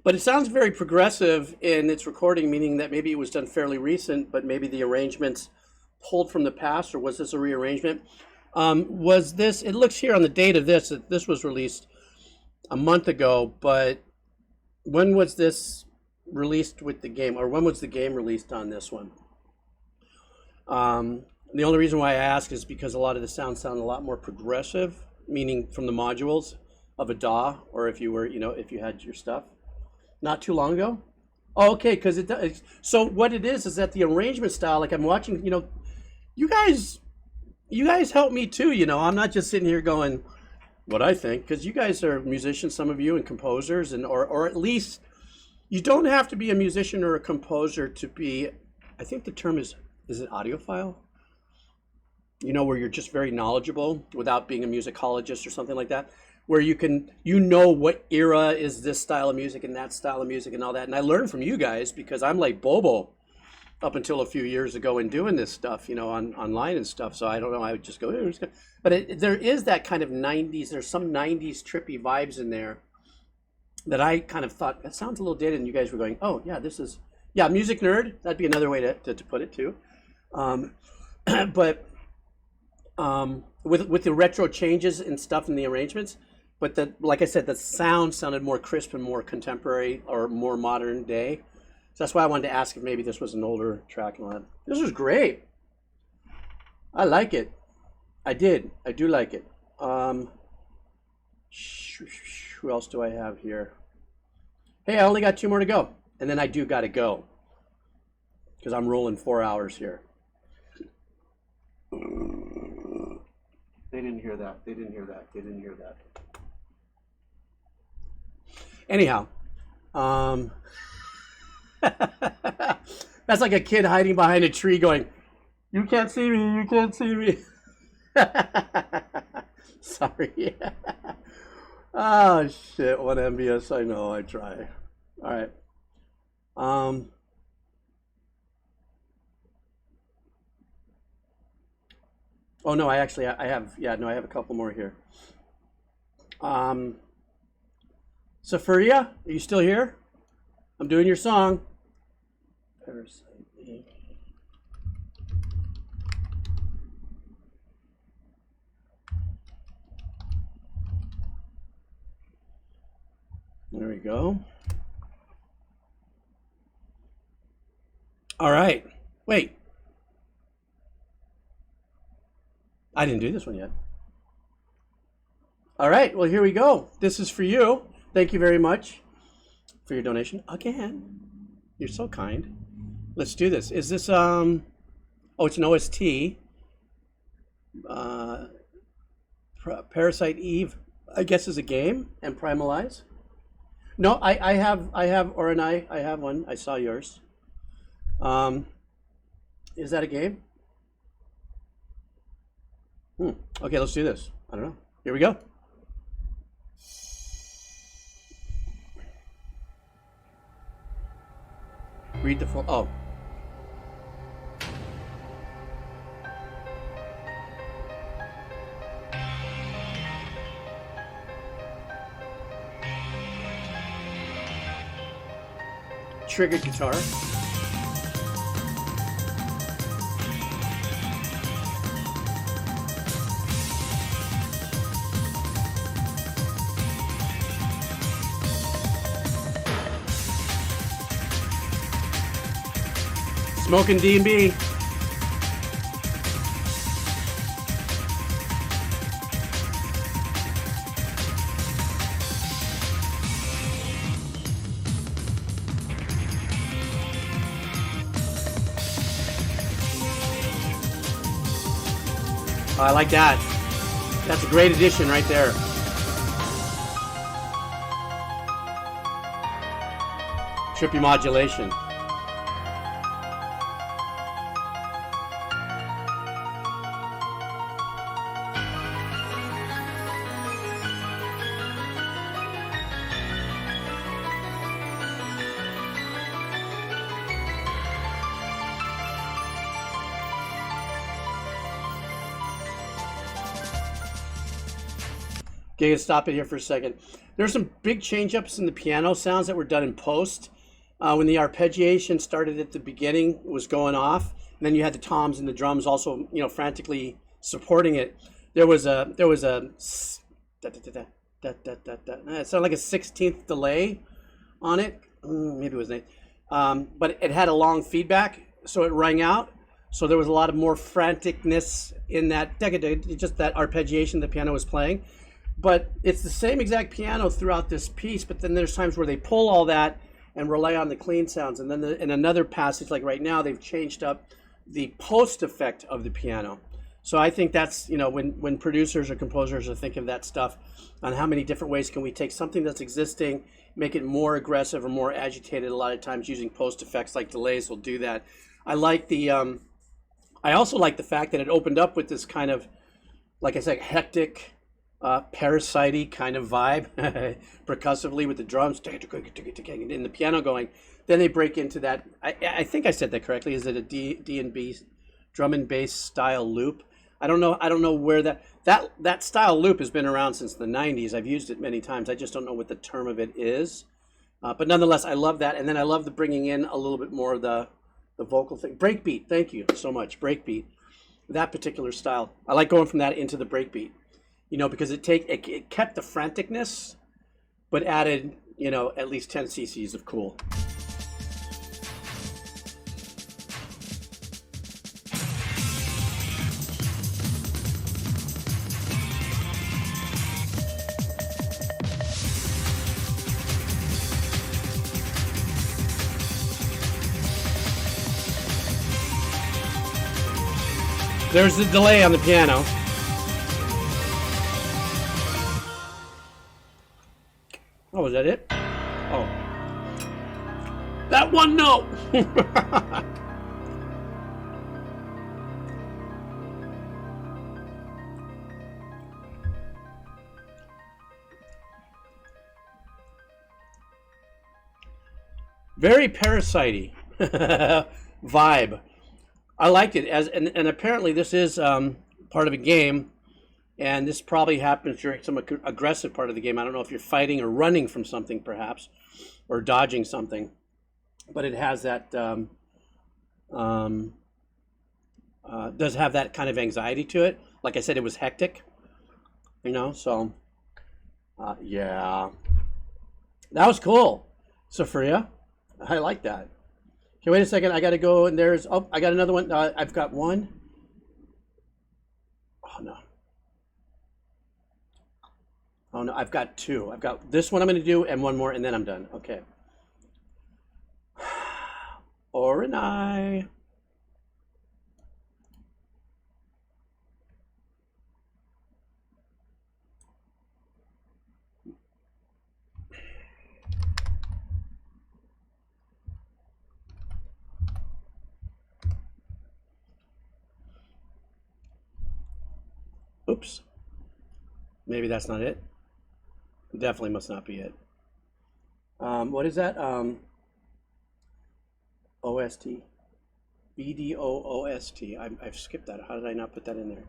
But it sounds very progressive in its recording, meaning that maybe it was done fairly recent, but maybe the arrangements pulled from the past, or was this a rearrangement? Was this? It looks here on the date of this that this was released a month ago, but when was this released with the game, or when was the game released on this one? The only reason why I ask is because a lot of the sounds sound a lot more progressive, meaning from the modules of a DAW, or if you were, if you had your stuff. Not too long ago? Oh, okay, because it does. So what it is that the arrangement style, like I'm watching, you guys help me too, I'm not just sitting here going what I think, because you guys are musicians, some of you, and composers, and or at least you don't have to be a musician or a composer to be, I think the term is it audiophile? Where you're just very knowledgeable without being a musicologist or something like that, where you can, what era is this style of music and that style of music and all that. And I learned from you guys because I'm like Bobo up until a few years ago in doing this stuff, online and stuff. So I don't know, I would just go, but there is that kind of 90s, there's some 90s trippy vibes in there that I kind of thought, that sounds a little dated, and you guys were going, oh yeah, this is, yeah, music nerd, that'd be another way to put it too. But with the retro changes and stuff in the arrangements, but like I said, the sound sounded more crisp and more contemporary or more modern day. So that's why I wanted to ask if maybe this was an older track and all that. This was great. I like it. I do like it. Who else do I have here? Hey, I only got 2 more to go. And then I do got to go. Because I'm rolling 4 hours here. They didn't hear that. They didn't hear that. They didn't hear that. Anyhow. That's like a kid hiding behind a tree going, you can't see me, you can't see me. Sorry. Oh shit, what envious. I know, I try. All right. Oh no, I have a couple more here. Safaria, are you still here? I'm doing your song. Parasite. There we go. All right. Wait. I didn't do this one yet. All right. Well, here we go. This is for you. Thank you very much for your donation again. You're so kind. Let's do this. Is this oh, it's an OST. Parasite Eve, I guess, is a game, and Primal Eyes. No, I have Ori, I have one. I saw yours. Is that a game? Okay, let's do this. I don't know. Here we go. Read the full. Oh. Triggered guitar. Smoking D&B. I like that. That's a great addition right there. Trippy modulation. Okay, stop it here for a second. There's some big change-ups in the piano sounds that were done in post. When the arpeggiation started at the beginning, it was going off. And then you had the toms and the drums also, frantically supporting it. it sounded like a 16th delay on it. Maybe it was 8. But it had a long feedback, so it rang out. So there was a lot of more franticness in that, just that arpeggiation the piano was playing. But it's the same exact piano throughout this piece, but then there's times where they pull all that and rely on the clean sounds. And then in another passage, like right now, they've changed up the post effect of the piano. So I think that's, when producers or composers are thinking of that stuff, on how many different ways can we take something that's existing, make it more aggressive or more agitated. A lot of times using post effects like delays will do that. I also like the fact that it opened up with this kind of, like I said, hectic, Parasite-y kind of vibe, percussively with the drums, and the piano going. Then they break into that. I think I said that correctly. Is it a D&B drum and bass style loop? I don't know where that style loop has been around since the 90s. I've used it many times. I just don't know what the term of it is. But nonetheless, I love that. And then I love the bringing in a little bit more of the vocal thing. Breakbeat. Thank you so much. Breakbeat. That particular style. I like going from that into the breakbeat. Because it kept the franticness, but added, at least 10 cc's of cool. There's the delay on the piano. Oh, was that it? Oh. That one note! Very Parasite-y vibe. I liked it, and apparently this is part of a game, and this probably happens during some aggressive part of the game. I don't know if you're fighting or running from something, perhaps, or dodging something, but it has that does have that kind of anxiety to it. Like I said, it was hectic, So yeah, that was cool, Sophia. I like that. Okay, wait a second. I got to go, and I got another one. I've got one. Oh, no, I've got two. I've got this one I'm going to do, and one more, and then I'm done. Okay. Foraine. Oops. Maybe that's not it. Definitely must not be it. What is that? OST. VOD. I've skipped that. How did I not put that in there?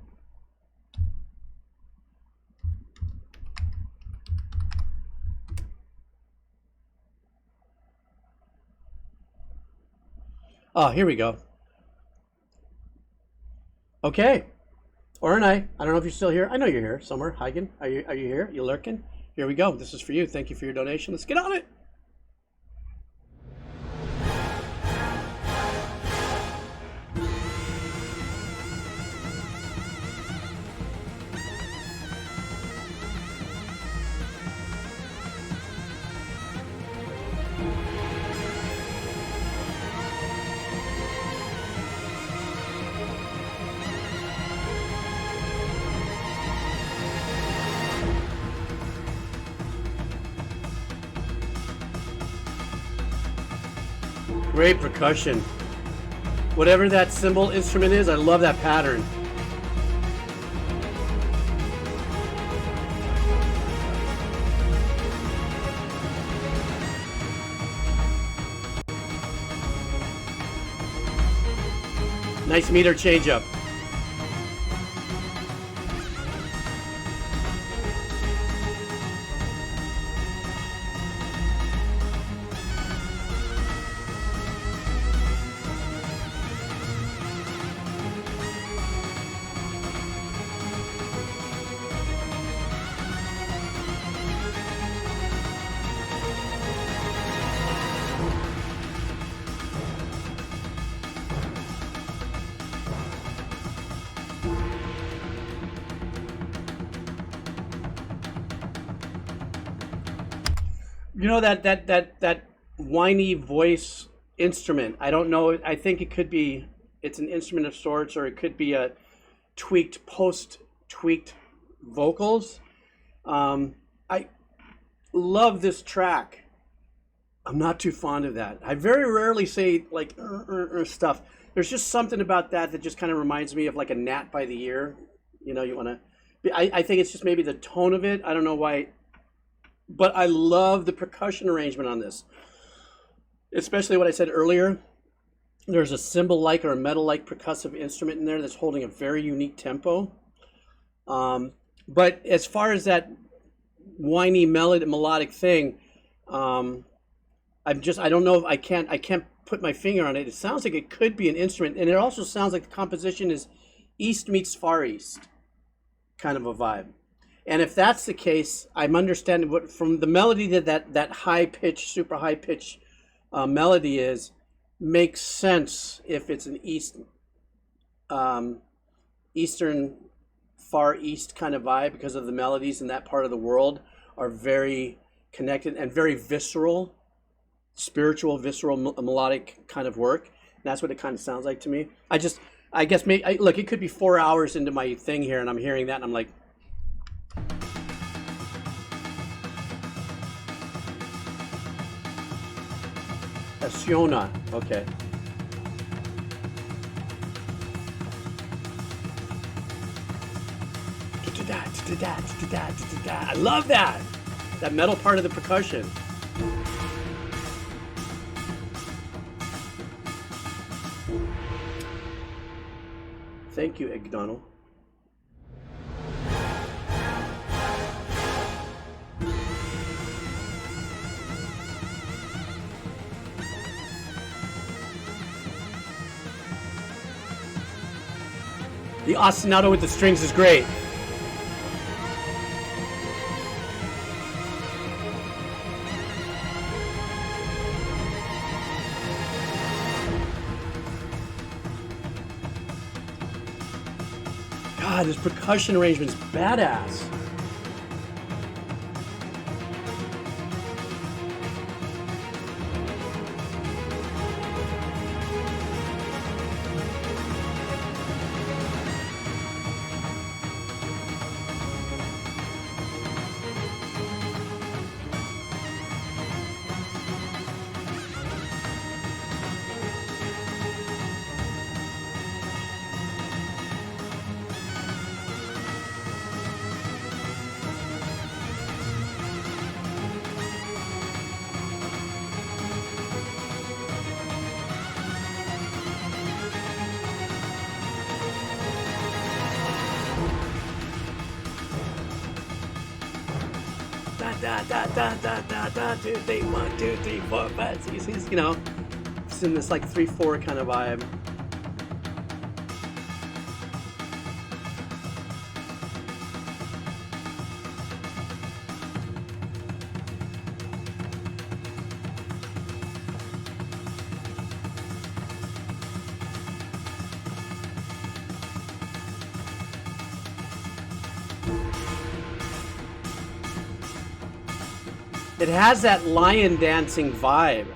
Oh, here we go. Okay. Foraine, I don't know if you're still here. I know you're here somewhere. Hagen, are you here? You lurking? Here we go. This is for you. Thank you for your donation. Let's get on it. Great percussion. Whatever that cymbal instrument is, I love that pattern. Nice meter change up. You know that whiny voice instrument. I don't know. I think it could be. It's an instrument of sorts, or it could be a tweaked vocals. I love this track. I'm not too fond of that. I very rarely say like stuff. There's just something about that just kind of reminds me of like a gnat by the ear. You know, you want to. I think it's just maybe the tone of it. I don't know why, but I love the percussion arrangement on this. Especially what I said earlier. There's a cymbal-like or a metal-like percussive instrument in there that's holding a very unique tempo. But as far as that whiny melodic thing, I don't know if I can't put my finger on it. It sounds like it could be an instrument, and it also sounds like the composition is East meets Far East kind of a vibe. And if that's the case, I'm understanding what from the melody that high pitch, super high pitch melody is, makes sense if it's an Eastern Far East kind of vibe, because of the melodies in that part of the world are very connected and very visceral, spiritual, visceral, melodic kind of work. And that's what it kind of sounds like to me. I guess maybe, look, it could be 4 hours into my thing here and I'm hearing that and I'm like, Siona, okay. I love that! That metal part of the percussion. Thank you, Igdonald. The ostinato with the strings is great. God, this percussion arrangement's badass. Two, three, 1, 2, 3, 4, 5, 6. He's, you know, it's in this like 3/4 kind of vibe. It has that lion dancing vibe.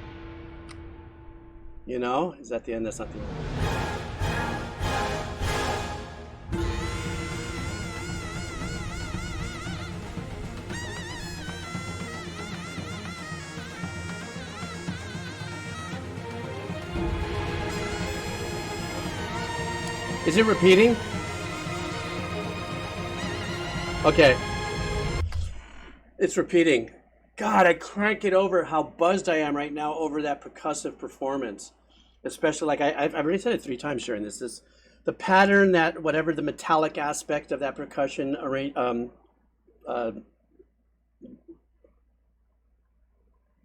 You know? Is that the end? That's not the end. Is it repeating? Okay. It's repeating. God, I crank it over how buzzed I am right now over that percussive performance. Especially, like, I've already said it 3 times during this. The pattern, that whatever the metallic aspect of that percussion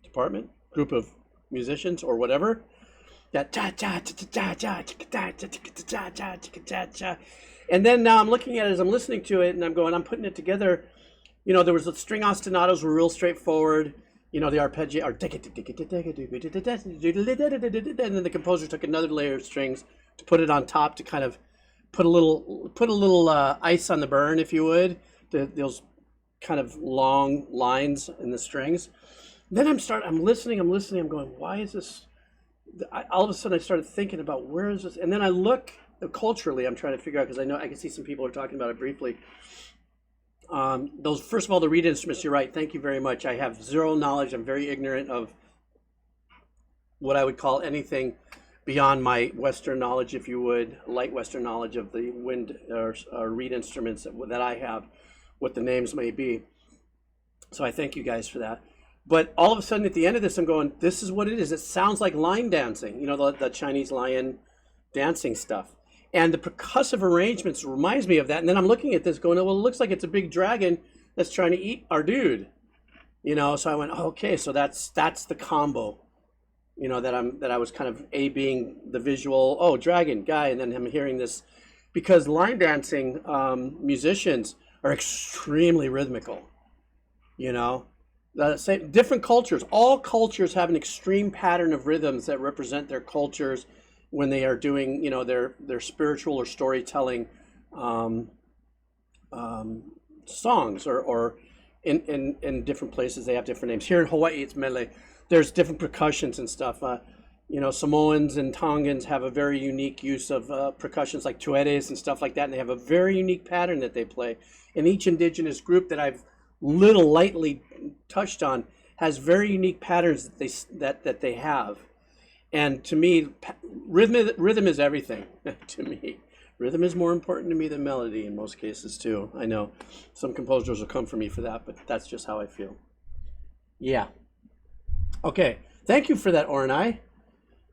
department, group of musicians or whatever, that and then now I'm looking at it as I'm listening to it and I'm going, I'm putting it together. You know, there was the string ostinatos were real straightforward. You know, the arpeggio, and then the composer took another layer of strings to put it on top to kind of put a little ice on the burn, if you would. Those kind of long lines in the strings. Then I'm listening, I'm going, why is this? All of a sudden I started thinking about where is this? And then I look culturally, I'm trying to figure out, because I know I can see some people are talking about it briefly. Those, first of all, the reed instruments, you're right. Thank you very much. I have zero knowledge. I'm very ignorant of what I would call anything beyond my Western knowledge, if you would, light Western knowledge of the wind or reed instruments that I have, what the names may be. So I thank you guys for that. But all of a sudden at the end of this, I'm going, this is what it is. It sounds like lion dancing, you know, the Chinese lion dancing stuff. And the percussive arrangements reminds me of that. And then I'm looking at this going, oh, well, it looks like it's a big dragon that's trying to eat our dude. You know, so I went, oh, okay, so that's the combo. You know, that I was kind of being the visual, oh, dragon guy, and then I'm hearing this, because line dancing musicians are extremely rhythmical. You know, the same different cultures. All cultures have an extreme pattern of rhythms that represent their cultures when they are doing, you know, their spiritual or storytelling songs, or in different places they have different names. Here in Hawaii, it's mele. There's different percussions and stuff. You know, Samoans and Tongans have a very unique use of percussions like tueres and stuff like that, and they have a very unique pattern that they play. And each indigenous group that I've lightly touched on has very unique patterns that they have. And to me, rhythm is everything. To me, rhythm is more important to me than melody in most cases too. I know some composers will come for me for that, but that's just how I feel. Yeah. Okay, thank you for that, Ornai.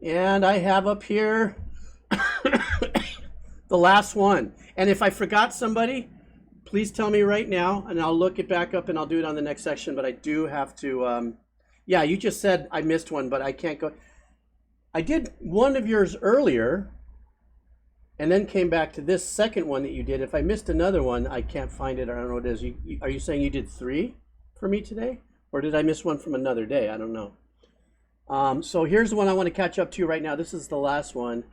And I have up here the last one. And if I forgot somebody, please tell me right now, and I'll look it back up and I'll do it on the next section. But I do have to, yeah, you just said I missed one, but I can't go. I did one of yours earlier and then came back to this second one that you did. If I missed another one, I can't find it. I don't know what it is. Are you saying you did 3 for me today? Or did I miss one from another day? I don't know. So here's the one I want to catch up to right now. This is the last one.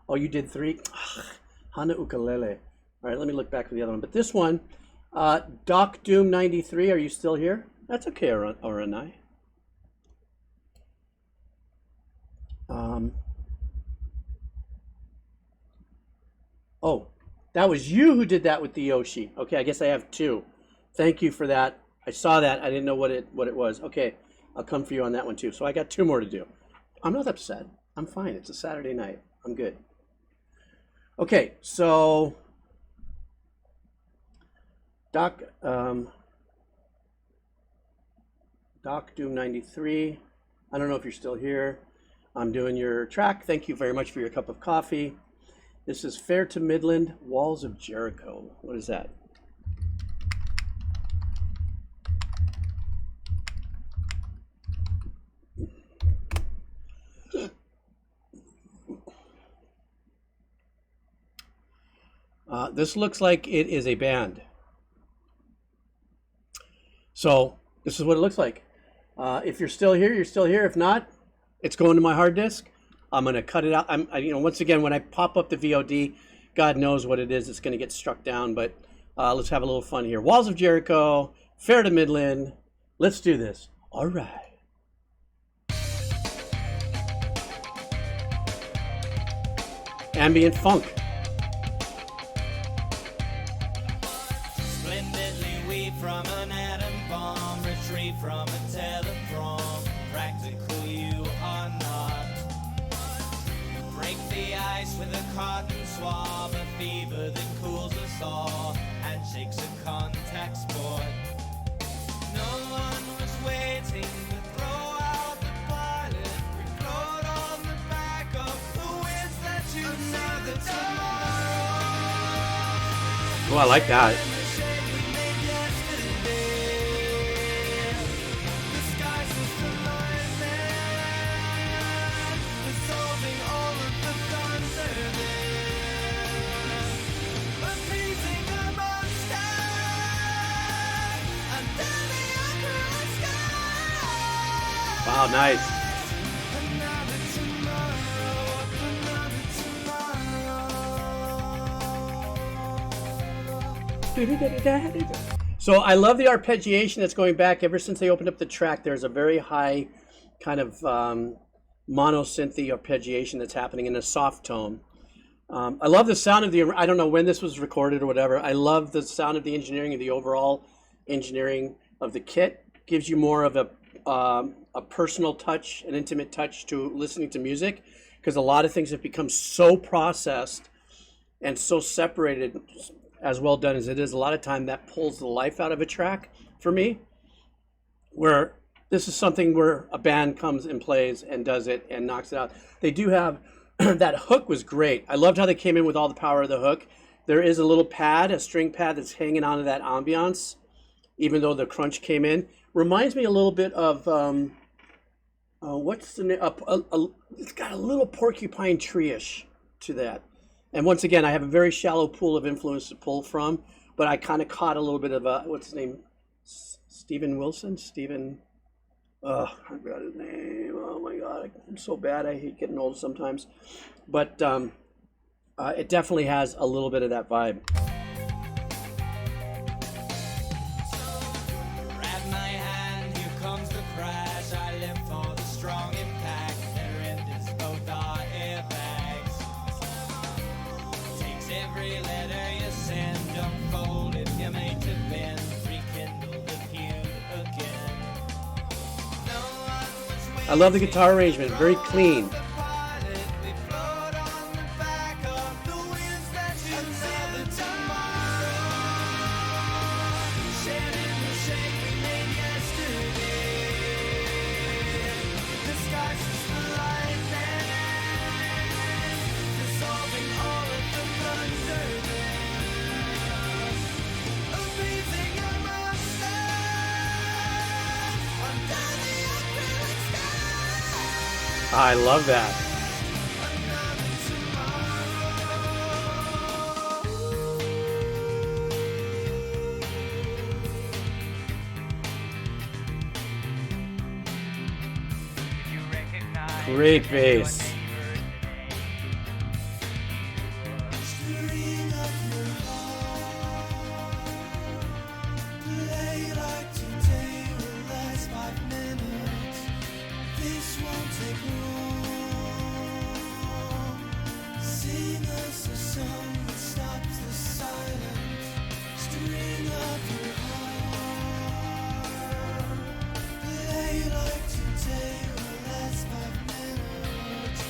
Oh, you did 3? Hana ukulele. All right, let me look back for the other one. But this one, Doc Doom 93, are you still here? That's okay, Oranai. Oh, that was you who did that with the Yoshi. Okay, I guess I have 2. Thank you for that. I saw that. I didn't know what it was. Okay, I'll come for you on that one too. So I got 2 more to do. I'm not upset. I'm fine. It's a Saturday night. I'm good. Okay, so Doc Doom 93. I don't know if you're still here. I'm doing your track. Thank you very much for your cup of coffee. This is Fair to Midland, Walls of Jericho. What is that? This looks like it is a band. So this is what it looks like. If you're still here, you're still here. If not, it's going to my hard disk. I'm going to cut it out. Once again, when I pop up the VOD, God knows what it is. It's going to get struck down. But let's have a little fun here. Walls of Jericho, Fair to Midland. Let's do this. All right. Ambient funk. From an atom bomb, retrieve from a telephone. Practical you are not. Break the ice with a cotton swab, a fever that cools us all. Handshakes a contact sport. No one was waiting to throw out the pilot. We rode on the back of the winds that you another tomorrow. Oh, I like that. Wow, nice. So I love the arpeggiation that's going back ever since they opened up the track. There's a very high kind of monosynthy arpeggiation that's happening in a soft tone. I love the sound of the, I don't know when this was recorded or whatever. I love the sound of the engineering and the overall engineering of the kit. Gives you more of a personal touch, an intimate touch to listening to music, because a lot of things have become so processed and so separated, as well done as it is. A lot of time that pulls the life out of a track for me, where this is something where a band comes and plays and does it and knocks it out. They do have, that hook was great. I loved how they came in with all the power of the hook. There is a little pad, a string pad that's hanging onto that ambiance, even though the crunch came in. Reminds me a little bit of, what's the name? It's got a little porcupine tree-ish to that. And once again, I have a very shallow pool of influence to pull from, but I kind of caught a little bit of what's his name? Steven Wilson? I forgot his name. Oh my God, I'm so bad. I hate getting old sometimes. But it definitely has a little bit of that vibe. Grab my hand, here comes the crash. I live for the strong impact. Their end is both our airbags. Takes every letter you send, unfold if you're made to bend. Rekindle the feud again. No one was I love the guitar arrangement, very clean. departed. We float on the back of the winds that choose another tomorrow. Shedding the shake we made yesterday. The skies is the lightning, dissolving all of the thunder there. Appeasing our monster under the acrylic sky. I love that. Great bass. Stirring up your heart. Play like today will last 5 minutes. This won't take long. Sing us a song that stops the silence. Stirring up your heart. Play like today will last 5 minutes.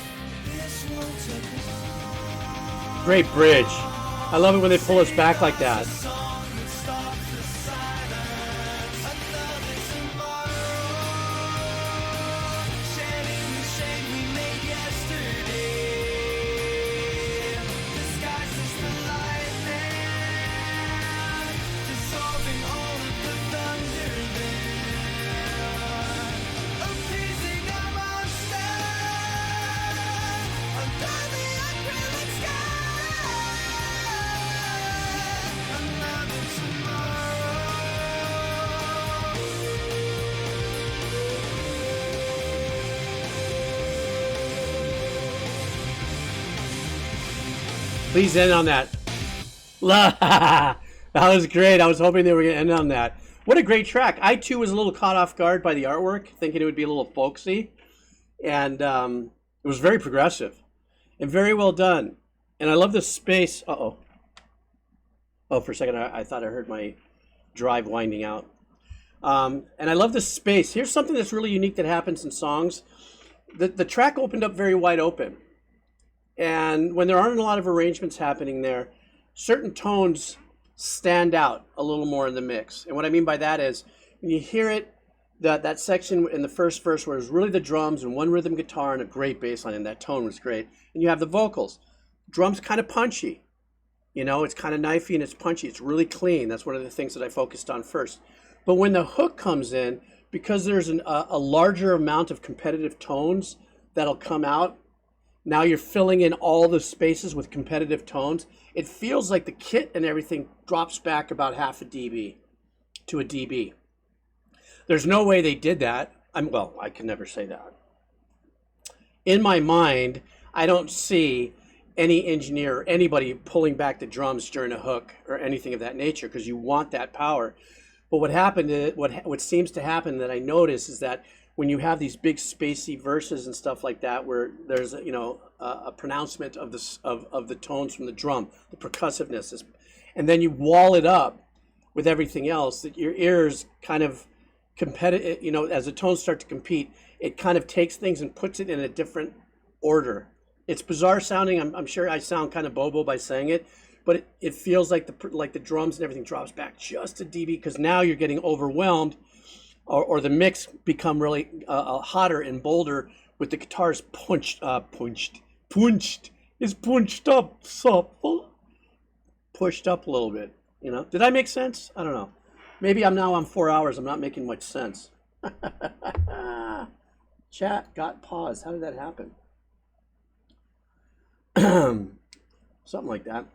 This won't take long. Great bridge. I love it when they pull us back like that. Song that stops the silence. Another tomorrow. Shedding the shade we made yesterday. Disguised as the lightning, dissolving all of the thunder there. Appeasing our monster under the acrylic sky. Another tomorrow. Please end on that. That was great. I was hoping they were going to end on that. What a great track. I too was a little caught off guard by the artwork, thinking it would be a little folksy. And it was very progressive and very well done. And I love the space. Uh-oh. Oh, for a second, I thought I heard my drive winding out. And I love the space. Here's something that's really unique that happens in songs. The track opened up very wide open. And when there aren't a lot of arrangements happening there, certain tones stand out a little more in the mix. And what I mean by that is when you hear it, that section in the first verse where it's really the drums and one rhythm guitar and a great bass line, and that tone was great. And you have the vocals. Drums kind of punchy. You know, it's kind of knifey and it's punchy. It's really clean. That's one of the things that I focused on first. But when the hook comes in, because there's a larger amount of competitive tones that'll come out, now you're filling in all the spaces with competitive tones. It feels like the kit and everything drops back about half a dB to a dB. There's no way they did that. Well, I can never say that. In my mind, I don't see any engineer or anybody pulling back the drums during a hook or anything of that nature, because you want that power. But what happened is, what seems to happen that I notice is that when you have these big spacey verses and stuff like that, where there's a pronouncement of the tones from the drum, the percussiveness is, and then you wall it up with everything else, that your ears kind of competitive, as the tones start to compete, it kind of takes things and puts it in a different order. It's bizarre sounding. I'm sure I sound kind of bobo by saying it, but it feels like the drums and everything drops back just a dB, because now you're getting overwhelmed, or the mix become really hotter and bolder with the guitars punched up, pushed up a little bit. Did I make sense? I don't know. Maybe I'm on 4 hours. I'm not making much sense. Chat got paused. How did that happen? Something like that.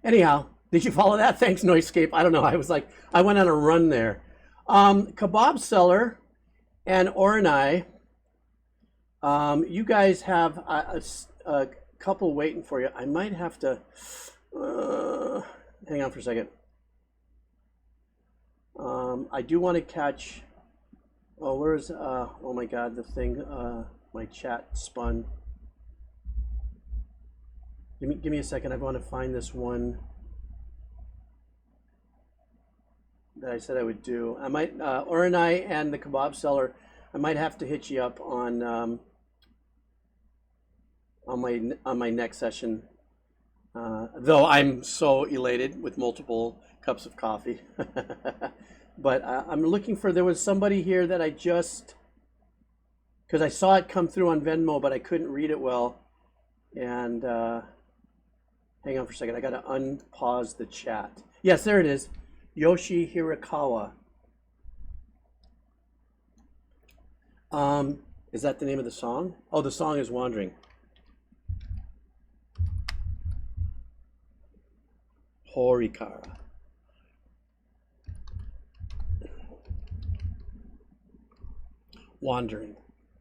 Anyhow, did you follow that? Thanks, Noisescape. I don't know. I went on a run there. Kebab Seller and Ornai, you guys have a couple waiting for you. I might have to hang on for a second. I do want to catch. Oh, where's oh my God, the thing. My chat spun. Give me a second. I want to find this one that I said I would do. I might Ornai and the Kebab Seller. I might have to hit you up on my next session. Though I'm so elated with multiple cups of coffee. But I'm looking for, there was somebody here that I just, because I saw it come through on Venmo, but I couldn't read it well. And hang on for a second. I got to unpause the chat. Yes, there it is. Yoshi Horikawa. Is that the name of the song? Oh, the song is Wandering. Horikawa. Wandering.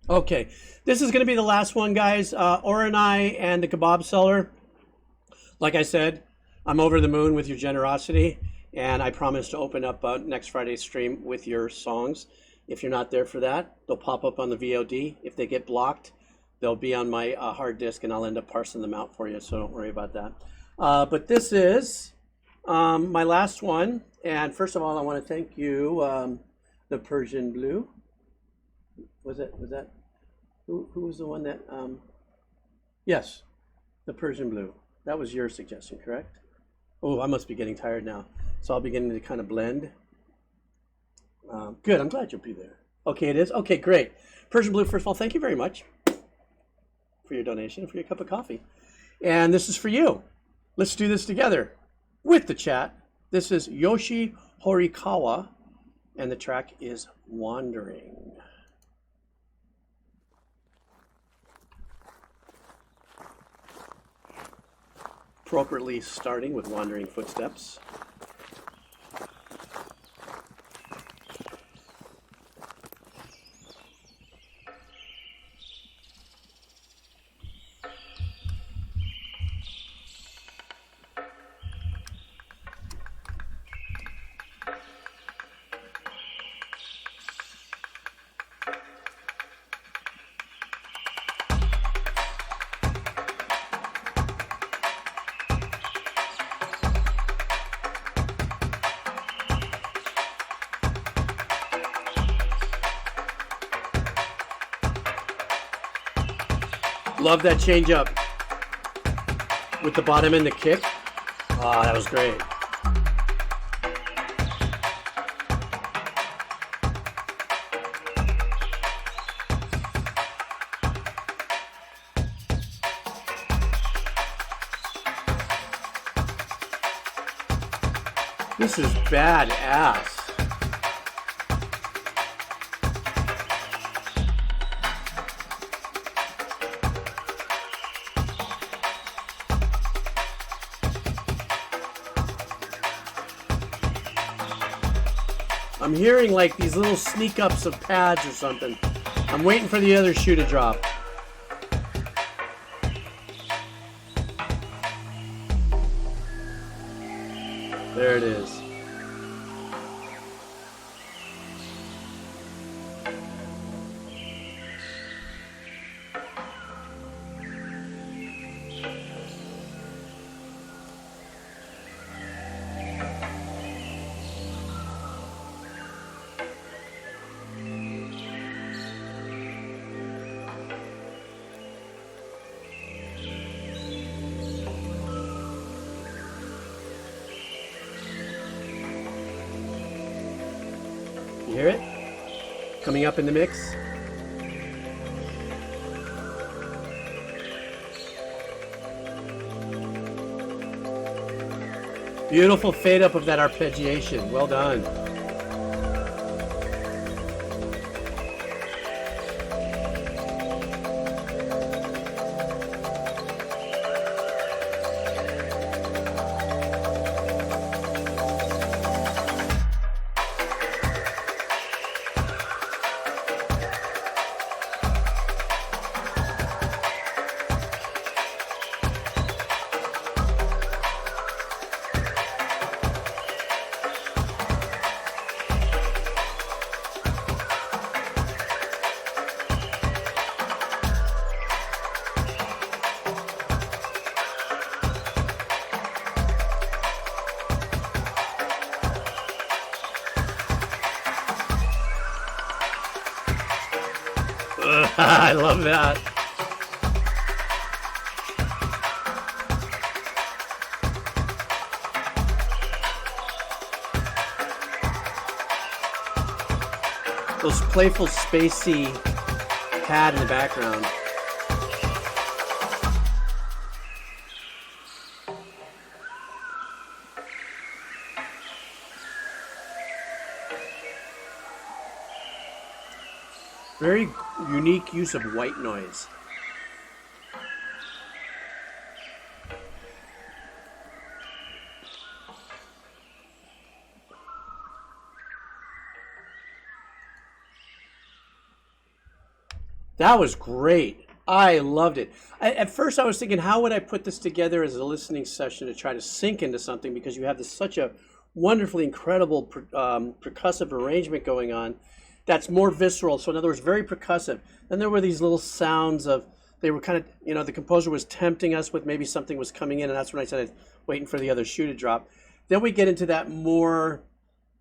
Okay, this is going to be the last one, guys. Ornai and the Kebab Seller. Like I said, I'm over the moon with your generosity, and I promise to open up next Friday's stream with your songs. If you're not there for that, they'll pop up on the VOD. If they get blocked, they'll be on my hard disk, and I'll end up parsing them out for you, so don't worry about that. But this is my last one, and first of all, I want to thank you, the Persian Blue. Was that who was the one that yes, the Persian Blue. That was your suggestion, correct? Oh, I must be getting tired now, so I'll be getting to kind of blend. Good, I'm glad you'll be there. Okay, it is? Okay, great. Persian Blue, first of all, thank you very much for your donation, for your cup of coffee. And this is for you. Let's do this together with the chat. This is Yoshi Horikawa, and the track is Wandering. Appropriately starting with Wandering Footsteps. Love that change up with the bottom and the kick. Oh, that was great. This is badass. I'm hearing like these little sneak ups of pads or something. I'm waiting for the other shoe to drop. There it is. You hear it? Coming up in the mix. Beautiful fade up of that arpeggiation. Well done. I love that. Those playful, spacey pad in the background. Very unique use of white noise. That was great. I loved it. At first I was thinking, how would I put this together as a listening session to try to sink into something, because you have such a wonderfully incredible percussive arrangement going on that's more visceral. So in other words, very percussive. Then there were these little sounds of, they were kind of, you know, the composer was tempting us with maybe something was coming in, and that's when I said, waiting for the other shoe to drop. Then we get into that more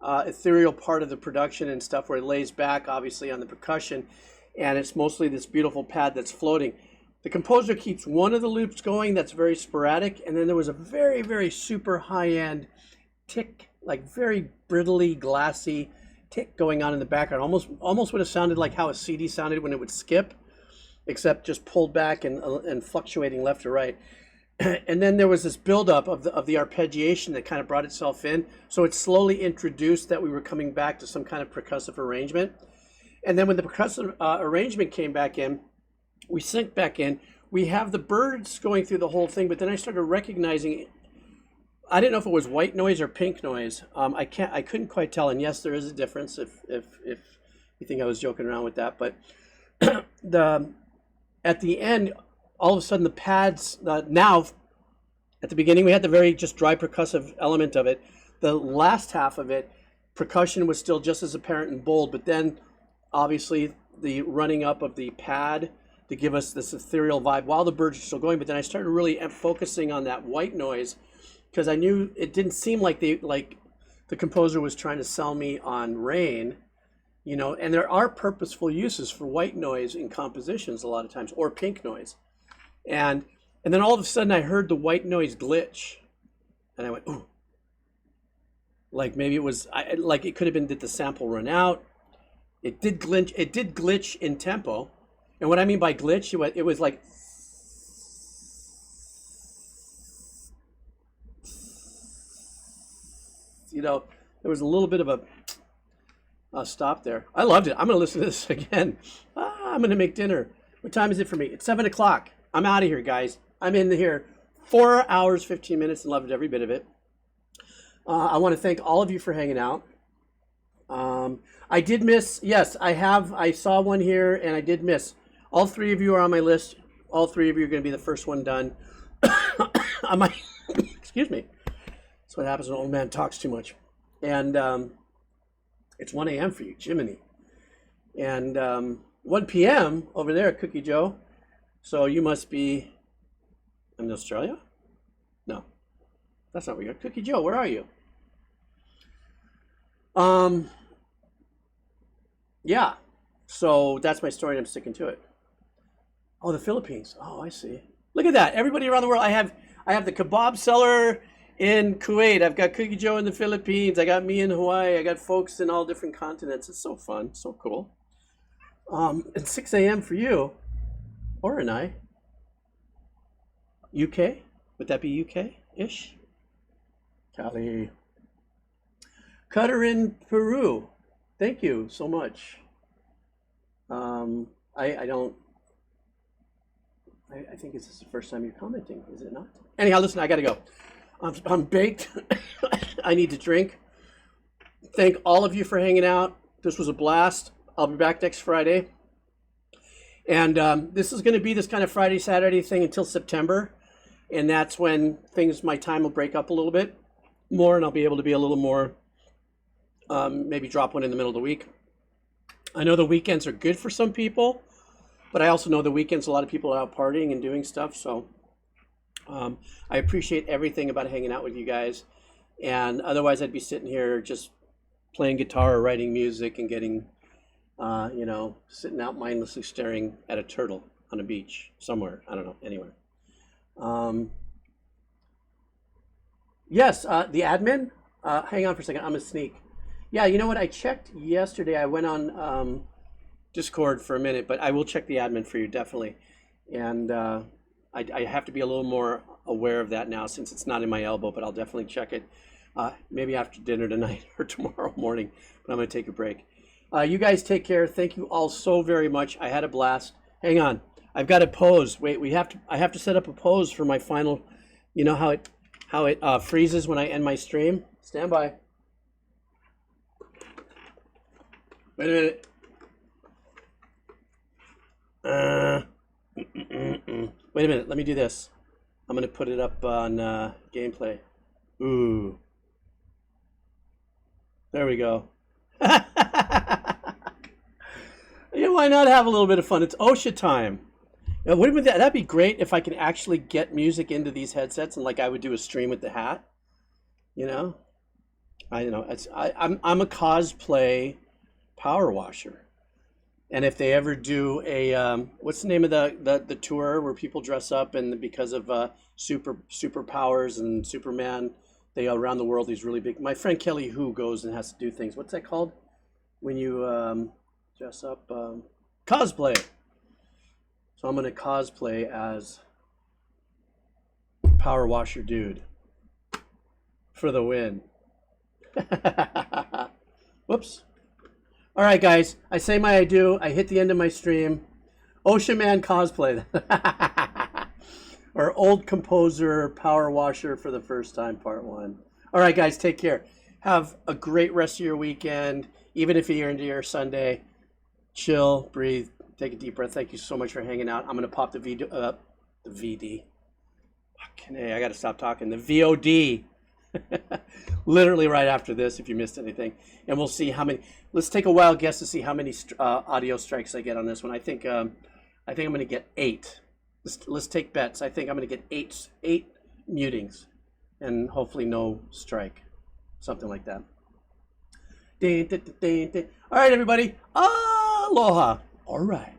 ethereal part of the production and stuff where it lays back, obviously, on the percussion, and it's mostly this beautiful pad that's floating. The composer keeps one of the loops going that's very sporadic, and then there was a very, very super high-end tick, like very brittly, glassy tick going on in the background. Almost would have sounded like how a CD sounded when it would skip, except just pulled back and fluctuating left to right. And then there was this buildup of the arpeggiation that kind of brought itself in. So it slowly introduced that we were coming back to some kind of percussive arrangement. And then when the percussive arrangement came back in, we synced back in. We have the birds going through the whole thing, but then I started recognizing, I didn't know if it was white noise or pink noise. I couldn't quite tell. And yes, there is a difference if you think I was joking around with that. But at the end, all of a sudden the pads, now at the beginning we had the very just dry percussive element of it. The last half of it, percussion was still just as apparent and bold, but then obviously the running up of the pad to give us this ethereal vibe while the birds are still going. But then I started really focusing on that white noise, because I knew it didn't seem like the composer was trying to sell me on rain, you know. And there are purposeful uses for white noise in compositions a lot of times, or pink noise. And then all of a sudden I heard the white noise glitch, and I went, ooh. Like maybe it was, like it could have been, did the sample run out? It did glitch. It did glitch in tempo, and what I mean by glitch, it was like, you know, there was a little bit of a stop there. I loved it. I'm gonna listen to this again. I'm gonna make dinner. What time is it for me? It's 7 o'clock. I'm out of here, guys. I'm in here 4 hours, 15 minutes, and loved every bit of it. I want to thank all of you for hanging out. I did miss, yes, I saw one here, and I did miss. All three of you are on my list. All three of you are going to be the first one done. I might, excuse me. That's what happens when an old man talks too much. And it's 1 a.m. for you, Jiminy. And 1 p.m. over there at Cookie Joe. So you must be in Australia? No, that's not where you are. Cookie Joe, where are you? Yeah, so that's my story, and I'm sticking to it. Oh, the Philippines. Oh, I see. Look at that. Everybody around the world. I have the kebab seller in Kuwait. I've got Cookie Joe in the Philippines. I got me in Hawaii. I got folks in all different continents. It's so fun, so cool. It's 6 a.m. for you, or and I. UK? Would that be UK-ish? Cali. Cutter in Peru. Thank you so much. I think this is the first time you're commenting, is it not? Anyhow, listen, I gotta go. I'm baked. I need to drink. Thank all of you for hanging out. This was a blast. I'll be back next Friday. And this is going to be this kind of Friday, Saturday thing until September. And that's when my time will break up a little bit more, and I'll be able to be a little more, maybe drop one in the middle of the week. I know the weekends are good for some people, but I also know the weekends a lot of people are out partying and doing stuff. So I appreciate everything about hanging out with you guys. And otherwise, I'd be sitting here just playing guitar or writing music and getting, sitting out mindlessly staring at a turtle on a beach somewhere. I don't know, anywhere. Yes, the admin. Hang on for a second. I'm a sneak. Yeah, you know what? I checked yesterday. I went on Discord for a minute, but I will check the admin for you, definitely. And I have to be a little more aware of that now since it's not in my elbow, but I'll definitely check it. Maybe after dinner tonight or tomorrow morning, but I'm going to take a break. You guys take care. Thank you all so very much. I had a blast. Hang on. I've got a pose. Wait, I have to set up a pose for my final. You know how it freezes when I end my stream? Stand by. Wait a minute. Wait a minute. Let me do this. I'm going to put it up on gameplay. Ooh. There we go. Yeah, why not have a little bit of fun? It's OSHA time. Now, wouldn't that'd be great if I can actually get music into these headsets and like I would do a stream with the hat. You know? I don't know. I'm a cosplay power washer. And if they ever do a what's the name of the tour where people dress up and because of superpowers and Superman, they go around the world. These really big. My friend Kelly Who goes and has to do things. What's that called? When you dress up, cosplay. So I'm gonna cosplay as Power Washer Dude for the win. Whoops. All right, guys. I say my adieu. I hit the end of my stream. Ocean Man cosplay. Or old composer power washer for the first time, part 1. All right, guys. Take care. Have a great rest of your weekend. Even if you're into your Sunday, chill, breathe, take a deep breath. Thank you so much for hanging out. I'm gonna pop the VD. Fucking A, I gotta stop talking. The VOD. Literally right after this, if you missed anything, and we'll see how many. Let's take a wild guess to see how many audio strikes I get on this one. I think I'm gonna get 8. Let's take bets. I think I'm gonna get 8 mutings, and hopefully no strike, something like that. All right, everybody. Aloha. All right.